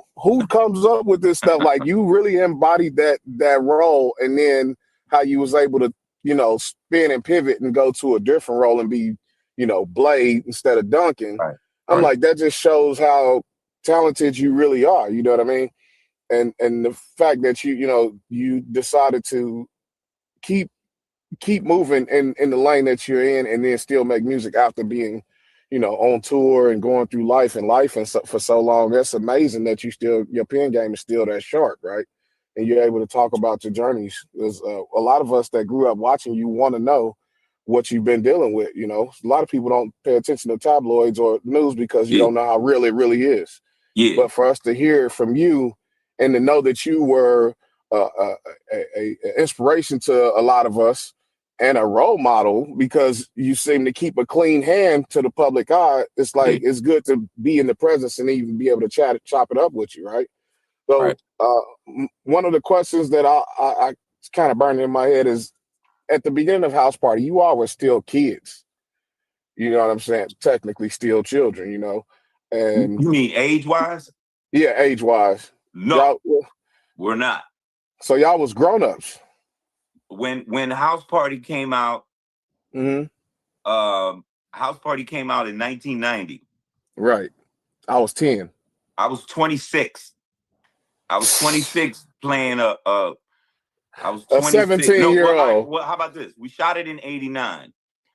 Speaker 1: comes up with this stuff? Like, you really embodied that role, and then how you was able to, you know, spin and pivot and go to a different role and be, you know, Blade instead of Duncan.
Speaker 21: Right.
Speaker 1: I'm like, that just shows how talented you really are. You know what I mean? And the fact that you decided to keep moving in the lane that you're in, and then still make music after being, you know, on tour and going through life for so long. That's amazing that your pen game is still that sharp, right? And you're able to talk about your journeys. There's a lot of us that grew up watching you want to know what you've been dealing with. You know, a lot of people don't pay attention to tabloids or news because you don't know how real it really is.
Speaker 21: Yeah.
Speaker 1: But for us to hear from you and to know that you were a inspiration to a lot of us and a role model, because you seem to keep a clean hand to the public eye. It's like, it's good to be in the presence and even be able to chop it up with you, right? So one of the questions that I kind of burned in my head is, at the beginning of House Party, you all were still kids. You know what I'm saying? Technically still children, you know? And
Speaker 21: you mean age-wise?
Speaker 1: Yeah, age-wise.
Speaker 21: No, we're not.
Speaker 1: So y'all was grown-ups.
Speaker 21: When House Party came out, House Party came out in 1990.
Speaker 1: Right. I was 10.
Speaker 21: I was 26. I was 26 playing I was 26.
Speaker 1: A 17-year-old.
Speaker 21: Well, how about this? We shot it in 89.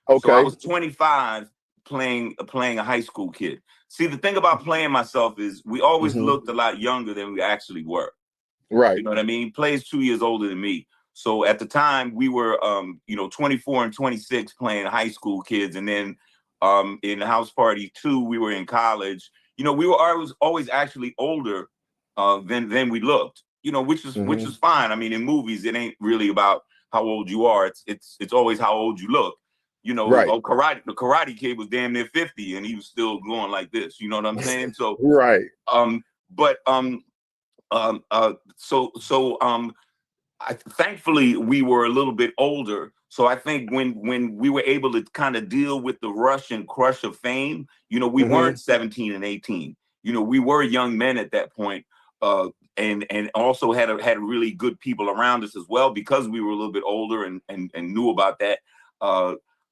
Speaker 1: Okay.
Speaker 21: So I was 25 playing a high school kid. See, the thing about playing myself is we always looked a lot younger than we actually were.
Speaker 1: Right.
Speaker 21: You know what I mean? He plays 2 years older than me. So at the time we were, 24 and 26 playing high school kids. And then in House Party 2, we were in college. You know, we were always actually older than we looked, you know, which is fine. I mean, in movies, it ain't really about how old you are. It's always how old you look. You know,
Speaker 1: right.
Speaker 21: The Karate Kid was damn near 50 and he was still going like this. You know what I'm saying? So
Speaker 1: right.
Speaker 21: Thankfully we were a little bit older. So I think when we were able to kind of deal with the rush and crush of fame, you know, we weren't 17 and 18. You know, we were young men at that point, and also had really good people around us as well, because we were a little bit older and knew about that.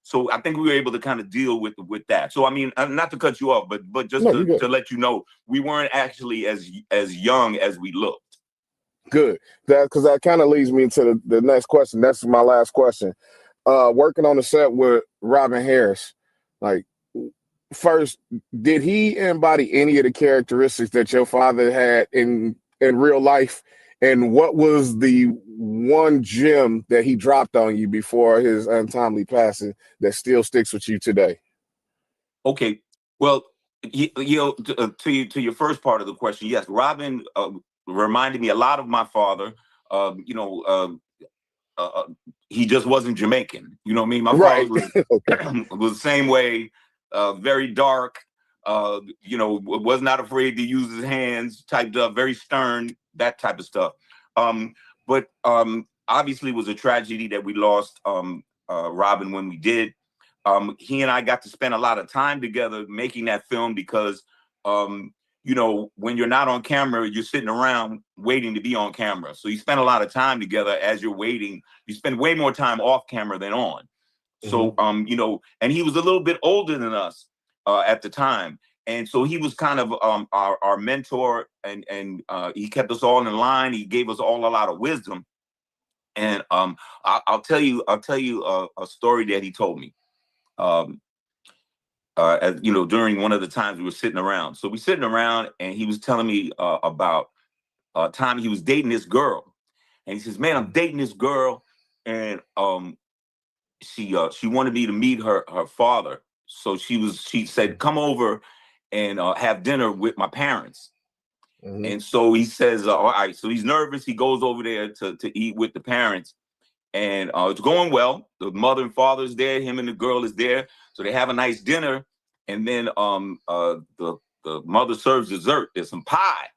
Speaker 21: So I think we were able to kind of deal with that. So I mean, not to cut you off, but just to let you know, we weren't actually as young as we looked.
Speaker 1: Good. Because that kind of leads me to the next question. That's my last question. Working on the set with Robin Harris, like, first, did he embody any of the characteristics that your father had in real life? And what was the one gem that he dropped on you before his untimely passing that still sticks with you today?
Speaker 21: Okay. Well, to your first part of the question, yes, Robin reminded me a lot of my father. He just wasn't Jamaican. You know what I mean? My father was the same way, very dark, was not afraid to use his hands, typed up, very stern, that type of stuff. But obviously it was a tragedy that we lost Robin when we did. He and I got to spend a lot of time together making that film because, when you're not on camera, you're sitting around waiting to be on camera. So you spend a lot of time together as you're waiting. You spend way more time off camera than on. So, and he was a little bit older than us at the time. And so he was kind of our mentor, and he kept us all in line. He gave us all a lot of wisdom. And I'll tell you a story that he told me. As you know, during one of the times we were sitting around. So we sitting around, and he was telling me about time he was dating this girl, and he says, "Man, I'm dating this girl, and she wanted me to meet her father. So she said, come over and have dinner with my parents." Mm-hmm. And so he says, all right. So he's nervous. He goes over there to eat with the parents, and it's going well. The mother and father is there. Him and the girl is there. So they have a nice dinner, and then the mother serves dessert. There's some pie.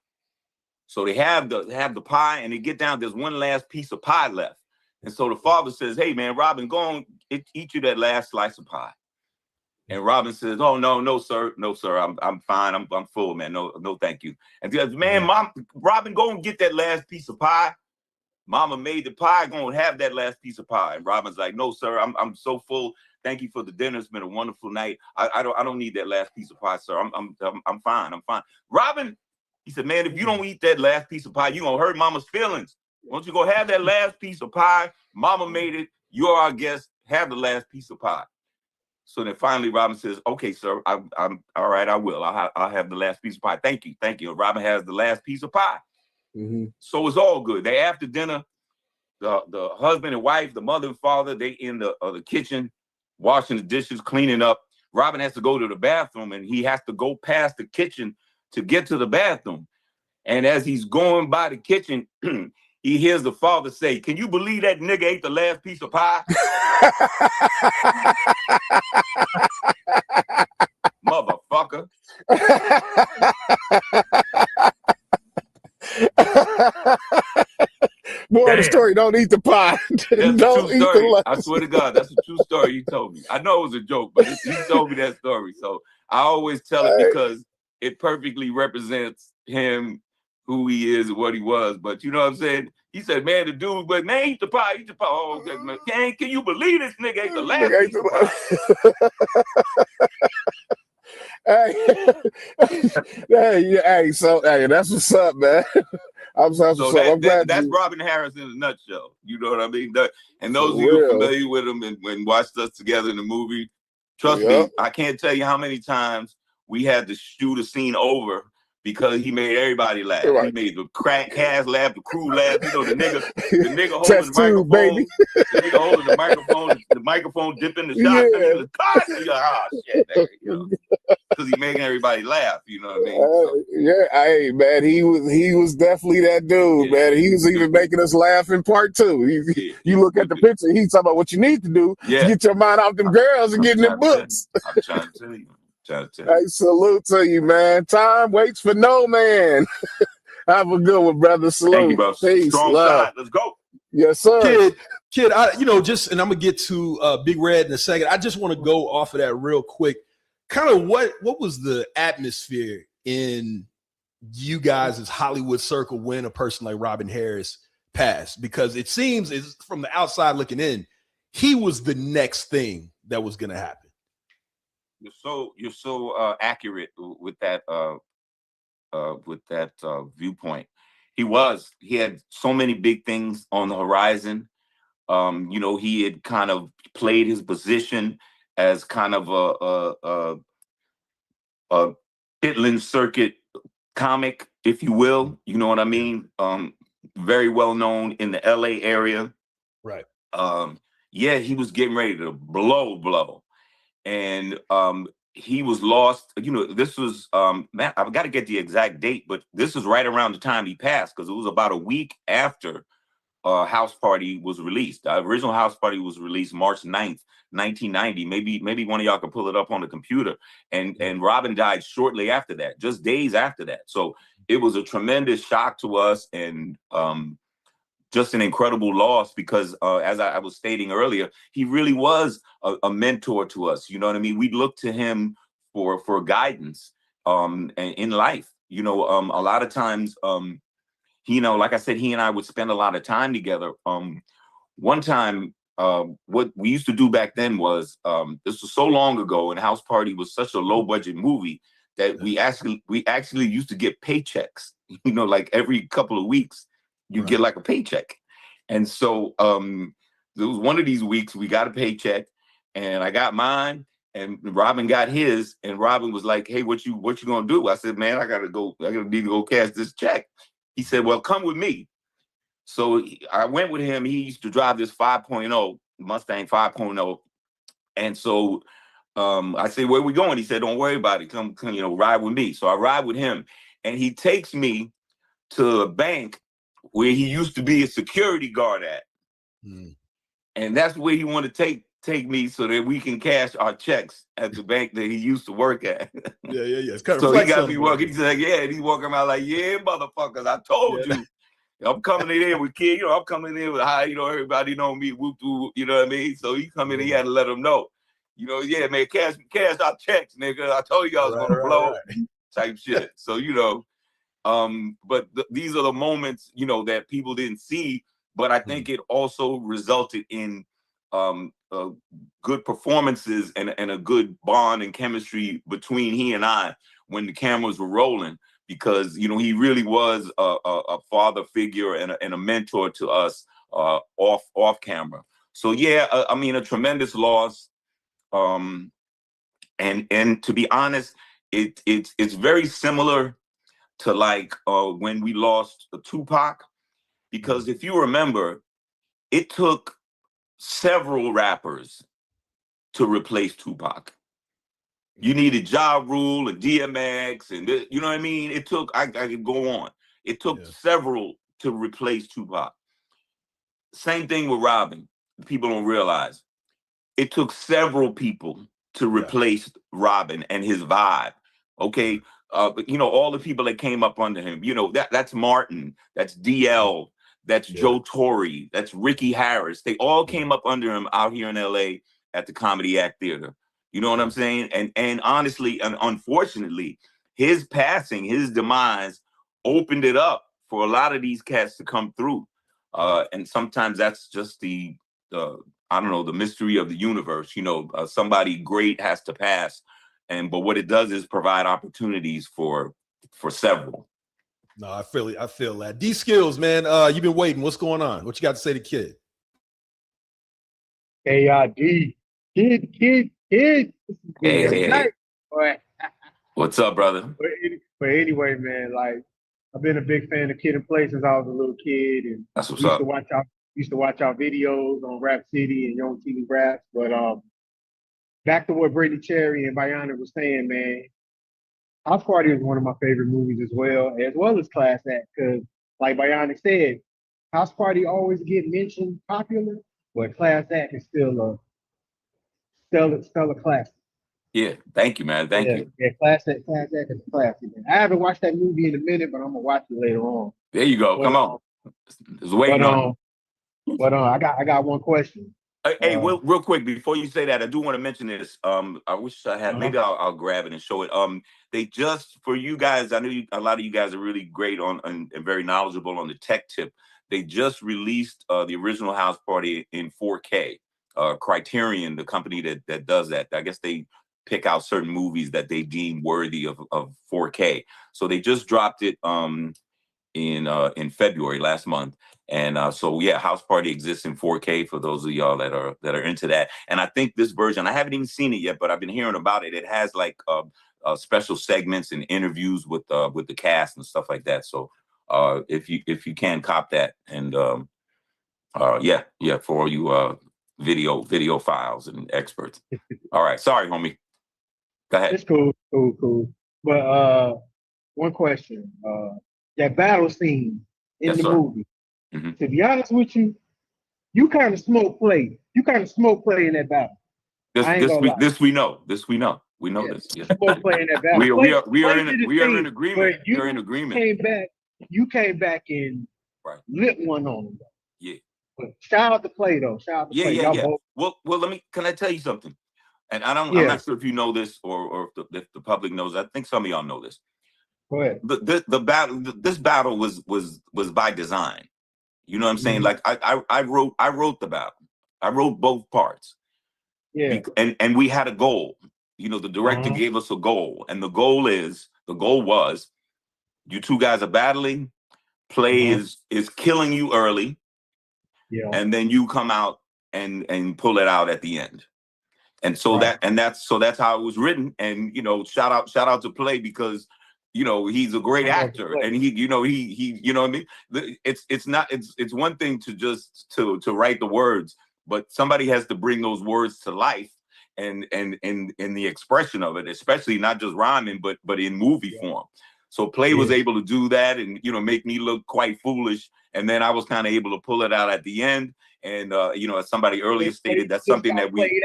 Speaker 21: So they have the pie, and they get down. There's one last piece of pie left. And so the father says, "Hey, man, Robin, go on, eat you that last slice of pie." And Robin says, "Oh, no, sir. No, sir. I'm fine. I'm full, man. No, thank you." And he goes, "Man, Mom, Robin, go and get that last piece of pie. Mama made the pie. Go and have that last piece of pie." And Robin's like, "No, sir. I'm so full. Thank you for the dinner. It's been a wonderful night. I don't need that last piece of pie, sir. I'm fine. I'm fine." Robin, he said, "Man, if you don't eat that last piece of pie, you're gonna hurt Mama's feelings. Why don't you go have that last piece of pie? Mama made it. You're our guest. Have the last piece of pie." So then finally Robin says, "Okay, sir, I'm all right. I will. I'll have the last piece of pie. Thank you. And Robin has the last piece of pie. Mm-hmm. So it's all good. They after dinner, the husband and wife, the mother and father, they in the kitchen, washing the dishes, cleaning up. Robin has to go to the bathroom, and he has to go past the kitchen to get to the bathroom. And as he's going by the kitchen, he hears the father say, "Can you believe that nigga ate the last piece of pie?" Motherfucker.
Speaker 1: Boy, the story, don't eat the pie. Don't eat the last.
Speaker 21: I swear to God, that's a true story he told me. I know it was a joke, but he told me that story. So I always tell it because it perfectly represents him, who he is and what he was. But you know what I'm saying? He said, "Man, the dude, but man, eat the pie, eat the pie." Oh, okay, man. Can you believe this nigga ate the last piece of pie?
Speaker 1: Hey, that's what's up, man. I'm
Speaker 21: that's Robin Harris in a nutshell. You know what I mean? And those of you who are familiar with him and watched us together in the movie, trust me, I can't tell you how many times we had to shoot a scene over because he made everybody laugh. Right. He made the cast laugh, the crew laugh. You know, the nigga holding the microphone, baby. The nigga holding the microphone dipping the shot. Because he making everybody laugh. You know what I mean?
Speaker 1: Hey, man, he was definitely that dude, man. He was even making us laugh in part two. You look at the picture, he's talking about what you need to do to get your mind off them girls and get in them books.
Speaker 21: I'm trying to tell you.
Speaker 1: Hey, salute to you, man. Time waits for no man. Have a good one, brother. Salute.
Speaker 21: Thank you, bro.
Speaker 1: Peace,
Speaker 21: strong
Speaker 1: love.
Speaker 21: shot. Let's go.
Speaker 1: Yes, sir.
Speaker 7: Kid, and I'm gonna get to Big Red in a second. I just want to go off of that real quick. Kind of what was the atmosphere in you guys' Hollywood circle when a person like Robin Harris passed? Because it seems, from the outside looking in, he was the next thing that was gonna happen.
Speaker 21: You're so accurate with that viewpoint. He had so many big things on the horizon. You know, he had kind of played his position as kind of a Pitland circuit comic, if you will. You know what I mean? Very well known in the LA area.
Speaker 7: Right.
Speaker 21: He was getting ready to blow. And he was lost. You know, this was man, I've got to get the exact date, but this is right around the time he passed, because it was about a week after House Party was released. The original House Party was released March 9th, 1990. Maybe one of y'all can pull it up on the computer. And Robin died shortly after that, just days after that. So it was a tremendous shock to us, and just an incredible loss, because as I was stating earlier, he really was a mentor to us. You know what I mean? We looked to him for guidance in life. You know, a lot of times, you know, like I said, he and I would spend a lot of time together. One time, what we used to do back then was, this was so long ago, and House Party was such a low budget movie that we actually used to get paychecks. You know, like every couple of weeks, you get like a paycheck. And so there was one of these weeks we got a paycheck, and I got mine, and Robin got his, and Robin was like, "Hey, what you gonna do?" I said, "Man, I gotta need to go cash this check." He said, "Well, come with me." So I went with him. He used to drive this 5.0 Mustang 5.0, and so I said, "Where we going?" He said, "Don't worry about it. Come, ride with me." So I ride with him, and he takes me to a bank where he used to be a security guard at, and that's where he wanted to take me so that we can cash our checks at the bank that he used to work at.
Speaker 7: Yeah. It's kind of
Speaker 21: so he got me walking. He's like, "Yeah," and he's walking around like, "Yeah, motherfuckers, I told you." I'm coming in there with kids, I'm coming in with hi, everybody know me, whoop, whoop, you know what I mean? So he come in, he had to let them know, yeah, man, cash our checks, nigga. I told you I was gonna blow type shit. So, but these are the moments, that people didn't see, but I think it also resulted in good performances and a good bond and chemistry between he and I when the cameras were rolling. Because he really was a father figure and a mentor to us off camera. So yeah, a tremendous loss. And to be honest, it's very similar to like when we lost Tupac, because if you remember, it took several rappers to replace Tupac. You needed Ja Rule and DMX and you know what I mean? It took, I could go on. It took several to replace Tupac. Same thing with Robin. People don't realize. It took several people to replace Robin and his vibe. Okay. All the people that came up under him, that's Martin, that's DL, that's Joe Torre, that's Ricky Harris. They all came up under him out here in LA at the Comedy Act Theater. You know what I'm saying? And honestly, and unfortunately, his passing, his demise opened it up for a lot of these cats to come through. And sometimes that's just the mystery of the universe. Somebody great has to pass. But what it does is provide opportunities for several.
Speaker 7: No, I feel it. I feel that. D Skills, man, you've been waiting. What's going on? What you got to say to Kid?
Speaker 2: D. Kid.
Speaker 21: Hey. What's up, brother?
Speaker 2: But anyway, man, like I've been a big fan of Kid and Play since I was a little kid, and
Speaker 21: that's what's up.
Speaker 2: Used to watch our videos on Rap City and Young TV Raps. But back to what Brittany Cherry and Bayana was saying, man, House Party is one of my favorite movies as well as Class Act, because like Bayana said, House Party always get mentioned popular, but Class Act is still a stellar classic.
Speaker 21: Yeah, thank you, man. Thank you.
Speaker 2: Yeah, Class Act is a classic. Man. I haven't watched that movie in a minute, but I'm gonna watch it later on.
Speaker 21: There you go. Come on. It's waiting on.
Speaker 2: But I got one question.
Speaker 21: Hey, real quick before you say that, I do want to mention this. I wish I had. Maybe I'll grab it and show it. They just, for you guys, I know a lot of you guys are really great on and very knowledgeable on the tech tip. They just released the original House Party in 4K. Criterion, the company that does that. I guess they pick out certain movies that they deem worthy of 4K. So they just dropped it in February last month. And so yeah, House Party exists in 4K for those of y'all that are into that. And I think this version, I haven't even seen it yet, but I've been hearing about it. It has like special segments and interviews with the cast and stuff like that. So if you can cop that, and for all you video files and experts. All right, sorry, homie. Go ahead.
Speaker 2: It's cool. But one question: that battle scene in the movie. Mm-hmm. To be honest with you, you kind of smoke play. You kind of smoke play in that battle.
Speaker 21: This we know. We know this. Yeah.
Speaker 2: Smoke play in that battle.
Speaker 21: We are in agreement. You're in agreement.
Speaker 2: You came back and lit one on them.
Speaker 21: Yeah.
Speaker 2: But shout out to Play though. Shout out to Play.
Speaker 21: Yeah. Well, can I tell you something? And I'm not sure if you know this or if the public knows. I think some of y'all know this.
Speaker 2: Go ahead.
Speaker 21: This battle was by design. You know what I'm saying? Like I wrote the battle. I wrote both parts.
Speaker 2: Yeah.
Speaker 21: And we had a goal. you know, the director gave us a goal, and the goal was, you two guys are battling. Play is killing you early, and then you come out and pull it out at the end. And so that's how it was written. And you know, shout out to Play, because you know he's a great actor, and he you know what I mean. It's one thing to just to write the words, but somebody has to bring those words to life and in the expression of it, especially not just rhyming, but in movie form. So Play was able to do that and, you know, make me look quite foolish. And then I was kind of able to pull it out at the end. And, you know, as somebody earlier stated, that's something that we,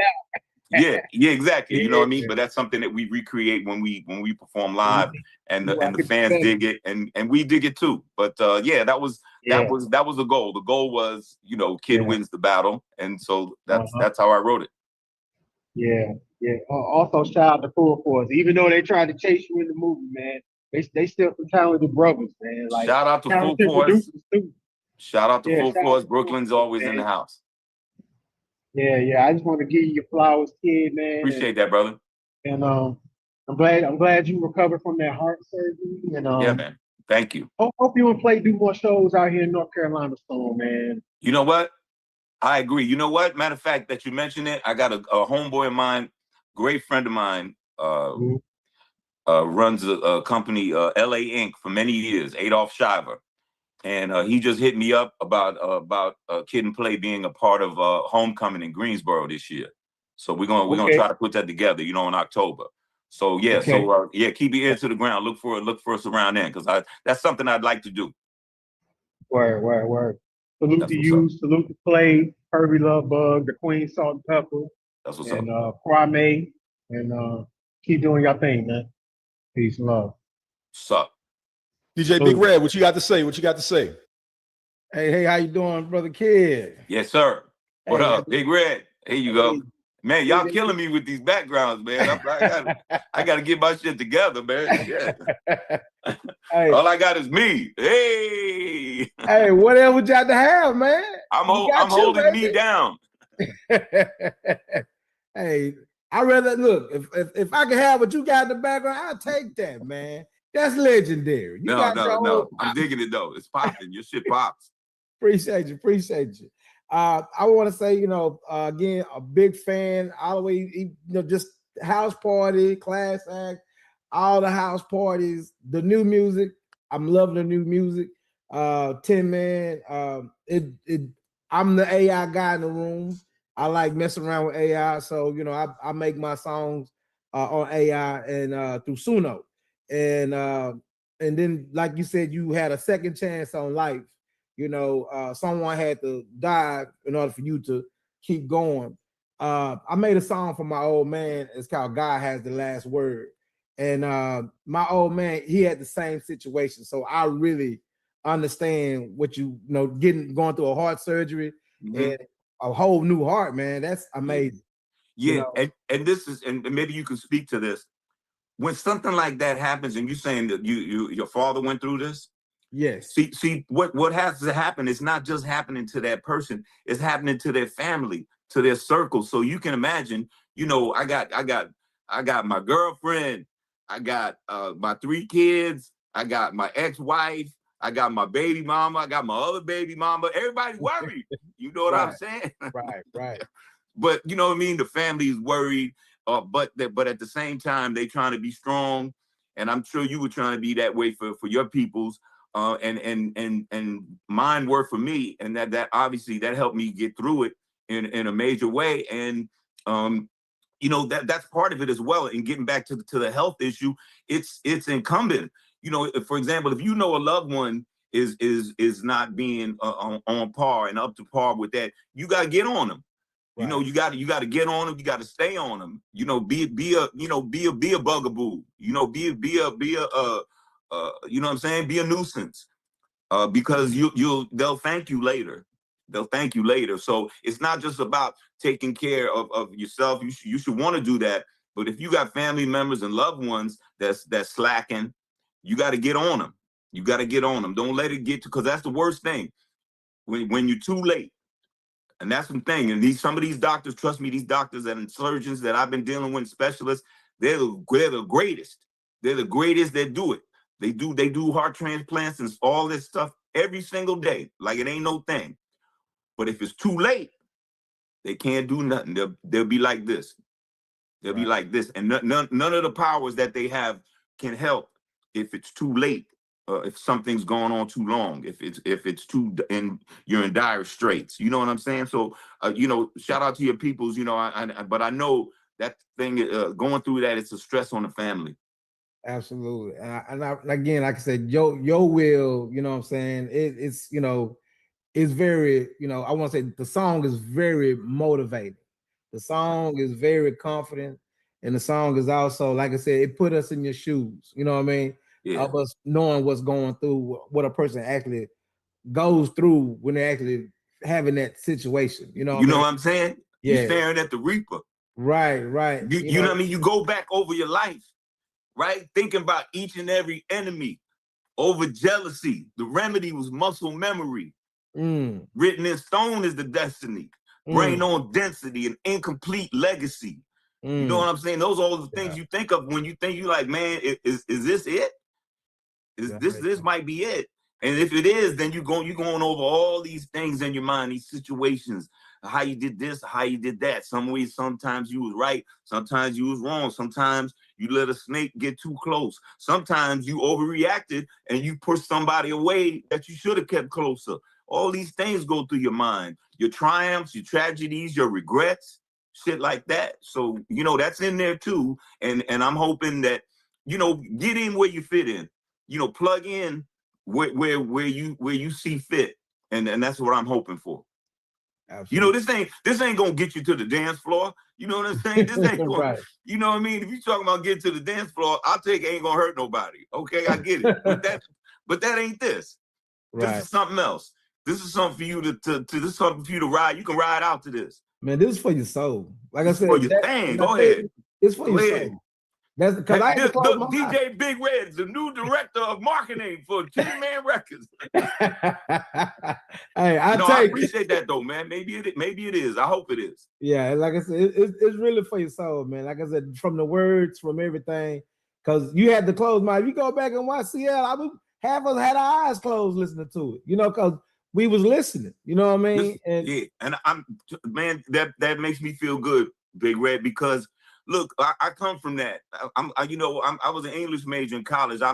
Speaker 21: yeah, exactly. You know what I mean? But that's something that we recreate when we perform live, and the fans dig it, and we dig it too. But yeah, that was the goal. The goal was, you know, kid wins the battle. And so that's how I wrote it.
Speaker 2: Yeah. Also, shout out to Full Force. Even though they tried to chase you in the movie, man, they still some talented brothers, man. Like,
Speaker 21: shout out to Full Force. Shout out to Full Force. Brooklyn's always in the house.
Speaker 2: Yeah. I just want to give you your flowers, kid, man.
Speaker 21: Appreciate that, brother.
Speaker 2: And I'm glad you recovered from that heart surgery. And
Speaker 21: yeah, man. Thank you.
Speaker 2: Hope you and Play do more shows out here in North Carolina soon, man.
Speaker 21: You know what? I agree. You know what? Matter of fact, that you mentioned it, I got a homeboy of mine, great friend of mine, runs a company, LA Inc. for many years, Adolph Shiver. And he just hit me up about Kid and Play being a part of Homecoming in Greensboro this year. So we're gonna try to put that together, you know, in October. So yeah, keep your ear to the ground. Look for us around then, because that's something I'd like to do.
Speaker 2: Word. Salute to you, salute to Play, Herbie Love Bug, the Queen Salt and Pepper.
Speaker 21: That's what's
Speaker 2: and,
Speaker 21: up.
Speaker 2: Kwame, and keep doing your thing, man. Peace and love.
Speaker 21: What's up?
Speaker 7: DJ Big Red, what you got to say?
Speaker 15: Hey, how you doing, brother Kid?
Speaker 21: Yes, sir. What up, Big Red? Here you go. Man, y'all killing me with these backgrounds, man. I gotta get my shit together, man. Yeah. All I got is me. Hey.
Speaker 15: Hey, whatever you got to have, man.
Speaker 21: I'm holding me down.
Speaker 15: Hey, I rather look, if I can have what you got in the background, I'll take that, man. That's legendary.
Speaker 21: No. I'm digging it though. It's popping. Your shit pops.
Speaker 15: Appreciate you. I want to say, you know, again, a big fan, all the way, you know, just house party, class act, all the house parties, the new music. I'm loving the new music. 10 Man. I'm the AI guy in the room. I like messing around with AI. So, you know, I make my songs on AI and through Suno. And then, like you said, you had a second chance on life. You know, someone had to die in order for you to keep going. I made a song for my old man. It's called God Has the Last Word. And my old man, he had the same situation. So I really understand what you know, going through a heart surgery and a whole new heart, man. That's amazing.
Speaker 21: Yeah,
Speaker 15: you know?
Speaker 21: and this is, and maybe you can speak to this. When something like that happens, and you're saying that your father went through this.
Speaker 15: Yes.
Speaker 21: See what has to happen is not just happening to that person, it's happening to their family, to their circle. So you can imagine, you know, I got my girlfriend, I got my 3 kids, I got my ex-wife, I got my baby mama, I got my other baby mama. Everybody worried. You know what I'm saying?
Speaker 15: Right.
Speaker 21: But you know what I mean? The family is worried, but at the same time, they trying to be strong. And I'm sure you were trying to be that way for your peoples. And mine were for me, and that obviously that helped me get through it in a major way. And you know, that's part of it as well. And getting back to the health issue, it's incumbent. You know, for example, if you know a loved one is not being on par and up to par with that, you got to get on them. You know, you got to get on them. You got to stay on them. You know, be a bugaboo. You know, be a you know what I'm saying? Be a nuisance, because they'll thank you later. They'll thank you later. So it's not just about taking care of yourself. You should want to do that. But if you got family members and loved ones that's slacking, you got to get on them. You got to get on them. Don't let it get to, because that's the worst thing. When you're too late. And that's the thing. And some of these doctors, trust me, these doctors and surgeons that I've been dealing with, specialists, they're the greatest. They're the greatest that do it. They do heart transplants and all this stuff every single day, like it ain't no thing. But if it's too late, they can't do nothing. They'll be like this. They'll be like this. And none of the powers that they have can help if it's too late, if something's going on too long, if it's too and you're in dire straits. You know what I'm saying? So shout out to your peoples. But I know that thing going through that, it's a stress on the family.
Speaker 15: Absolutely. And again, like I said, your will, you know what I'm saying? It's very, I want to say the song is very motivating. The song is very confident. And the song is also, like I said, it put us in your shoes. You know what I mean?
Speaker 21: Yeah.
Speaker 15: Of us knowing what's going through, what a person actually goes through when they're actually having that situation. You know what
Speaker 21: I'm saying?
Speaker 15: Yeah.
Speaker 21: You're staring at the Reaper.
Speaker 15: Right.
Speaker 21: You know what I mean? You go back over your life, right? Thinking about each and every enemy, over jealousy. The remedy was muscle memory. Written in stone is the destiny. Brain on density, an incomplete legacy. You know what I'm saying? Those are all the things you think of when you think you like, man, is this it? This might be it. And if it is, then you're going over all these things in your mind, these situations, how you did this, how you did that. Some ways, sometimes you was right, sometimes you was wrong. Sometimes you let a snake get too close. Sometimes you overreacted and you pushed somebody away that you should have kept closer. All these things go through your mind, your triumphs, your tragedies, your regrets, shit like that. So, that's in there too. And I'm hoping that, get in where you fit in, plug in where you see fit. And that's what I'm hoping for. Absolutely. This ain't gonna get you to the dance floor. You know what I'm saying? This ain't gonna, right. You know what I mean? If you're talking about getting to the dance floor, I'll take it ain't gonna hurt nobody. Okay, I get it. But that ain't this. Right. This is something else. This is something for you this is something for you to ride. You can ride out to this.
Speaker 15: Man, this is for your soul. Like I said,
Speaker 21: for your thing. Go ahead.
Speaker 15: It's for your soul. That's because I
Speaker 21: DJ Big Red's the new director of marketing for G-Man Records.
Speaker 15: Hey,
Speaker 21: I appreciate that though, man. Maybe it is. I hope it is.
Speaker 15: Yeah, like I said, it's really for your soul, man. Like I said, from the words, from everything, because you had to close my. If you go back and watch CL, half of us had our eyes closed listening to it, because we was listening. You know what I mean?
Speaker 21: And I'm man, that makes me feel good, Big Red, because. Look, I come from that. I was an English major in college. I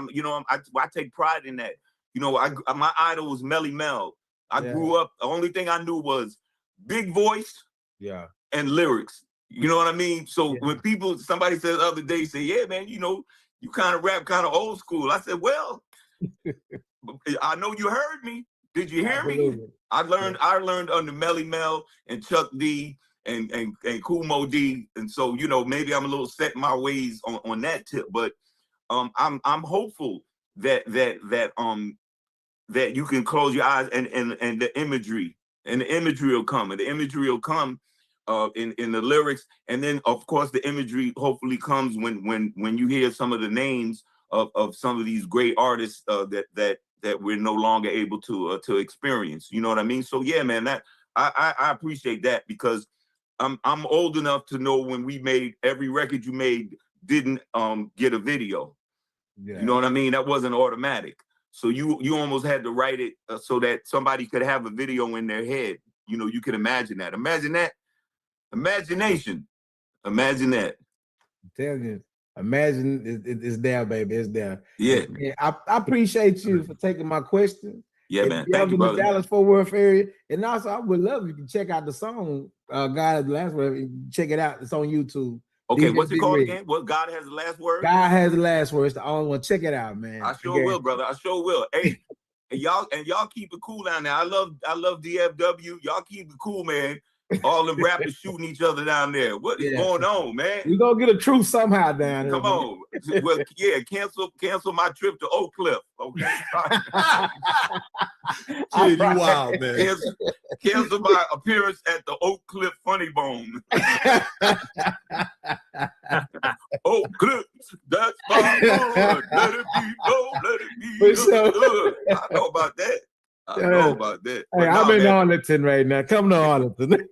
Speaker 21: take pride in that. My idol was Melly Mel. I grew up. The only thing I knew was big voice, and lyrics. You know what I mean? So when somebody said the other day, say, yeah, man, you kind of rap, kind of old school. I said, well, I know you heard me. Did you hear me? I learned under Melly Mel and Chuck D. And Kool Moe Dee, and so maybe I'm a little set in my ways on that tip, but I'm hopeful that you can close your eyes and the imagery will come, and the imagery will come in the lyrics, and then of course the imagery hopefully comes when you hear some of the names of some of these great artists that we're no longer able to experience. You know what I mean? So yeah, man, that I appreciate that, because I'm old enough to know when we made every record you made didn't get a video. Yeah. You know what I mean? That wasn't automatic. So you almost had to write it so that somebody could have a video in their head. You could imagine that. Imagine that. Imagination. Imagine that.
Speaker 15: I'm telling you. Imagine it's there, baby. It's there.
Speaker 21: Yeah.
Speaker 15: I appreciate you for taking my question.
Speaker 21: Yeah, man. Thank you, brother.
Speaker 15: In the Dallas-Fort Worth area. And also, I would love if you can check out the song, God Has the Last Word. Check it out. It's on YouTube.
Speaker 21: Okay, what's it called again? What, God Has the Last Word?
Speaker 15: God Has the Last Word. It's the only one. Check it out, man.
Speaker 21: I sure will, brother. I sure will. Hey, and y'all keep it cool down there. I love DFW. Y'all keep it cool, man. All the rappers shooting each other down there. What is going on, man?
Speaker 15: We gonna get a truth somehow down here.
Speaker 21: Come on. Well, yeah, cancel my trip to Oak Cliff. Okay.
Speaker 7: Shit, you wild, man.
Speaker 21: Cancel my appearance at the Oak Cliff Funny Bone. Oak Cliff, that's my blood. Let it be, no, let it be. I know about that. I know about that. But
Speaker 15: I'm in
Speaker 21: man.
Speaker 15: Arlington right now. Come to Arlington.
Speaker 21: Big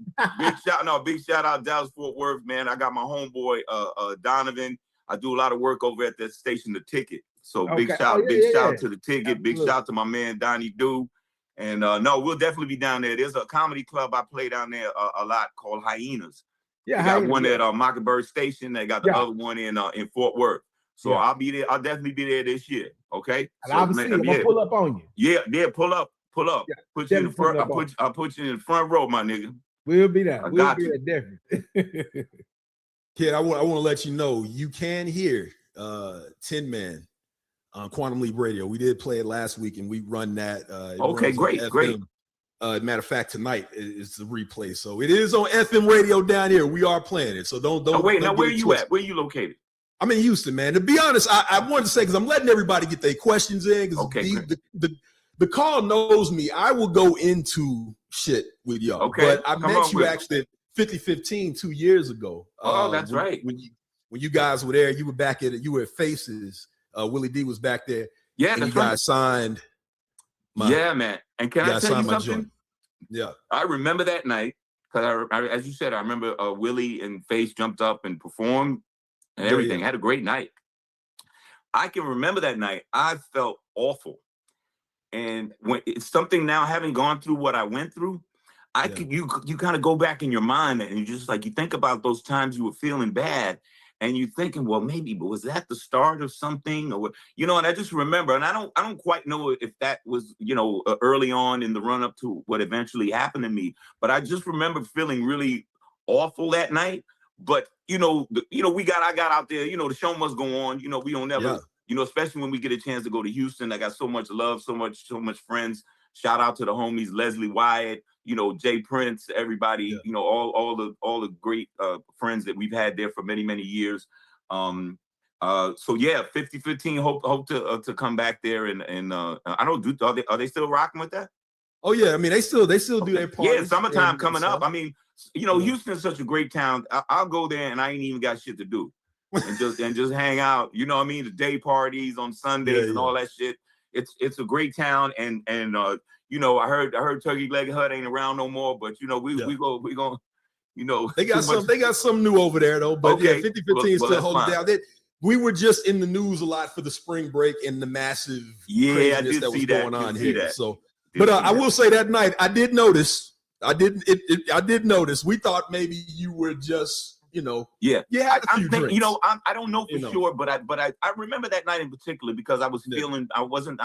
Speaker 21: shout out Dallas Fort Worth, man. I got my homeboy Donovan. I do a lot of work over at that station, The Ticket. So big shout out to The Ticket. Big shout out to my man Donnie Do. And no, we'll definitely be down there. There's a comedy club I play down there a lot called Hyenas.
Speaker 15: Yeah,
Speaker 21: they got one at Mockingbird Station. They got the other one in Fort Worth. So I'll be there. I'll definitely be there this year. Okay.
Speaker 15: And I'm gonna pull up on you.
Speaker 21: Yeah, pull up. Yeah, put you in the front. I'll put you in the front row, my nigga.
Speaker 15: We'll be there.
Speaker 21: We'll be
Speaker 15: there, definitely.
Speaker 7: Kid, I want to let you know you can hear Tin Man on Quantum Leap Radio. We did play it last week, and we run that.
Speaker 21: Okay, great.
Speaker 7: Matter of fact, tonight is the replay, so it is on FM radio down here. We are playing it, so don't.
Speaker 21: Wait, now where are you at? Where are you located?
Speaker 7: I'm in Houston, man. To be honest, I wanted to say because I'm letting everybody get their questions in. Because the call knows me. I will go into shit with y'all.
Speaker 21: Okay,
Speaker 7: but I met you actually at 5015 2 years ago.
Speaker 21: Oh, that's right.
Speaker 7: When you guys were there, you were back at it. You were at Faces. Willie D was back there.
Speaker 21: Yeah,
Speaker 7: and you guys signed.
Speaker 21: Man. And can I tell you something?
Speaker 7: Yeah,
Speaker 21: I remember that night because I, as you said, I remember Willie and Face jumped up and performed and everything. Had a great night. I can remember that night. I felt awful, and when it's something now, having gone through what I went through, you kind of go back in your mind and you just like you think about those times you were feeling bad. And you're thinking, well, maybe, but was that the start of something, or and I just remember, and I don't quite know if that was, early on in the run up to what eventually happened to me, but I just remember feeling really awful that night. But I got out there, the show must go on. We don't never, especially when we get a chance to go to Houston. I got so much love, so much friends. Shout out to the homies, Leslie Wyatt, Jay Prince, everybody, all the great friends that we've had there for many, many years. 5015, hope to come back there and I don't are they still rocking with that?
Speaker 7: Oh yeah, I mean they still do their parties.
Speaker 21: Yeah, summertime coming up. I mean, Houston is such a great town. I'll go there and I ain't even got shit to do, and just hang out. You know what I mean? The day parties on Sundays and all that shit. It's a great town, and I heard Turkey Leg Hut ain't around no more, but we go.
Speaker 7: They got some new over there though, but 5015 still holding down. We were just in the news a lot for the spring break and the massive craziness that was going on here. So, but I will say that night I did notice. I did notice. We thought maybe you were just. I don't
Speaker 21: know for sure, but I remember that night in particular because I was feeling I wasn't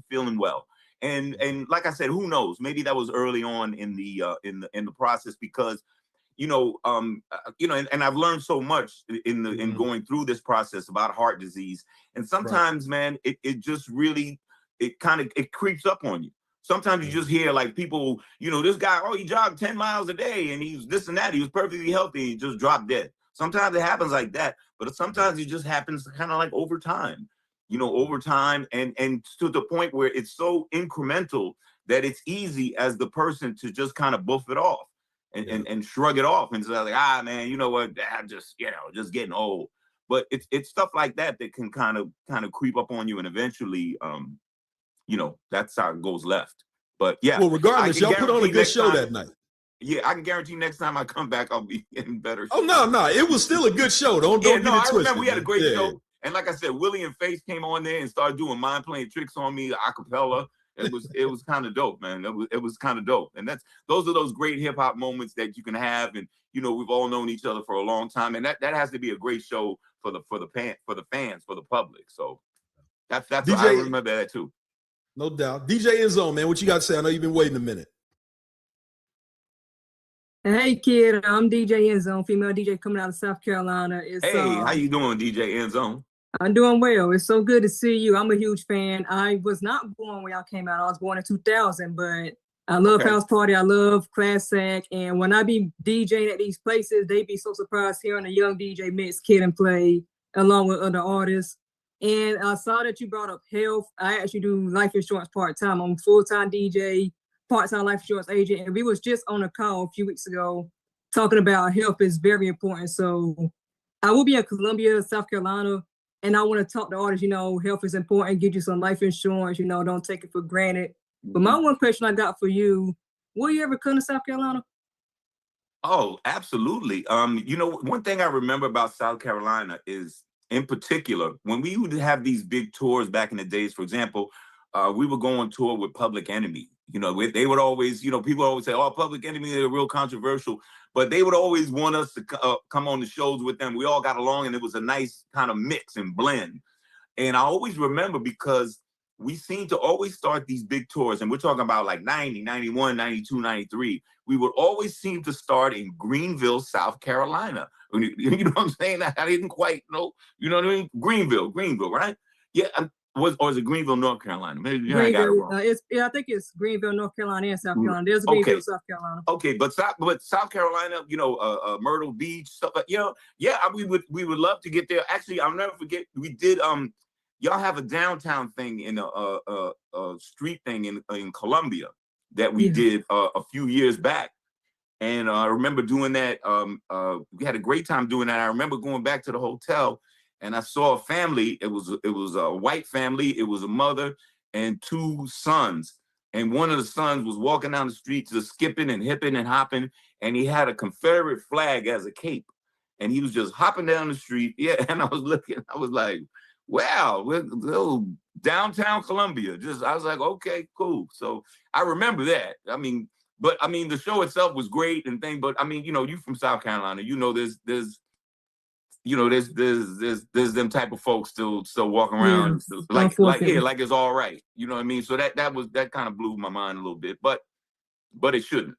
Speaker 21: feeling well, and like I said, who knows? Maybe that was early on in the process because and I've learned so much in going through this process about heart disease, and sometimes man, it just really it creeps up on you. Sometimes you just hear like people, this guy, he jogged 10 miles a day and he's this and that. He was perfectly healthy. He just dropped dead. Sometimes it happens like that, but sometimes it just happens kind of like over time, and to the point where it's so incremental that it's easy as the person to just kind of buff it off and shrug it off and say like, man, you know what? I'm just getting old. But it's stuff like that can kind of creep up on you and eventually, that's how it goes left. But yeah.
Speaker 7: Well, regardless, y'all put on a good show that night.
Speaker 21: Yeah, I can guarantee next time I come back, I'll be in better shape.
Speaker 7: Oh no, it was still a good show. Don't get it twisted. I remember
Speaker 21: we had a great show, and like I said, Willie and Face came on there and started doing mind playing tricks on me, a cappella. It was kind of dope, man. It was kind of dope, and those are those great hip hop moments that you can have, and we've all known each other for a long time, and that has to be a great show for the fans, for the public. So that's DJ, I remember that too.
Speaker 7: No doubt. DJ Enzo, man, what you got to say? I know you've been waiting a minute.
Speaker 12: Hey, kid, I'm DJ Enzo, female DJ coming out of South Carolina.
Speaker 21: How you doing, DJ Enzo?
Speaker 12: I'm doing well. It's so good to see you. I'm a huge fan. I was not born when y'all came out. I was born in 2000, but I love House Party. I love Classic. And when I be DJing at these places, they be so surprised hearing a young DJ mix Kid and play along with other artists. And I saw that you brought up health. I actually do life insurance part-time. I'm a full-time DJ, part-time life insurance agent. And we was just on a call a few weeks ago talking about health is very important. So I will be in Columbia, South Carolina, and I want to talk to artists, health is important. Get you some life insurance, don't take it for granted. But my one question I got for you Will you ever come to South Carolina?
Speaker 21: Oh, absolutely. You know, one thing I remember about South Carolina is, in particular, when we would have these big tours back in the days, for example, we would go on tour with Public Enemy. You know, they would always, you know, people always say, oh, Public Enemy, they're real controversial, but they would always want us to come on the shows with them. We all got along, and it was a nice kind of mix and blend. And I always remember, because we seem to always start these big tours, and we're talking about like 90, 91, 92, 93. We would always seem to start in Greenville, South Carolina. You know what I'm saying? I didn't quite know. You know what I mean? Greenville, right? Yeah. Or is it Greenville, North Carolina? Maybe I got it wrong.
Speaker 12: I think it's Greenville, North Carolina, and South Carolina. There's a Greenville, South Carolina.
Speaker 21: Okay, but South Carolina, you know, Myrtle Beach, stuff like, you know, yeah, we would love to get there. Actually, I'll never forget, we did y'all have a downtown thing in a street thing in Columbia that we did a few years back. And I remember doing that. We had a great time doing that. I remember going back to the hotel, and I saw a family. It was a white family. It was a mother and two sons. And one of the sons was walking down the street, just skipping and hipping and hopping. And he had a Confederate flag as a cape. And he was just hopping down the street. Yeah, and I was looking. I was like, wow, we're little downtown Columbia. I was like, okay, cool. So I remember that. I mean, the show itself was great and thing. But I mean, you know, you from South Carolina, you know, there's them type of folks still walking around like it's all right. You know what I mean? So that kind of blew my mind a little bit, but it shouldn't.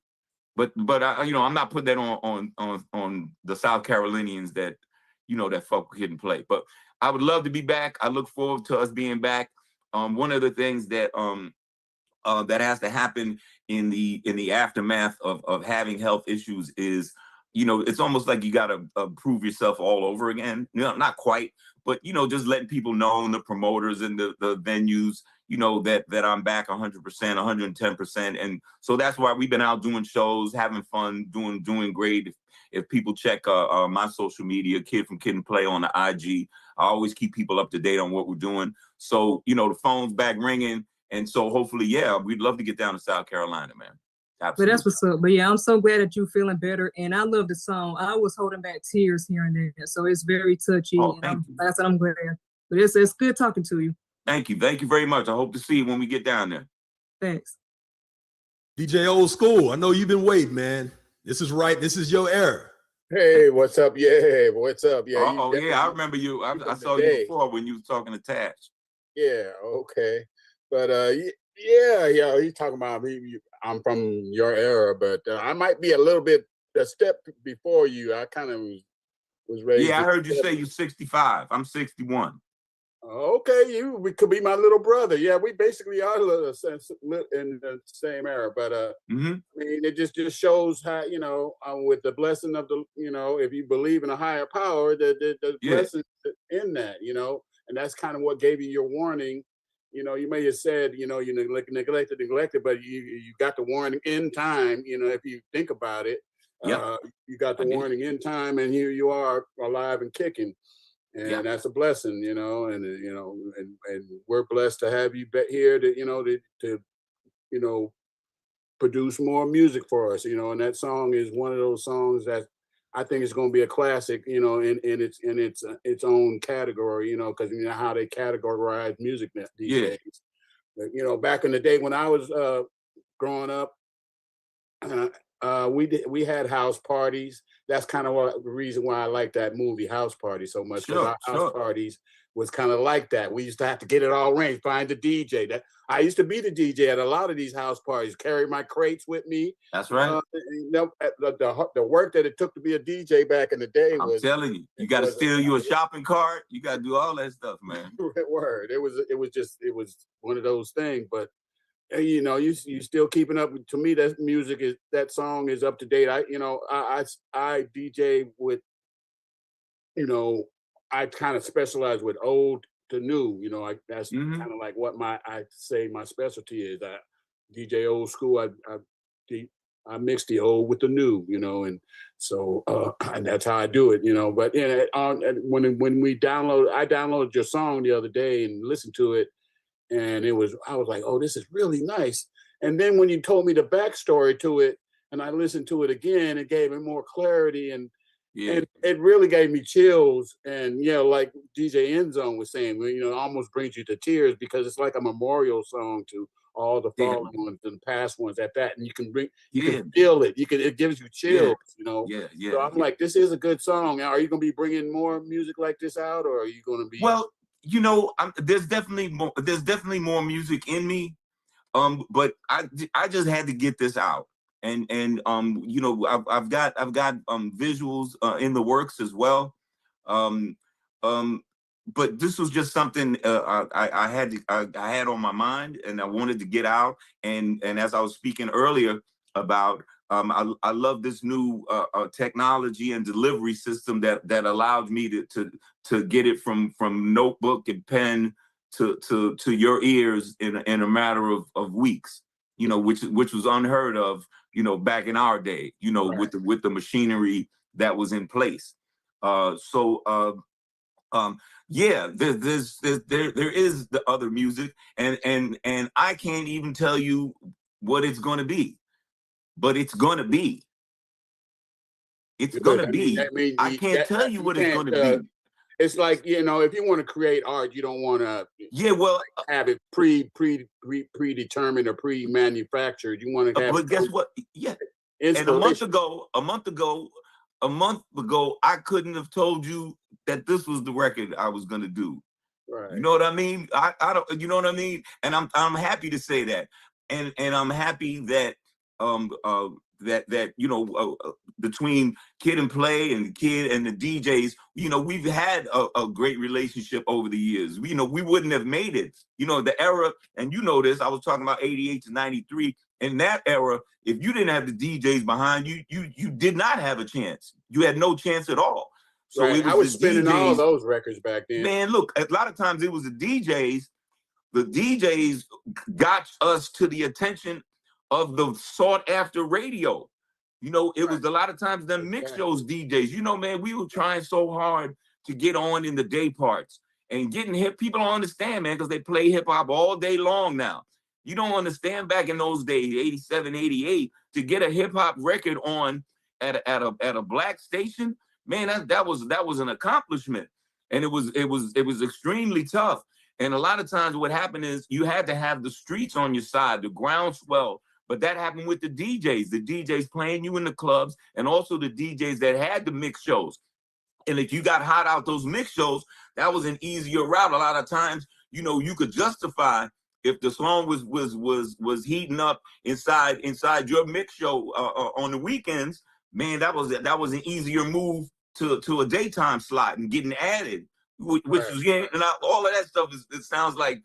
Speaker 21: But I, you know, I'm not putting that on the South Carolinians that, you know, that fuck Kid and Play. But I would love to be back. I look forward to us being back. One of the things that that has to happen in the aftermath of having health issues is, you know, it's almost like you got to prove yourself all over again. You know, not quite, but, you know, just letting people know, and the promoters and the venues, you know, that I'm back 100%, 110%. And so that's why we've been out doing shows, having fun, doing great. If people check my social media, Kid from Kid and Play on the IG, I always keep people up to date on what we're doing. So, you know, the phone's back ringing. And so hopefully, yeah, we'd love to get down to South Carolina, man. Absolutely.
Speaker 12: But that's what's up. But yeah, I'm so glad that you're feeling better. And I love the song. I was holding back tears here and there. So it's very touchy.
Speaker 21: Oh, thank you.
Speaker 12: Like I said, I'm glad. But it's good talking to you.
Speaker 21: Thank you. Thank you very much. I hope to see you when we get down there.
Speaker 12: Thanks.
Speaker 7: DJ Old School, I know you've been waiting, man. This is right. This is your era.
Speaker 17: Hey, what's up? Yeah, what's up? Yeah.
Speaker 21: Yeah, I remember you. I saw you before when you was talking to Tash.
Speaker 17: Yeah, okay. But yeah, he's talking about me. I'm from your era, but I might be a step before you. I kind of was ready.
Speaker 21: Yeah, I heard you say you're 65. I'm 61.
Speaker 17: Okay, we could be my little brother. Yeah, we basically are in the same era. But I mean, it just shows how, you know, with the blessing of the, you know, if you believe in a higher power, the blessing in that, you know, and that's kind of what gave you your warning. You know, you may have said, you know, you neglected, but you got the warning in time. You know, if you think about it, you got the warning in time, and here you are alive and kicking. And that's a blessing, you know, and you know, and we're blessed to have you here to, you know, produce more music for us, you know. And that song is one of those songs that I think is going to be a classic, you know, in its own category, you know, because you know how they categorize music these days. But, you know, back in the day when I was growing up, we had house parties. That's kind of the reason why I like that movie House Party so much, because our house parties was kind of like that. We used to have to get it all arranged, find the DJ. That I used to be the DJ at a lot of these house parties, carry my crates with me.
Speaker 21: That's right.
Speaker 17: You know, the work that it took to be a DJ back in the day was.
Speaker 21: I'm telling you, you got to steal you a shopping cart. You got to do all that stuff, man.
Speaker 17: Word. It was one of those things, but. You know, you still keeping up. To me, that song is up to date. I DJ with, you know, I kind of specialize with old to new. You know, that's kind of like what my specialty is. I DJ old school. I mix the old with the new. You know, and so and that's how I do it. You know, but when we I downloaded your song the other day and listened to it. And I was like, oh, this is really nice. And then when you told me the backstory to it, and I listened to it again, it gave it more clarity, and it really gave me chills. And like DJ Endzone was saying, it almost brings you to tears because it's like a memorial song to all the fallen ones and past ones at that, and you can feel it. It gives you chills, So I'm like, this is a good song. Now, are you gonna be bringing more music like this out, or are you gonna be?
Speaker 21: Well, there's definitely more music in me, but I just had to get this out, and I've got visuals in the works as well, but this was just something I had on my mind, and I wanted to get out. And as I was speaking earlier about, I love this new technology and delivery system that allowed me to get it from notebook and pen to your ears in a matter of weeks. Which was unheard of, back in our day. Right. with the machinery that was in place. Yeah, there is the other music, and I can't even tell you what it's going to be, but it's going to be. It's going to be. I can't tell you what it's going to be.
Speaker 17: It's like, if you want to create art, you don't want to have it predetermined or pre-manufactured. You want to have.
Speaker 21: But guess what? Yeah. And a month ago, I couldn't have told you that this was the record I was gonna do. Right. You know what I mean? I don't. You know what I mean? And I'm happy to say that, and I'm happy that between Kid and Play and Kid and the DJs, we've had a great relationship over the years. We wouldn't have made it. The era, and this, I was talking about 88 to 93. In that era, if you didn't have the DJs behind you, you did not have a chance. You had no chance at all. So
Speaker 17: right. I was spinning all those records back then.
Speaker 21: Man, look, a lot of times it was the DJs. The DJs got us to the attention of the sought after radio. It was a lot of times the mix shows DJs. Man, we were trying so hard to get on in the day parts and getting hip. People don't understand, man, because they play hip hop all day long now. You don't understand back in those days, 87, 88, to get a hip hop record on at a black station, man, that was an accomplishment. And it was extremely tough. And a lot of times what happened is you had to have the streets on your side, the groundswell. But that happened with the DJs playing you in the clubs, and also the DJs that had the mix shows. And if you got hot out those mix shows, that was an easier route. A lot of times, you could justify if the song was heating up inside your mix show on the weekends. Man, that was an easier move to a daytime slot and getting added. Which is and all of that stuff it sounds like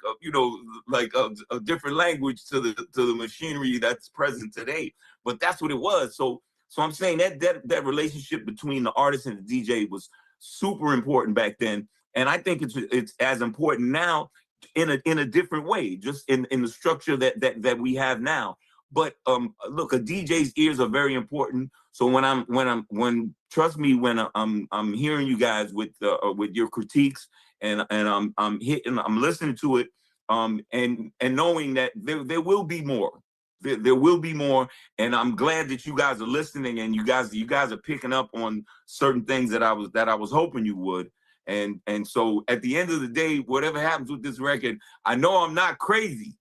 Speaker 21: like a different language to the machinery that's present today, but that's what it was. So I'm saying that relationship between the artist and the DJ was super important back then, and I think it's as important now in a different way, just in the structure that we have now. But look, a DJ's ears are very important. So when trust me, when I'm hearing you guys with your critiques and I'm listening to it, and knowing that there will be more. There will be more, and I'm glad that you guys are listening and you guys are picking up on certain things that I was hoping you would. And so at the end of the day, whatever happens with this record, I know I'm not crazy.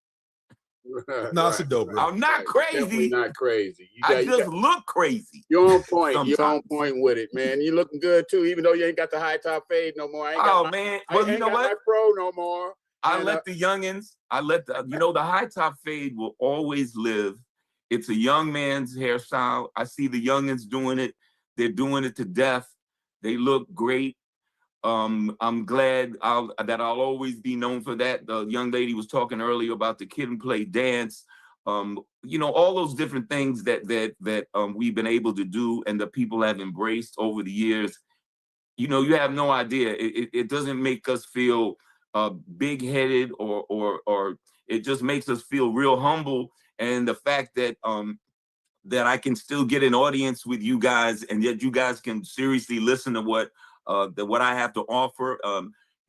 Speaker 7: No, it's a dope record.
Speaker 21: I'm not crazy.
Speaker 17: Definitely not crazy.
Speaker 21: I just look crazy.
Speaker 17: You're on point. Sometimes. You're on point with it, man. You looking good too, even though you ain't got the high top fade no more.
Speaker 21: Man. Well, you know what?
Speaker 17: My pro no more.
Speaker 21: I let the youngins. The high top fade will always live. It's a young man's hairstyle. I see the youngins doing it. They're doing it to death. They look great. I'm glad that I'll always be known for that. The young lady was talking earlier about the Kid and Play dance. All those different things that we've been able to do and the people have embraced over the years. You have no idea. It doesn't make us feel big-headed or it just makes us feel real humble. And the fact that that I can still get an audience with you guys, and that you guys can seriously listen to what I have to offer.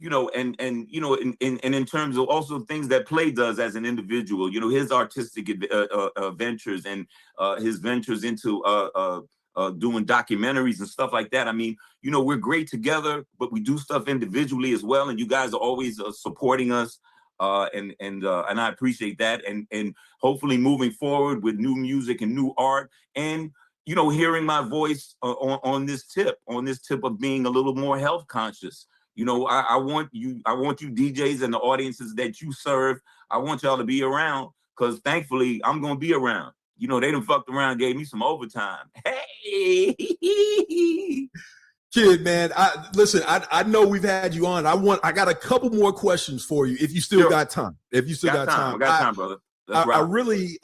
Speaker 21: you know, and you know, in terms of also things that Play does as an individual, you know, his artistic ventures and his ventures into doing documentaries and stuff like that. I mean, you know, we're great together, but we do stuff individually as well. And you guys are always supporting us. And I appreciate that. And hopefully moving forward with new music and new art, and, you know, hearing my voice on this tip of being a little more health conscious. You know, I want you DJs and the audiences that you serve, I want y'all to be around, because thankfully I'm going to be around. You know, they done fucked around, gave me some overtime. Hey,
Speaker 7: Kid, man, I know we've had you on. I got a couple more questions for you if you still got time. If you still got time.
Speaker 21: I got time, brother.
Speaker 7: I really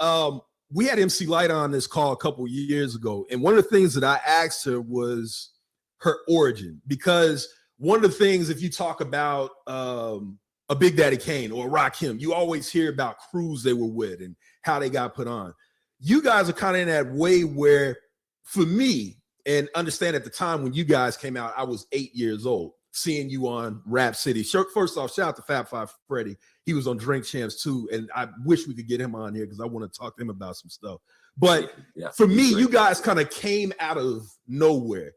Speaker 7: we had MC Light on this call a couple years ago, and one of the things that I asked her was her origin, because one of the things, if you talk about a Big Daddy Kane or Rakim, you always hear about crews they were with and how they got put on. You guys are kind of in that way where, for me, and understand at the time when you guys came out, I was 8 years old, seeing you on Rap City. First off, shout out to Fab Five Freddy. He was on Drink Champs too, and I wish we could get him on here because I want to talk to him about some stuff. But for me, you guys kind of came out of nowhere.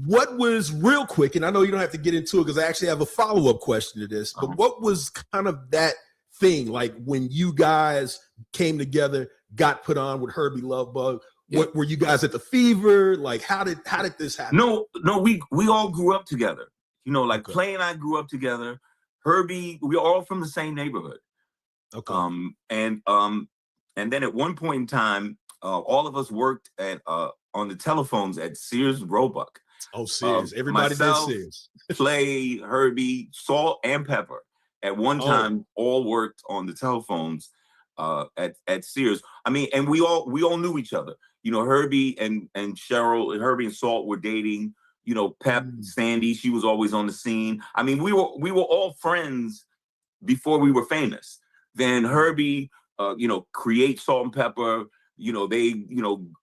Speaker 7: What was, real quick, and I know you don't have to get into it because I actually have a follow-up question to this, but what was kind of that thing like when you guys came together, got put on with Herbie Lovebug? What were you guys at the Fever? Like, how did this happen?
Speaker 21: No, we all grew up together. You know, like Play and I grew up together. Herbie, we were all from the same neighborhood.
Speaker 7: Okay.
Speaker 21: And then at one point in time, all of us worked at on the telephones at Sears Roebuck.
Speaker 7: Oh, Sears. Everybody
Speaker 21: myself,
Speaker 7: did Sears.
Speaker 21: Play, Herbie, Salt, and Pepper at one time all worked on the telephones at Sears. I mean, and we all knew each other. You know, Herbie and Cheryl, Herbie and Salt were dating. You know, Pep, Sandy, she was always on the scene. I mean, we were all friends before we were famous. Then Herbie, you know, creates Salt and Pepper. You know, they,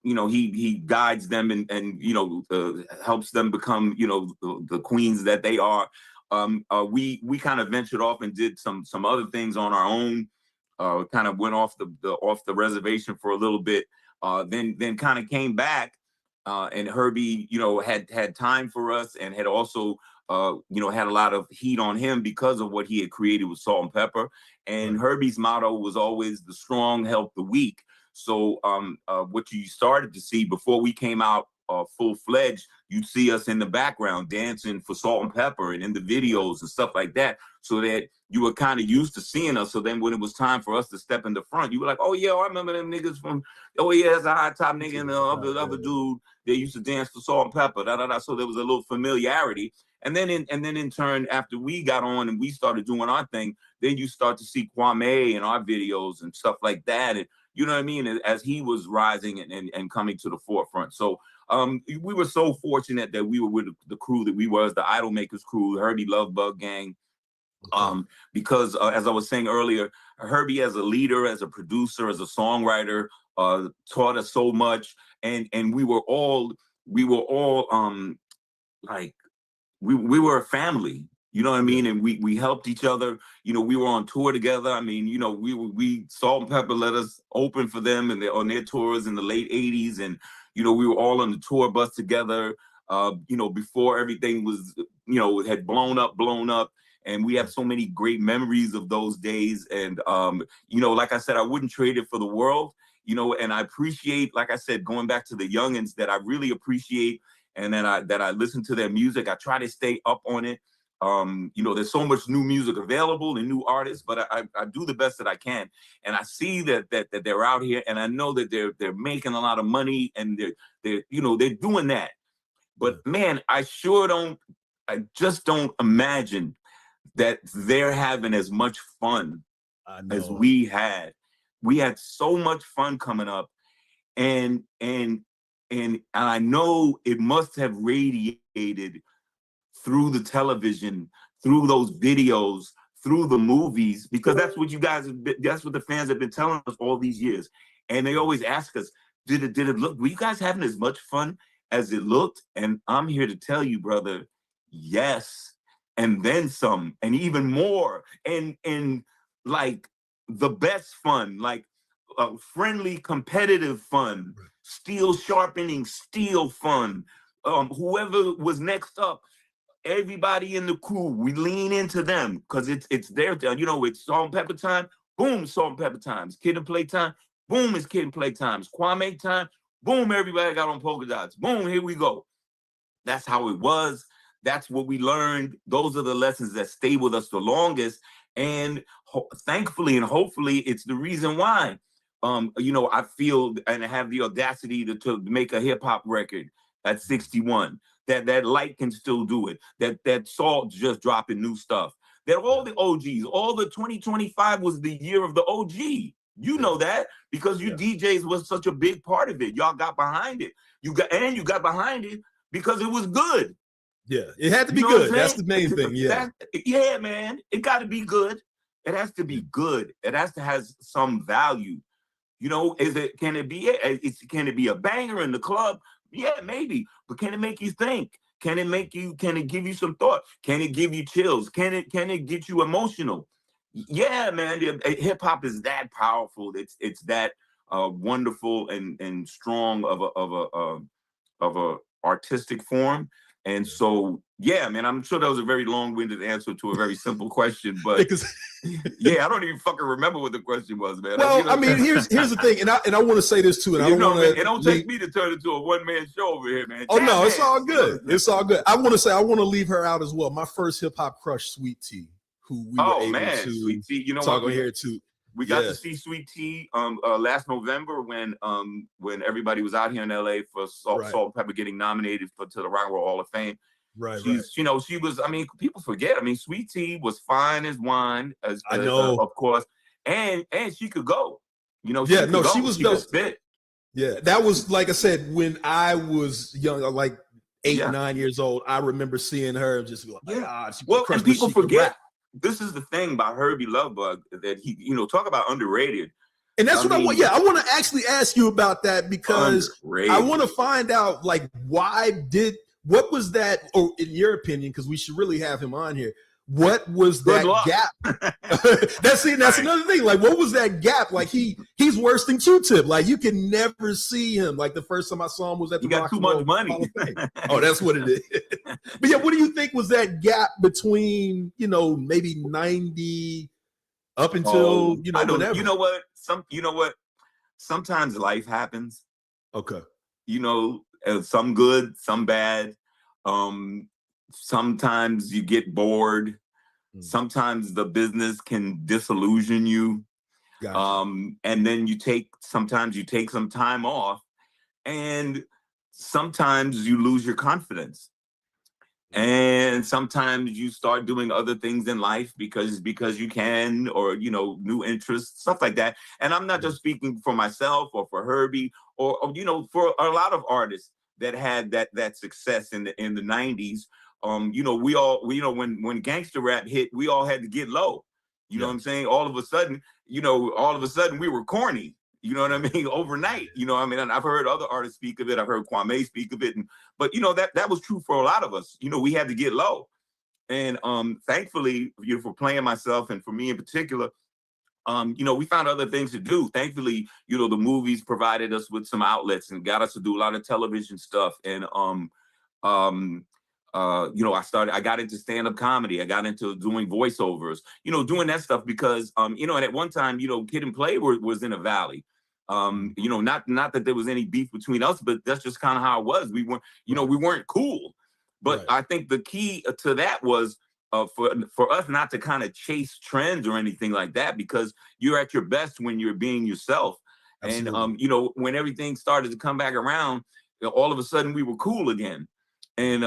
Speaker 21: he guides them and you know, helps them become, you know, the queens that they are. We kind of ventured off and did some other things on our own. Kind of went off the reservation for a little bit. Then kind of came back, and Herbie, you know, had time for us and had also, you know, had a lot of heat on him because of what he had created with Salt and Pepper. And Herbie's motto was always the strong help the weak. So what you started to see before we came out full-fledged, you'd see us in the background dancing for Salt and Pepper and in the videos and stuff like that, so that you were kind of used to seeing us. So then when it was time for us to step in the front, you were like, oh, yeah, I remember them niggas from, oh, yeah, that's a high top nigga and the other dude. They used to dance for Salt and Pepper, da-da-da. So there was a little familiarity. And then in turn, after we got on and we started doing our thing, then you start to see Kwame in our videos and stuff like that. And you know what I mean? As he was rising and coming to the forefront. So we were so fortunate that we were with the crew that we was, the Idol Makers crew, Herbie Lovebug gang. Because as I was saying earlier, Herbie as a leader, as a producer, as a songwriter, taught us so much. And we were all like, we were a family. You know what I mean? And we helped each other. You know, we were on tour together. I mean, you know, we Salt and Pepper let us open for them and on their tours in the late 80s. And, you know, we were all on the tour bus together, you know, before everything was, you know, had blown up. And we have so many great memories of those days. And, you know, like I said, I wouldn't trade it for the world, you know, and I appreciate, like I said, going back to the youngins that I really appreciate and that I listen to their music. I try to stay up on it. You know, there's so much new music available and new artists, but I do the best that I can. And I see that they're out here, and I know that they're making a lot of money and they're you know, they're doing that. But man, I just don't imagine that they're having as much fun as we had. We had so much fun coming up, and I know it must have radiated through the television, through those videos, through the movies, because that's what that's what the fans have been telling us all these years. And they always ask us, did it look, were you guys having as much fun as it looked? And I'm here to tell you, brother, yes. and then some, and even more, and like the best fun, like friendly, competitive fun, steel sharpening, steel fun. Whoever was next up, everybody in the crew, we lean into them because it's their time. You know, it's Salt and Pepper time. Boom, Salt and Pepper times. Kid and Play time. Boom, it's Kid and Play times. Kwame time. Boom, everybody got on polka dots. Boom, here we go. That's how it was. That's what we learned. Those are the lessons that stay with us the longest. And thankfully and hopefully, it's the reason why, you know, I feel and have the audacity to make a hip hop record at 61. That Light can still do it. That Salt just dropping new stuff. That all the OGs, all the 2025 was the year of the OG. You know that because you DJs was such a big part of it. Y'all got behind it. You got behind it because it was good.
Speaker 7: Yeah, it had to be
Speaker 21: You know
Speaker 7: good. That's the main thing. Yeah.
Speaker 21: Yeah, man. It got to be good. It has to be good. It has to have some value. You know, can it be a banger in the club? Yeah, maybe. But can it make you think? Can it give you some thought? Can it give you chills? Can it get you emotional? Yeah, man. Hip hop is that powerful. It's that wonderful and strong of a artistic form. And so, yeah, man, I'm sure that was a very long-winded answer to a very simple question, but yeah, I don't even fucking remember what the question was, man.
Speaker 7: Well,
Speaker 21: You know
Speaker 7: I mean, here's the thing, and I want to say this too, and I
Speaker 21: you
Speaker 7: don't
Speaker 21: know,
Speaker 7: want
Speaker 21: man,
Speaker 7: to.
Speaker 21: it don't take me to turn into a one-man show over here, man.
Speaker 7: Oh no,
Speaker 21: Jam
Speaker 7: it's all
Speaker 21: hands.
Speaker 7: good. It's all good. I want to leave her out as well. My first hip hop crush, Sweet Tea, who we were able to
Speaker 21: Sweet Tea. You know
Speaker 7: talk
Speaker 21: what?
Speaker 7: on here too.
Speaker 21: We got to see Sweet Tea last November when everybody was out here in LA for Salt and Pepper getting nominated to the Rock and Roll Hall of Fame.
Speaker 7: Right.
Speaker 21: You know, she was, I mean, people forget. I mean, Sweet Tea was fine as wine,
Speaker 7: I know.
Speaker 21: Of course. And she could go. You know,
Speaker 7: she was dope.
Speaker 21: Spit.
Speaker 7: Yeah, that was, like I said, when I was young, like 8-9 years old, I remember seeing her and just be like,
Speaker 21: and people forget. This is the thing about Herbie Lovebug that he, you know, talk about underrated.
Speaker 7: And that's I want to actually ask you about that because I want to find out, like, what was that, or in your opinion, because we should really have him on here, what was that gap? That's another thing. Like, what was that gap? Like, he's worse than Q-Tip. Like, you can never see him. Like, the first time I saw him was at the
Speaker 21: Rock and Roll Hall of Fame.
Speaker 7: Oh, that's what it is. But yeah, what do you think was that gap between, you know, maybe 90 up until, whenever?
Speaker 21: You know what? Sometimes life happens.
Speaker 7: Okay.
Speaker 21: You know, some good, some bad. Sometimes you get bored. Sometimes the business can disillusion you. Gotcha. And then sometimes you take some time off, and sometimes you lose your confidence. And sometimes you start doing other things in life because you can, or, you know, new interests, stuff like that. And I'm not just speaking for myself or for Herbie or you know, for a lot of artists that had that success in the 90s. You know, we know when gangster rap hit, we all had to get low. You know what I'm saying? All of a sudden we were corny. You know what I mean? Overnight, you know what I mean? And I've heard other artists speak of it. I've heard Kwame speak of it. But, you know, that was true for a lot of us. You know, we had to get low. And thankfully, you know, for playing myself and for me in particular, you know, we found other things to do. Thankfully, you know, the movies provided us with some outlets and got us to do a lot of television stuff. And, you know, I got into stand-up comedy. I got into doing voiceovers, you know, doing that stuff because, you know, and at one time, you know, Kid and Play was in a valley. You know, not that there was any beef between us, but that's just kind of how it was. We weren't cool. But I think the key to that was for us not to kind of chase trends or anything like that, because you're at your best when you're being yourself. Absolutely. And, you know, when everything started to come back around, you know, all of a sudden we were cool again. And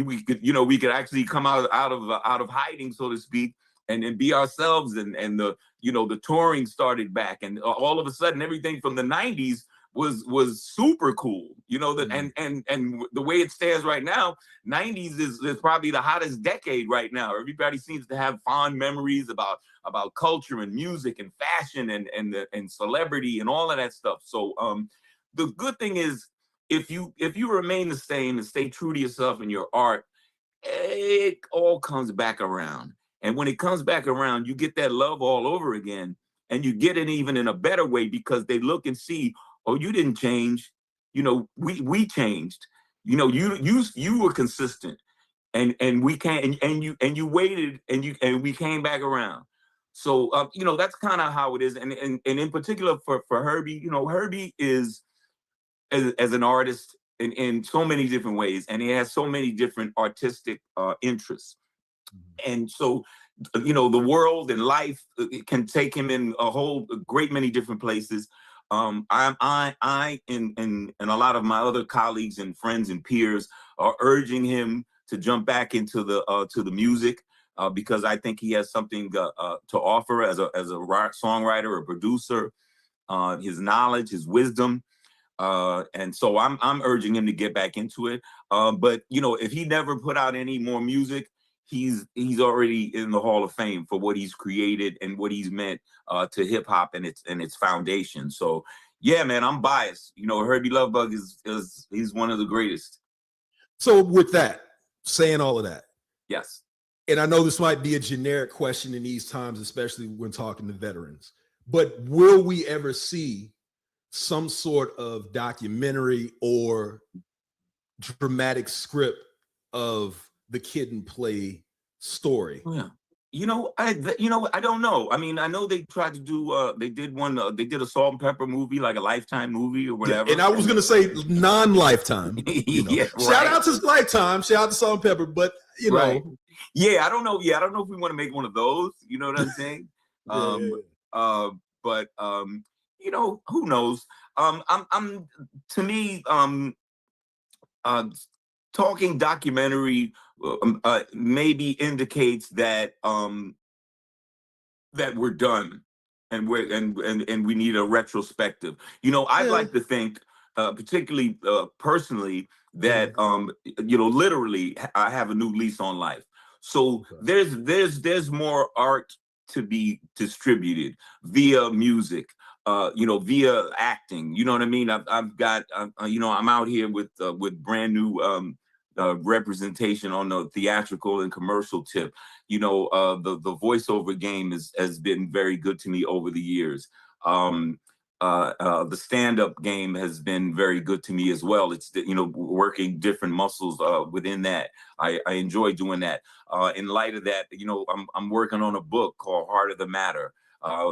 Speaker 21: we could actually come out of hiding, so to speak, and be ourselves. And the, you know, the touring started back, and all of a sudden everything from the 90s was super cool, you know, that and the way it stands right now, 90s is probably the hottest decade right now. Everybody seems to have fond memories about culture and music and fashion and celebrity and all of that stuff. So the good thing is, if you remain the same and stay true to yourself and your art, it all comes back around. And when it comes back around, you get that love all over again. And you get it even in a better way because they look and see, oh, you didn't change. You know, we changed. You know, you were consistent. And we came and you waited and we came back around. So you know, that's kind of how it is. And in particular for Herbie, you know, Herbie is as an artist in so many different ways, and he has so many different artistic interests. And so, you know, the world and life can take him in a great many different places. I and a lot of my other colleagues and friends and peers are urging him to jump back into the music because I think he has something to offer as a songwriter or producer. His knowledge, his wisdom. And so I'm urging him to get back into it. But you know, if he never put out any more music, he's already in the Hall of Fame for what he's created and what he's meant to hip hop and its foundation. So yeah, man, I'm biased. You know, Herbie Lovebug is he's one of the greatest.
Speaker 7: So with that, saying all of that,
Speaker 21: yes,
Speaker 7: and I know this might be a generic question in these times, especially when talking to veterans, but will we ever see some sort of documentary or dramatic script of the Kid and Play story?
Speaker 21: Yeah. You know, I don't know. I mean, I know they tried to do. They did one. They did a Salt and Pepper movie, like a Lifetime movie or whatever.
Speaker 7: Yeah, and I was gonna say non-Lifetime. You know.
Speaker 21: Yeah,
Speaker 7: Shout out to Lifetime. Shout out to Salt and Pepper. But you know,
Speaker 21: yeah, I don't know. Yeah, I don't know if we want to make one of those. You know what I'm saying? But you know, who knows? I'm to me, talking documentary maybe indicates that that we're done and we need a retrospective. You know, I'd like to think, particularly personally, that you know, literally, I have a new lease on life. So there's more art to be distributed via music. You know, via acting, you know what I mean? I've got, you know, I'm out here with brand new representation on the theatrical and commercial tip. You know, the voiceover game has been very good to me over the years. The stand-up game has been very good to me as well. It's, you know, working different muscles within that. I enjoy doing that. In light of that, you know, I'm working on a book called Heart of the Matter.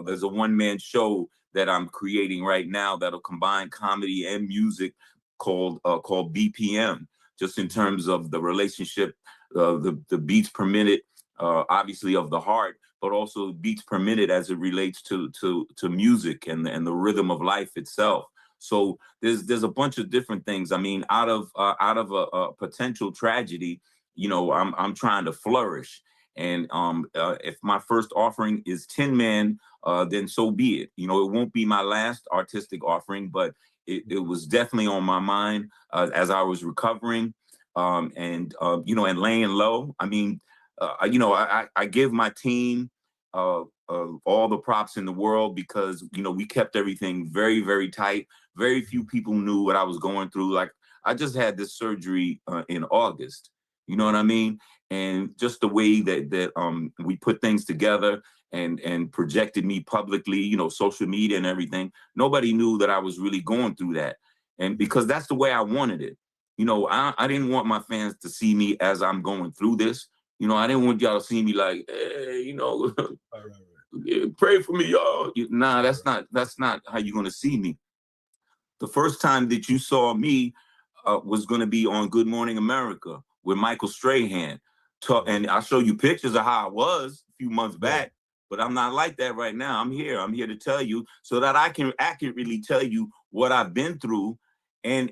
Speaker 21: There's a one-man show that I'm creating right now that'll combine comedy and music called BPM, just in terms of the relationship, the beats per minute, obviously of the heart, but also beats per minute as it relates to music and the rhythm of life itself. So there's a bunch of different things. I mean, out of a potential tragedy, you know, I'm trying to flourish. And if my first offering is Tin Man, then so be it. You know, it won't be my last artistic offering, but it was definitely on my mind as I was recovering and you know, and laying low. I mean, you know, I give my team all the props in the world because, you know, we kept everything very, very tight. Very few people knew what I was going through. Like, I just had this surgery in August. You know what I mean? And just the way that we put things together and projected me publicly, you know, social media and everything, nobody knew that I was really going through that. And because that's the way I wanted it. You know, I didn't want my fans to see me as I'm going through this. You know, I didn't want y'all to see me like, hey, you know, pray for me, y'all. Nah, that's not how you're going to see me. The first time that you saw me was going to be on Good Morning America with Michael Strahan. And I'll show you pictures of how I was a few months back, but I'm not like that right now. I'm here to tell you so that I can accurately tell you what I've been through and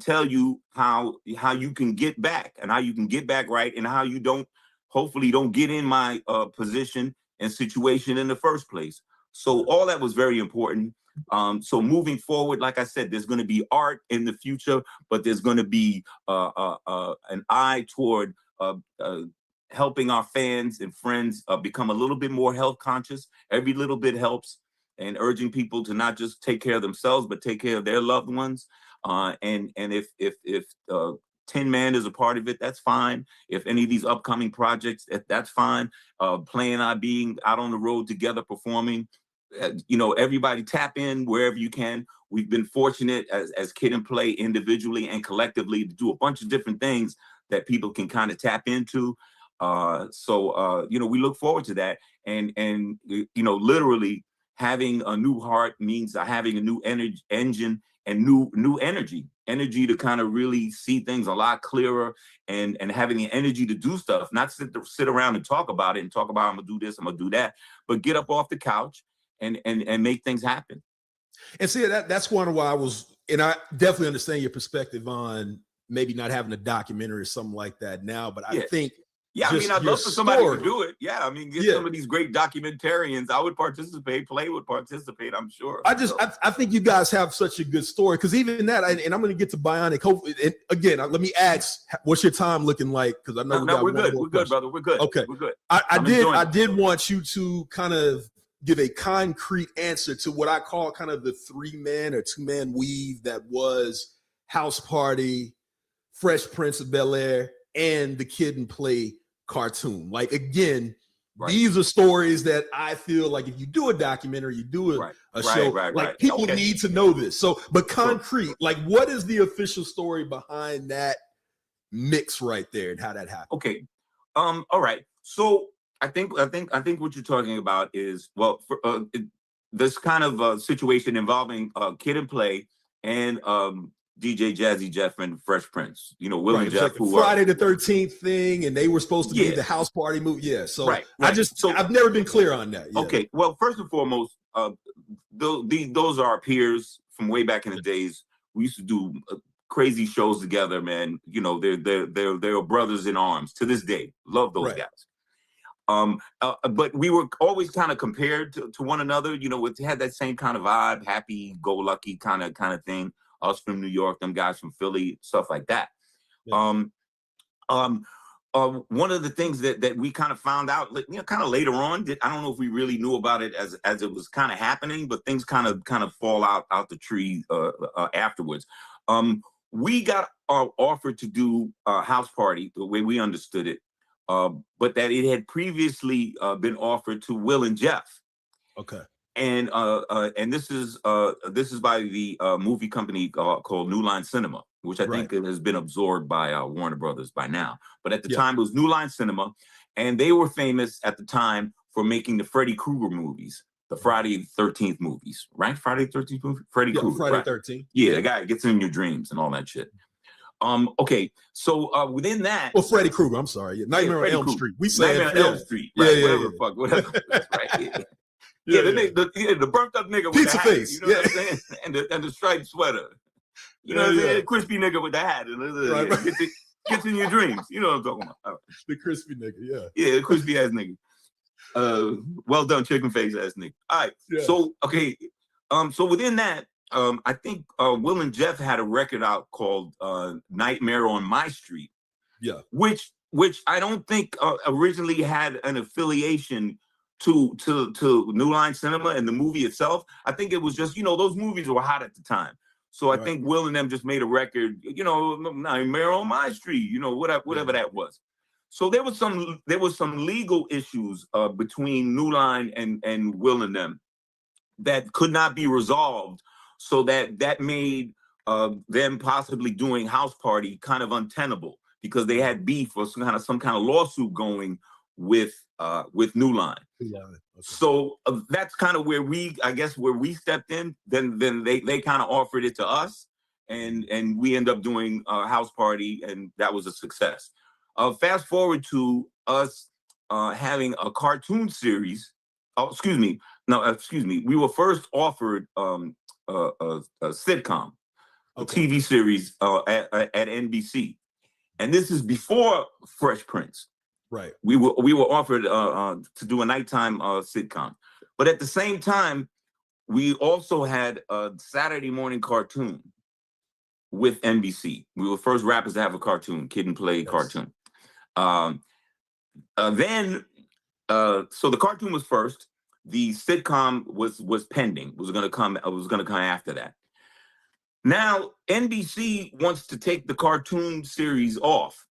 Speaker 21: tell you how you can get back and how you can get back right and how you hopefully don't get in my position and situation in the first place. So all that was very important. So moving forward, like I said, there's going to be art in the future, but there's going to be an eye toward helping our fans and friends become a little bit more health conscious. Every little bit helps, and urging people to not just take care of themselves, but take care of their loved ones. And if Tin Man is a part of it, that's fine. If any of these upcoming projects, that's fine. Play and I being out on the road together performing, everybody tap in wherever you can. We've been fortunate as Kid and Play individually and collectively to do a bunch of different things that people can kind of tap into. So we look forward to that. And literally having a new heart means having a new engine and new energy to kind of really see things a lot clearer and having the energy to do stuff, not sit around and talk about it and talk about, I'm gonna do this, I'm gonna do that, but get up off the couch and make things happen.
Speaker 7: And see, that's one of why I definitely understand your perspective on maybe not having a documentary or something like that now, but I think
Speaker 21: I'd love for somebody to do it. Yeah, I mean, get some of these great documentarians. I would participate. Play would participate, I'm sure.
Speaker 7: I think you guys have such a good story, because even that, and I'm going to get to Bionic. And again, let me ask, what's your time looking like? Because I know
Speaker 21: we're good. We're good, brother. We're good.
Speaker 7: Okay,
Speaker 21: we're good.
Speaker 7: I did want you to kind of give a concrete answer to what I call kind of the 3-man or 2-man weave that was House Party, Fresh Prince of Bel-Air, and the Kid and Play cartoon. Like, again, these are stories that I feel like if you do a documentary, you do a show, people need to know this. So, but concrete, like, what is the official story behind that mix right there and how that happened?
Speaker 21: Okay. All right. So I think what you're talking about is, this kind of situation involving Kid and Play and DJ Jazzy Jeff and Fresh Prince, Will and Jeff,
Speaker 7: like
Speaker 21: who
Speaker 7: Friday the 13th thing, and they were supposed to be the House Party movie. Yeah, so I've never been clear on that. Yeah.
Speaker 21: Okay, well, first and foremost, those are our peers from way back in the days. We used to do crazy shows together, man. They're brothers in arms to this day. Love those guys. But we were always kind of compared to one another. It had that same kind of vibe, happy-go-lucky kind of thing. Us from New York, them guys from Philly, stuff like that. Yeah. One of the things that we kind of found out, kind of later on, I don't know if we really knew about it as it was kind of happening, but things kind of fall out the tree afterwards. We got offered to do a House Party the way we understood it, but that it had previously been offered to Will and Jeff.
Speaker 7: Okay.
Speaker 21: And this is by the movie company called New Line Cinema, which I think has been absorbed by Warner Brothers by now. But at the time, it was New Line Cinema, and they were famous at the time for making the Freddy Krueger movies, the Friday the 13th movies, right? Friday the 13th movie, Freddy Krueger.
Speaker 7: Friday the 13th.
Speaker 21: Yeah, the guy gets in your dreams and all that shit. Okay, so within that,
Speaker 7: Freddy Krueger. I'm sorry, Nightmare on Elm Street. We say
Speaker 21: Nightmare on Elm Street. Right? Whatever. That's right. Yeah, the burnt up nigga with
Speaker 7: pizza
Speaker 21: the hat,
Speaker 7: face,
Speaker 21: you know what I'm saying? and the striped sweater, you know what I'm saying? Crispy nigga with the hat, gets in your dreams. You know what I'm talking about?
Speaker 7: The crispy nigga,
Speaker 21: the crispy ass nigga. Well done, chicken face ass nigga. All right, so okay, so within that, I think Will and Jeff had a record out called "Nightmare on My Street," which I don't think originally had an affiliation to New Line Cinema and the movie itself. I think it was just, those movies were hot at the time. So I think Will and them just made a record, Nightmare on My Street, whatever that was. So there was some legal issues between New Line and Will and them that could not be resolved. So that made them possibly doing House Party kind of untenable, because they had beef or some kind of lawsuit going with New Line. Okay. So that's kind of where we stepped in. Then they kind of offered it to us, and we end up doing House Party, and that was a success. Fast forward to us having a cartoon series. We were first offered a sitcom, a TV series at NBC, and this is before Fresh Prince.
Speaker 7: Right.
Speaker 21: We were offered to do a nighttime sitcom, but at the same time, we also had a Saturday morning cartoon with NBC. We were first rappers to have a cartoon, Kid and Play cartoon. So the cartoon was first. The sitcom was pending. Was going to come after that. Now, NBC wants to take the cartoon series off,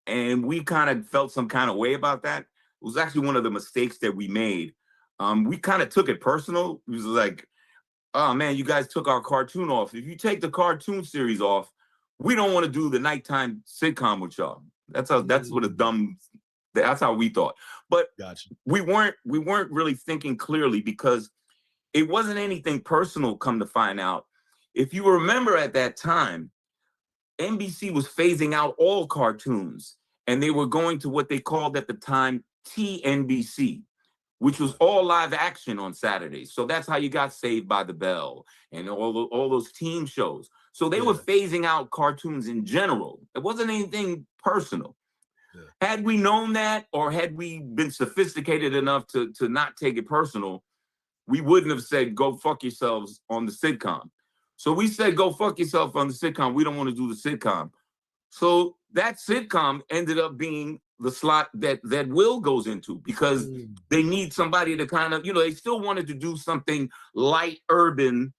Speaker 21: and we kind of felt some kind of way about that. It was actually one of the mistakes that we made. We kind of took it personal. It was like, oh man, you guys took our cartoon off. If you take the cartoon series off, we don't want to do the nighttime sitcom with y'all. That's what a dumb. That's how we thought. But we weren't really thinking clearly, because it wasn't anything personal. Come to find out, if you remember at that time, NBC was phasing out all cartoons, and they were going to what they called at the time TNBC, which was all live action on Saturdays. So that's how you got Saved by the Bell and all those team shows. So they were phasing out cartoons in general. It wasn't anything personal. Yeah. Had we known that, or had we been sophisticated enough to not take it personal, we wouldn't have said, go fuck yourselves on the sitcom. So we said, go fuck yourself on the sitcom. We don't want to do the sitcom. So that sitcom ended up being the slot that Will goes into, because they need somebody to kind of, they still wanted to do something light, urban,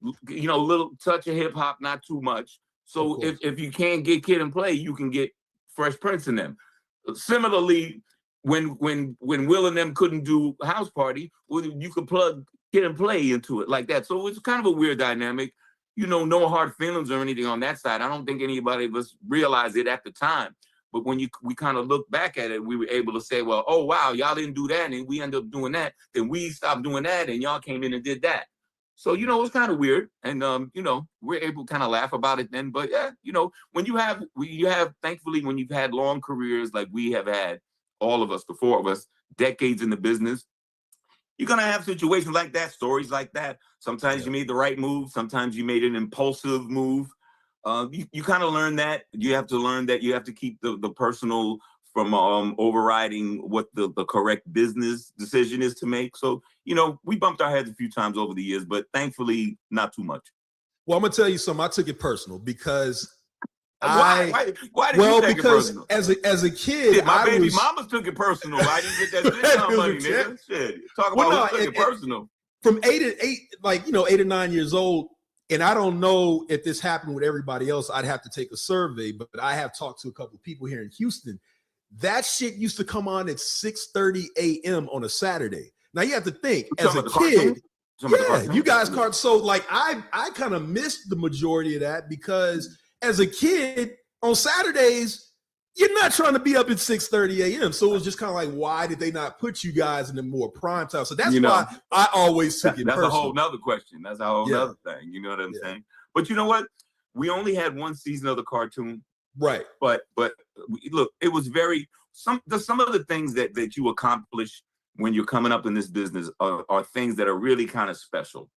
Speaker 21: a little touch of hip hop, not too much. So if you can't get Kid and Play, you can get Fresh Prince in them. Similarly, when Will and them couldn't do House Party, well, you could plug Kid and Play into it like that. So it's kind of a weird dynamic. No hard feelings or anything on that side. I don't think anybody of us realized it at the time. But when we kind of look back at it, we were able to say, well, oh, wow, y'all didn't do that, and we ended up doing that. Then we stopped doing that, and y'all came in and did that. So, it was kind of weird. And, we're able to kind of laugh about it then. But, yeah, when you have, thankfully, when you've had long careers like we have had, all of us, the four of us, decades in the business, you're going to have situations like that, stories like that. Sometimes you made the right move. Sometimes you made an impulsive move. You kind of learn that. You have to learn that you have to keep the personal from overriding what the correct business decision is to make. So, we bumped our heads a few times over the years, but thankfully not too much.
Speaker 7: Well, I'm going to tell you something. I took it personal because
Speaker 21: Why did you take it personal?
Speaker 7: As a kid,
Speaker 21: shit, my baby mamas took it personal. I didn't get that sitcom money, nigga. Shit. Talk about who took it personal.
Speaker 7: From 8 or 9 years old, and I don't know if this happened with everybody else. I'd have to take a survey, but I have talked to a couple of people here in Houston. That shit used to come on at 6:30 a.m. on a Saturday. Now you have to think, as a kid, you guys caught. So like I kind of missed the majority of that, because as a kid on Saturdays, you're not trying to be up at 6:30 a.m. So it was just kind of like, why did they not put you guys in the more prime time? So that's why I always took it personal.
Speaker 21: That's a whole nother question. That's a whole nother thing. You know what I'm saying? But you know what? We only had one season of the cartoon.
Speaker 7: Right.
Speaker 21: But look, it was some of the things that you accomplish when you're coming up in this business are things that are really kind of special.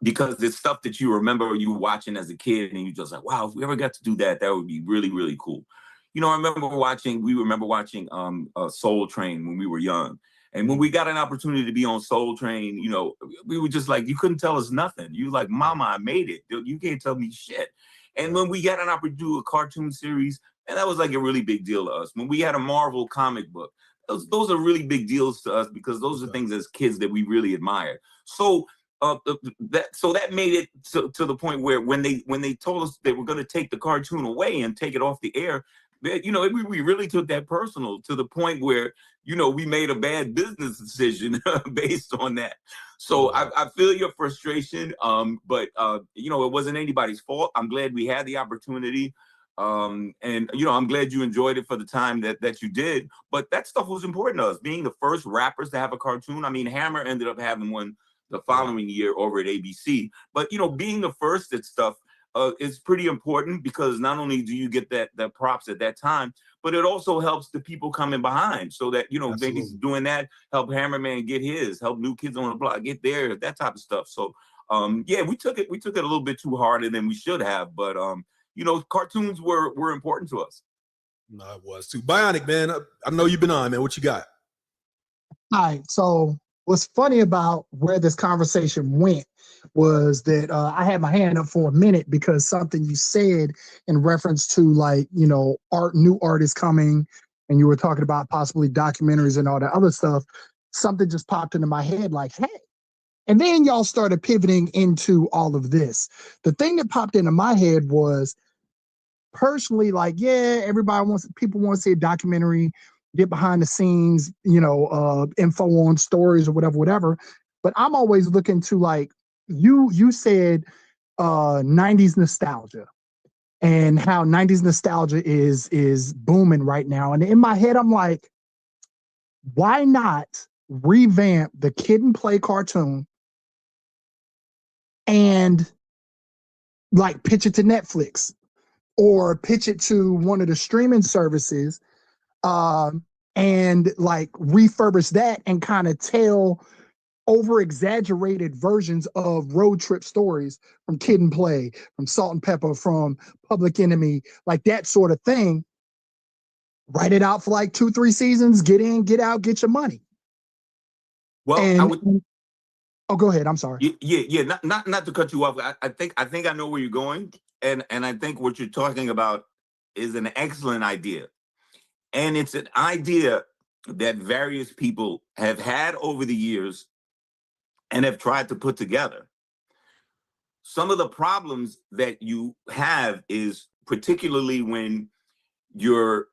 Speaker 21: Because it's stuff that you remember you watching as a kid, and you just like, wow, if we ever got to do that, that would be really, really cool. I remember watching Soul Train when we were young. And when we got an opportunity to be on Soul Train, we were just like, you couldn't tell us nothing. You were like, mama, I made it. You can't tell me shit. And when we got an opportunity to do a cartoon series, and that was like a really big deal to us. When we had a Marvel comic book, those are really big deals to us, because those are things as kids that we really admire. So that made it to the point where when they told us they were going to take the cartoon away and take it off the air, we really took that personal, to the point where we made a bad business decision based on that. So I feel your frustration, but it wasn't anybody's fault. I'm glad we had the opportunity. And I'm glad you enjoyed it for the time that you did. But that stuff was important to us. Being the first rappers to have a cartoon. I mean, Hammer ended up having one the following year over at ABC. But being the first at stuff is pretty important, because not only do you get that props at that time, but it also helps the people coming behind, so that maybe doing that help Hammerman get his, help New Kids on the Block get theirs, that type of stuff. So we took it a little bit too harder than we should have, but cartoons were important to us.
Speaker 7: No, it was too. Bionic, man, I know you've been on, man. What you got?
Speaker 5: All right, so what's funny about where this conversation went was that I had my hand up for a minute, because something you said in reference to new artists coming, and you were talking about possibly documentaries and all that other stuff, something just popped into my head like, hey, And then y'all started pivoting into all of this. The thing that popped into my head was personally, like, yeah, people want to see a documentary, get behind the scenes, info on stories or whatever. But I'm always looking to, like, you said 90s nostalgia and how 90s nostalgia is booming right now. And in my head, I'm like, why not revamp the Kid and Play cartoon and like pitch it to Netflix or pitch it to one of the streaming services, and like refurbish that and kind of tell over exaggerated versions of road trip stories from Kid and Play, from Salt and Pepper, from Public Enemy, like that sort of thing. Write it out for like 2-3 seasons, get in, get out, get your money.
Speaker 21: Well,
Speaker 5: oh, go ahead. I'm sorry.
Speaker 21: Yeah. Not to cut you off. I think I know where you're going, and I think what you're talking about is an excellent idea, and it's an idea that various people have had over the years and have tried to put together. Some of the problems that you have is particularly when you're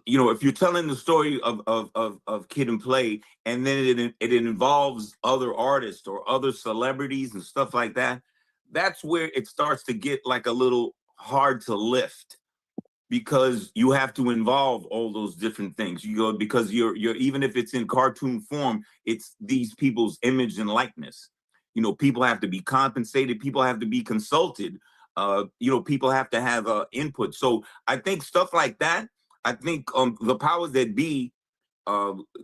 Speaker 21: if you're telling the story of Kid and Play, and then it involves other artists or other celebrities and stuff like that, that's where it starts to get like a little hard to lift, because you have to involve all those different things. Because you're even if it's in cartoon form, it's these people's image and likeness. People have to be compensated. People have to be consulted. People have to have input. So I think stuff like that. I think the powers that be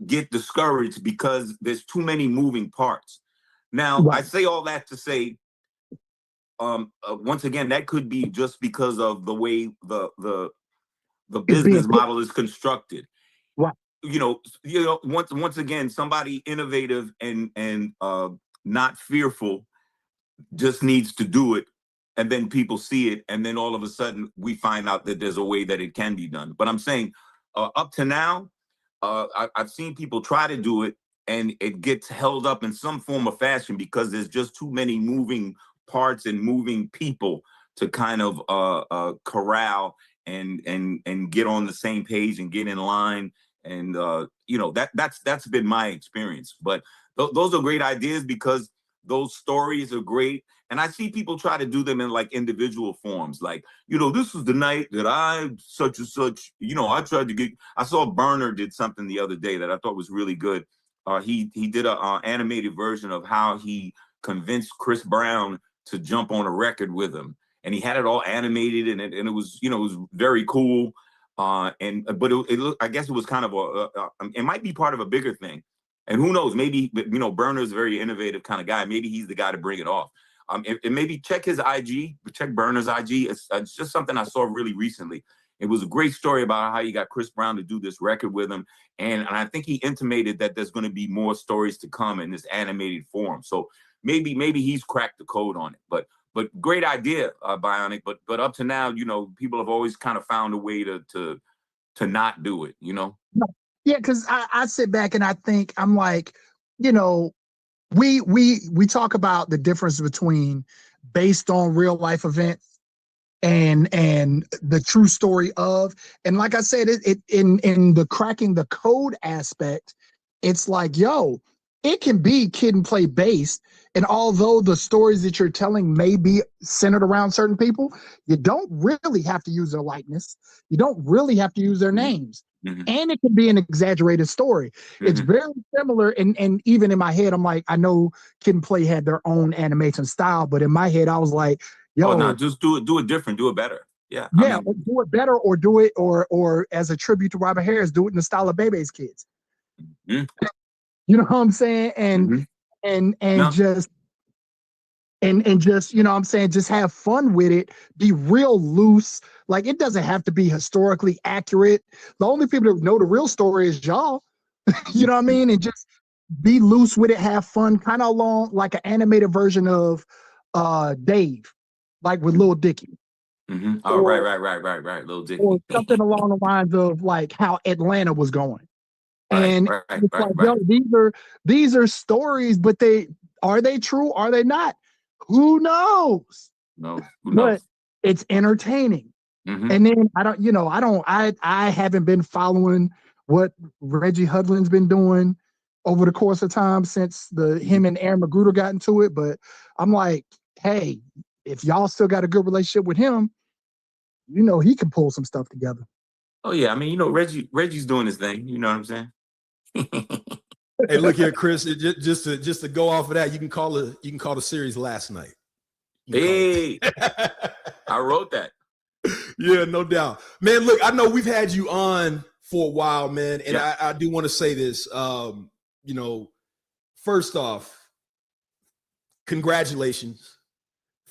Speaker 21: get discouraged because there's too many moving parts. Now, right. I say all that to say, once again, that could be just because of the way the business model is constructed.
Speaker 5: Right.
Speaker 21: Once again, somebody innovative and not fearful just needs to do it. And then people see it, and then all of a sudden we find out that there's a way that it can be done. But I'm saying, up to now, I've seen people try to do it, and it gets held up in some form or fashion because there's just too many moving parts and moving people to kind of corral and get on the same page and get in line. And that's been my experience. But those are great ideas because those stories are great. And I see people try to do them in like individual forms. Like, this was the night that I such and such, I tried to I saw Burner did something the other day that I thought was really good. He did an animated version of how he convinced Chris Brown to jump on a record with him. And he had it all animated, and it was, it was very cool. But I guess it was kind of it might be part of a bigger thing. And who knows, maybe, Burner's a very innovative kind of guy. Maybe he's the guy to bring it off. And maybe check his IG, check Burner's IG. It's just something I saw really recently. It was a great story about how he got Chris Brown to do this record with him. And I think he intimated that there's going to be more stories to come in this animated form. So maybe he's cracked the code on it. But great idea, Bionic. But up to now, people have always kind of found a way to not do it,
Speaker 5: Yeah, because I sit back and I think, I'm like, we talk about the difference between based on real life events and the true story of, and like I said, it in the cracking the code aspect, it's like, it can be Kid and Play based. And although the stories that you're telling may be centered around certain people, you don't really have to use their likeness. You don't really have to use their names. Mm-hmm. And it can be an exaggerated story. Mm-hmm. It's very similar. And even in my head, I'm like, I know Kid and Play had their own animation style, but in my head, I was like,
Speaker 21: just do it different, do it better. Yeah.
Speaker 5: Yeah, do it better, or do it, or as a tribute to Robert Harris, do it in the style of Bebe's Kids. Mm-hmm. You know what I'm saying? And just just, just have fun with it, be real loose. Like, it doesn't have to be historically accurate. The only people that know the real story is y'all. You know what I mean? And just be loose with it, have fun, kind of along like an animated version of Dave, like with Lil Dicky.
Speaker 21: Mm-hmm. Oh, right, Lil Dicky.
Speaker 5: Or something along the lines of like how Atlanta was going. And it's like, these are stories, but they Are they true? Are they not? Who knows?
Speaker 21: No, who knows?
Speaker 5: But it's entertaining.
Speaker 21: Mhm.
Speaker 5: And then I haven't been following what Reggie Hudlin's been doing over the course of time since him and Aaron Magruder got into it. But I'm like, hey, if y'all still got a good relationship with him, he can pull some stuff together.
Speaker 21: Oh yeah, I mean, Reggie's doing his thing. You know what I'm saying?
Speaker 7: Hey, look here, Chris. Just to go off of that, you can call the series Last Night.
Speaker 21: Hey, I wrote that.
Speaker 7: Yeah, no doubt, man. Look, I know we've had you on for a while, man, and
Speaker 21: Yeah.
Speaker 7: I do want to say this. First off, congratulations,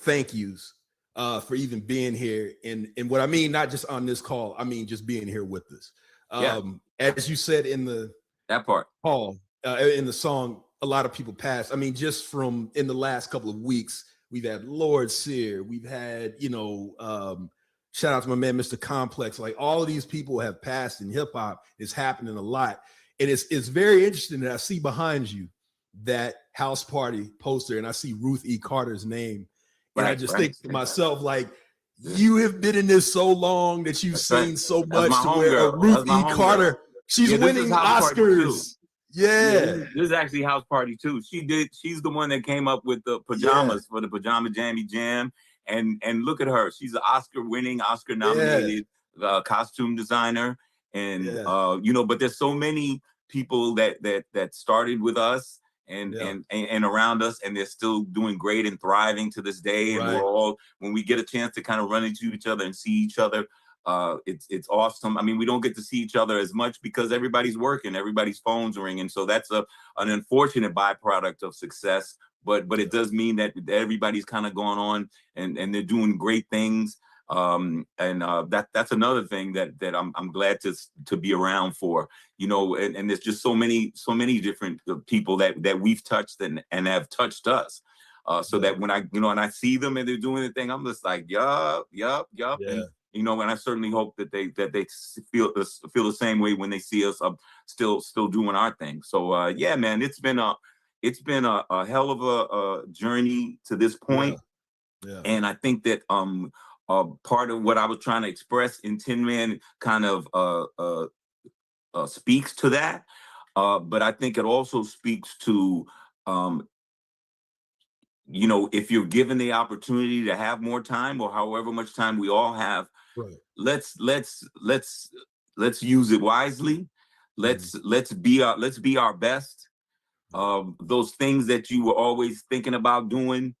Speaker 7: thank yous for even being here, and what I mean, not just on this call, I mean just being here with us. As you said in
Speaker 21: that part,
Speaker 7: Paul, in the song, a lot of people passed. I mean, just from in the last couple of weeks, we've had Lord Sear, we've had shout out to my man, Mr. Complex. Like all of these people have passed in hip hop. It's happening a lot. And it's very interesting that I see behind you that house party poster and I see Ruth E. Carter's name. And I just think to myself, like, you have been in this so long that you've seen so much to where Ruth E. Carter, she's winning Oscars. Yeah.
Speaker 21: This is actually house party too. She's the one that came up with the pajamas for the Pajama Jammy Jam. And look at her. She's an Oscar-winning, Oscar-nominated costume designer. And but there's so many people that started with us and around us, and they're still doing great and thriving to this day. And we're all, when we get a chance to kind of run into each other and see each other, it's awesome. I mean, we don't get to see each other as much because everybody's working, everybody's phones are ringing. So that's an unfortunate byproduct of success. But it does mean that everybody's kind of going on and they're doing great things. That's another thing that I'm glad to be around for, and there's just so many different people that we've touched and have touched us. So that when I see them and they're doing the thing, I'm just like, yup. Yeah. And I certainly hope that they feel the same way when they see us still doing our thing. So yeah, man, it's been a hell of a journey to this point.
Speaker 7: Yeah.
Speaker 21: And I think that part of what I was trying to express in Tin Man kind of speaks to that. But I think it also speaks to, if you're given the opportunity to have more time or however much time we all have, let's use it wisely. Let's be our best. Those things that you were always thinking about doing,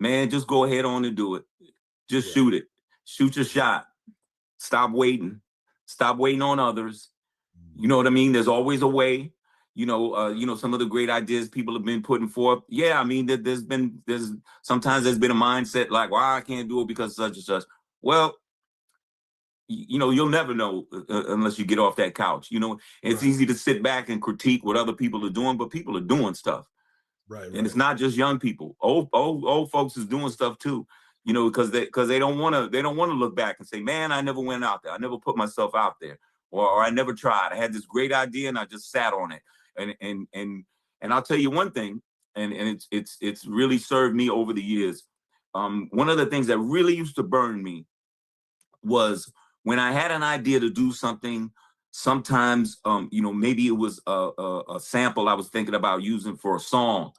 Speaker 21: man, just go ahead on and do it. Just shoot it. Shoot your shot. Stop waiting. Stop waiting on others. You know what I mean? There's always a way. Some of the great ideas people have been putting forth. Yeah, I mean, sometimes there's been a mindset like, well, I can't do it because such and such. Well, you'll never know unless you get off that couch. It's easy to sit back and critique what other people are doing, but people are doing stuff.
Speaker 7: Right.
Speaker 21: And it's not just young people. Old folks is doing stuff too. Because they don't want to look back and say, man, I never went out there. I never put myself out there, or I never tried. I had this great idea and I just sat on it. And I'll tell you one thing, and it's really served me over the years. One of the things that really used to burn me was when I had an idea to do something. Sometimes, maybe it was a sample I was thinking about using for a song,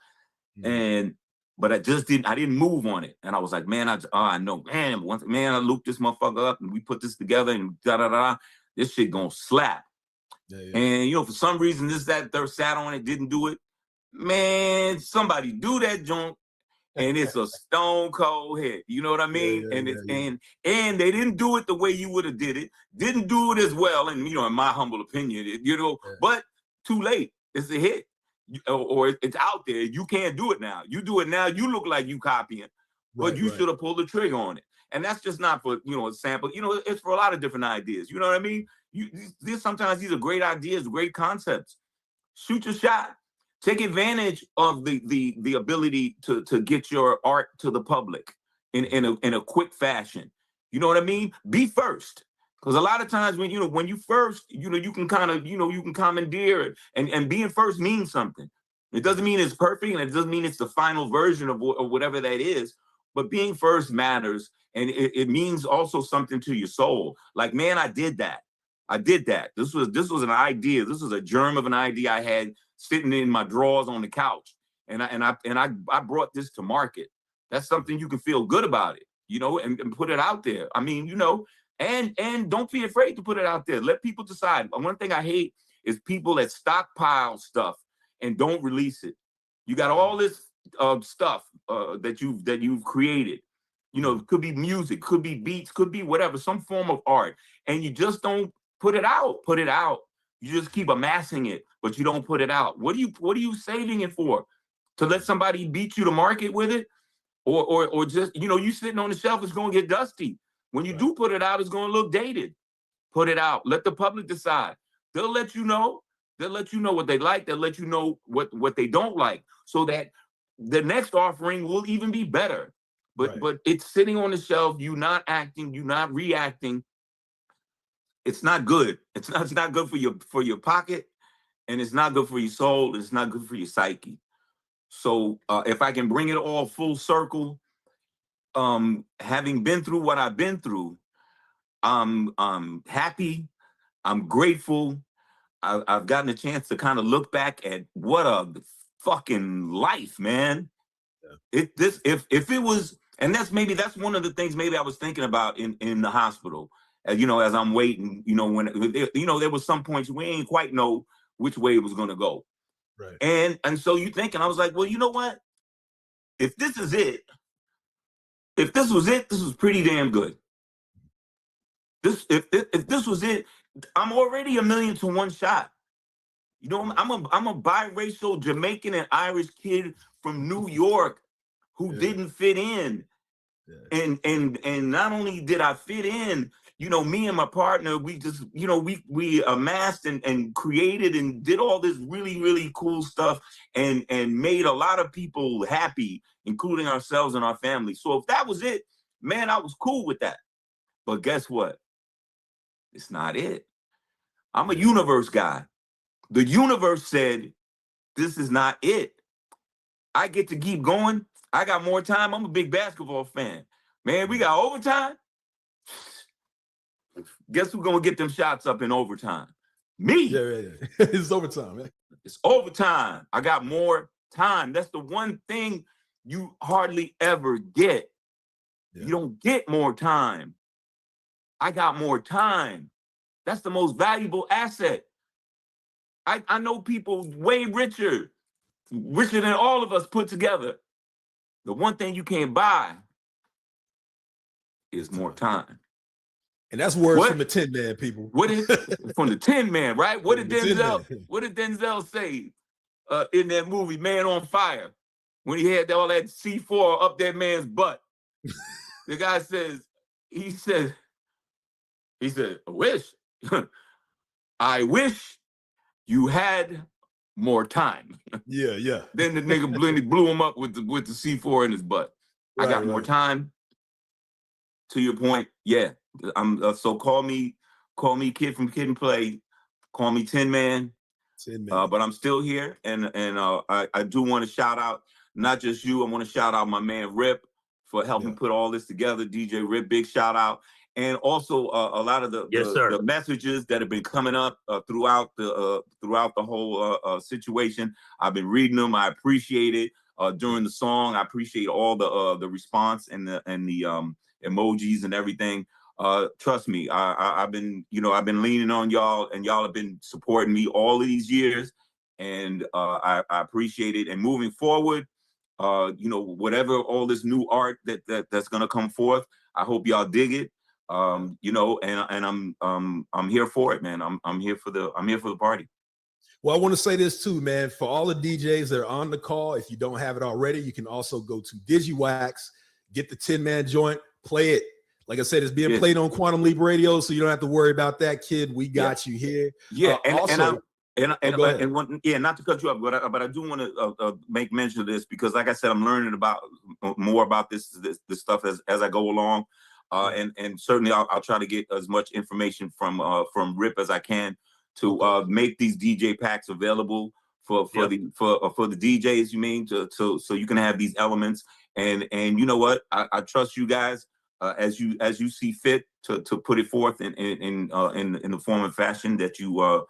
Speaker 21: but I didn't move on it. And I was like, man, I know, man, I looped this motherfucker up and we put this together and this shit gonna slap. Yeah. And for some reason, third sat on it, didn't do it. Man, somebody do that joint. And it's a stone cold hit. You know what I mean? And they didn't do it the way you would have did it. Didn't do it as well. And in my humble opinion, but too late. It's a hit. Or it's out there. You can't do it now. You do it now, you look like you copying. But you should have pulled the trigger on it. And that's just not for, a sample. It's for a lot of different ideas. You know what I mean? Sometimes these are great ideas, great concepts. Shoot your shot. Take advantage of the ability to get your art to the public in a quick fashion. You know what I mean? Be first. Because a lot of times when you first, you can kind of, you can commandeer it, and being first means something. It doesn't mean it's perfect, and it doesn't mean it's the final version of whatever that is. But being first matters, and it means also something to your soul. Like, man, I did that. This was an idea. This was a germ of an idea I had sitting in my drawers on the couch, and I brought this to market. That's something you can feel good about it, you know, and put it out there. I mean, you know, and don't be afraid to put it out there. Let people decide. One thing I hate is people that stockpile stuff and don't release it. You got all this stuff that you've created. You know, it could be music, could be beats, could be whatever, some form of art, and you just don't put it out. Put it out. You just keep amassing it, but you don't put it out. What are you saving it for? To let somebody beat you to market with it, or just, you know, you sitting on the shelf, it's gonna get dusty. When you do put it out, it's gonna look dated. Put it out. Let the public decide. They'll let you know. They'll let you know what they like. They'll let you know what they don't like, so that the next offering will even be better. But it's sitting on the shelf. You not acting. You not reacting. It's not good. It's not good for your pocket, and it's not good for your soul. It's not good for your psyche. So if I can bring it all full circle, having been through what I've been through, I'm happy. I'm grateful. I've gotten a chance to kind of look back at what a fucking life, man. Yeah. If it was, and that's one of the things maybe I was thinking about in the hospital, you know, as I'm waiting, you know, when you know, there was some points we ain't quite know which way it was gonna go. Right. And so you thinking, I was like, well, you know what? If this is it, if this was it, this was pretty damn good. If this was it, I'm already 1,000,000 to 1 shot. You know, I'm a biracial Jamaican and Irish kid from New York who didn't fit in. Yeah. And not only did I fit in, you know, me and my partner, we just, you know, we amassed and created and did all this really, really cool stuff and made a lot of people happy, including ourselves and our family. So if that was it, man, I was cool with that. But guess what? It's not it. I'm a universe guy. The universe said, this is not it. I get to keep going. I got more time. I'm a big basketball fan. Man, we got overtime. Guess who's gonna get them shots up in overtime? Me.
Speaker 7: Yeah. It's overtime, man.
Speaker 21: It's overtime. I got more time. That's the one thing you hardly ever get. Yeah. You don't get more time. I got more time. That's the most valuable asset. I know people way richer than all of us put together. The one thing you can't buy is more time.
Speaker 7: And that's words from the Tin Man, people.
Speaker 21: What is from the Tin Man, right? What did Denzel say in that movie, Man on Fire, when he had all that C4 up that man's butt? The guy says, he said, I wish you had more time.
Speaker 7: Yeah.
Speaker 21: Then the nigga blew him up with the C4 in his butt. Right, I got more time. To your point, yeah. I'm so call me Kid from Kid and Play, call me Tin Man. But I'm still here, and I do want to shout out not just you. I want to shout out my man Rip for helping put all this together. DJ Rip, big shout out. And also a lot of the messages that have been coming up throughout the whole situation. I've been reading them. I appreciate it during the song. I appreciate all the response and the emojis and everything. Trust me, I've been leaning on y'all, and y'all have been supporting me all of these years, and I appreciate it. And moving forward, whatever all this new art that's gonna come forth, I hope y'all dig it. And I'm here for it, man. I'm here for the party.
Speaker 7: Well, I want to say this too, man. For all the DJs that are on the call, if you don't have it already, you can also go to Digiwaxx, get the Tin Man joint, play it. Like I said, it's being played on Quantum Leap Radio, so you don't have to worry about that, kid. We got you here.
Speaker 21: Yeah, not to cut you off, but I do want to make mention of this, because, like I said, I'm learning about more about this stuff as I go along, and certainly I'll try to get as much information from Rip as I can to make these DJ packs available for the DJs. You mean so you can have these elements, and you know what? I trust you guys as you see fit to put it forth in the form and fashion that you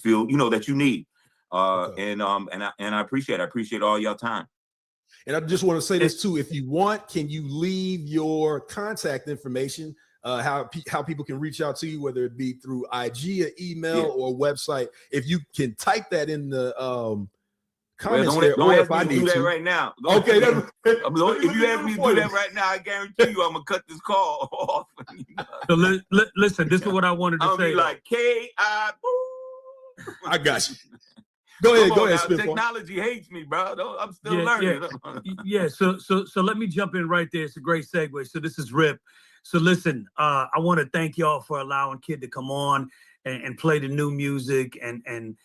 Speaker 21: feel that you need. And I appreciate all y'all time.
Speaker 7: And I just want to say this too: if you want, can you leave your contact information? How people can reach out to you, whether it be through IG, or email, or website. If you can type that in the comments
Speaker 21: don't ask me to do that right now.
Speaker 7: Okay.
Speaker 21: If you ask me to do that right now, I guarantee you I'm gonna cut this call off.
Speaker 13: So listen, this is what I wanted to say.
Speaker 21: I'll be like K.I.
Speaker 7: I got you. Go ahead, Spitfire.
Speaker 21: Technology hates me, bro. I'm still learning.
Speaker 13: Yeah. So let me jump in right there. It's a great segue. So this is Rip. So listen, I want to thank y'all for allowing Kid to come on and play the new music and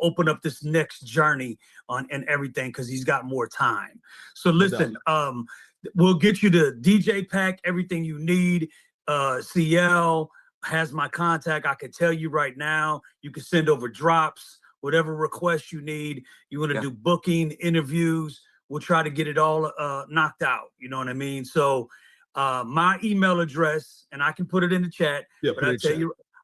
Speaker 13: open up this next journey on and everything, because he's got more time. So listen, we'll get you the DJ pack, everything you need. CL has my contact. I can tell you right now, you can send over drops, whatever request you need. You want to do booking, interviews, we'll try to get it all knocked out. You know what I mean? So my email address, and I can put it in the chat, but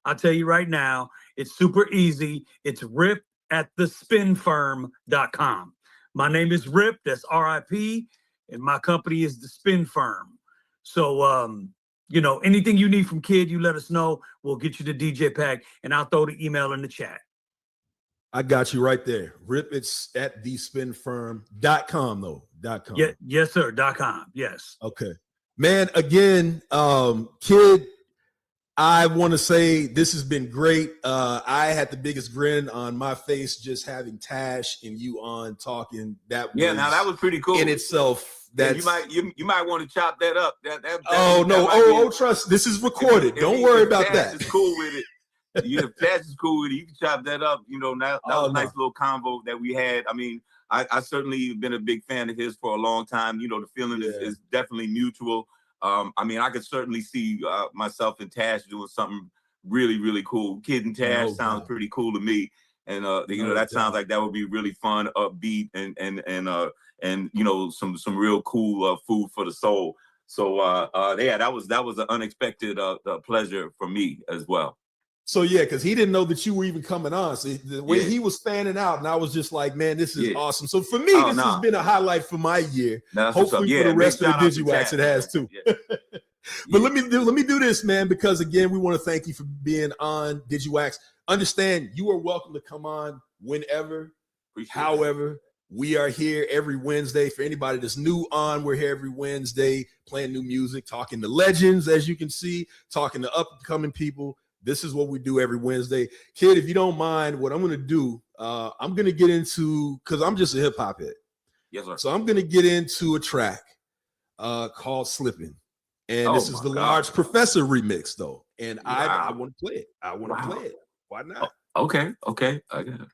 Speaker 13: I'll tell you right now, it's super easy. It's rip@thespinfirm.com. My name is Rip, that's RIP, and my company is The Spin Firm. So, anything you need from Kid, you let us know. We'll get you the DJ pack, and I'll throw the email in the chat.
Speaker 7: I got you right there. Rip, it's at thespinfirm.com though. .com.
Speaker 13: Yeah, yes, sir. .com. Yes.
Speaker 7: Okay. Man, again, Kid, I want to say this has been great. I had the biggest grin on my face just having Tash and you on talking. Now
Speaker 21: that was pretty cool
Speaker 7: in itself. That
Speaker 21: you might want to chop that up.
Speaker 7: Trust. This is recorded. Don't worry about that.
Speaker 21: Is cool with it. If Tash is cool with it, you can chop that up. That was a nice little convo that we had. I mean, I certainly been a big fan of his for a long time. The feeling is definitely mutual. I mean, I could certainly see myself and Tash doing something really, really cool. Kid and Tash sounds pretty cool to me, and that sounds like that would be really fun, upbeat, and some real cool food for the soul. So that was an unexpected pleasure for me as well.
Speaker 7: So because he didn't know that you were even coming on. So the way he was fanning out, and I was just like, man, this is awesome. So for me, this has been a highlight for my year. Hopefully for the rest of the Digiwaxx, it has too. But let me do this, man, because again, we want to thank you for being on Digiwaxx. Understand, you are welcome to come on whenever, however. We are here every Wednesday. For anybody that's new on, we're here every Wednesday playing new music, talking to legends, as you can see, talking to up-and-coming people. This is what we do every Wednesday. Kid, if you don't mind, what I'm going to do, I'm going to get into, because I'm just a hip-hop head.
Speaker 21: Yes, sir.
Speaker 7: So I'm going to get into a track called Slippin'. And this is the Large Professor remix, though. And I want to play it. I want to play it. Why not?
Speaker 21: Okay. I got it.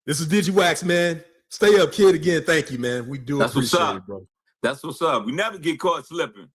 Speaker 7: This is Digiwaxx, man. Stay up, Kid. Again, thank you, man. We do appreciate it, bro.
Speaker 21: That's what's up. We never get caught slipping.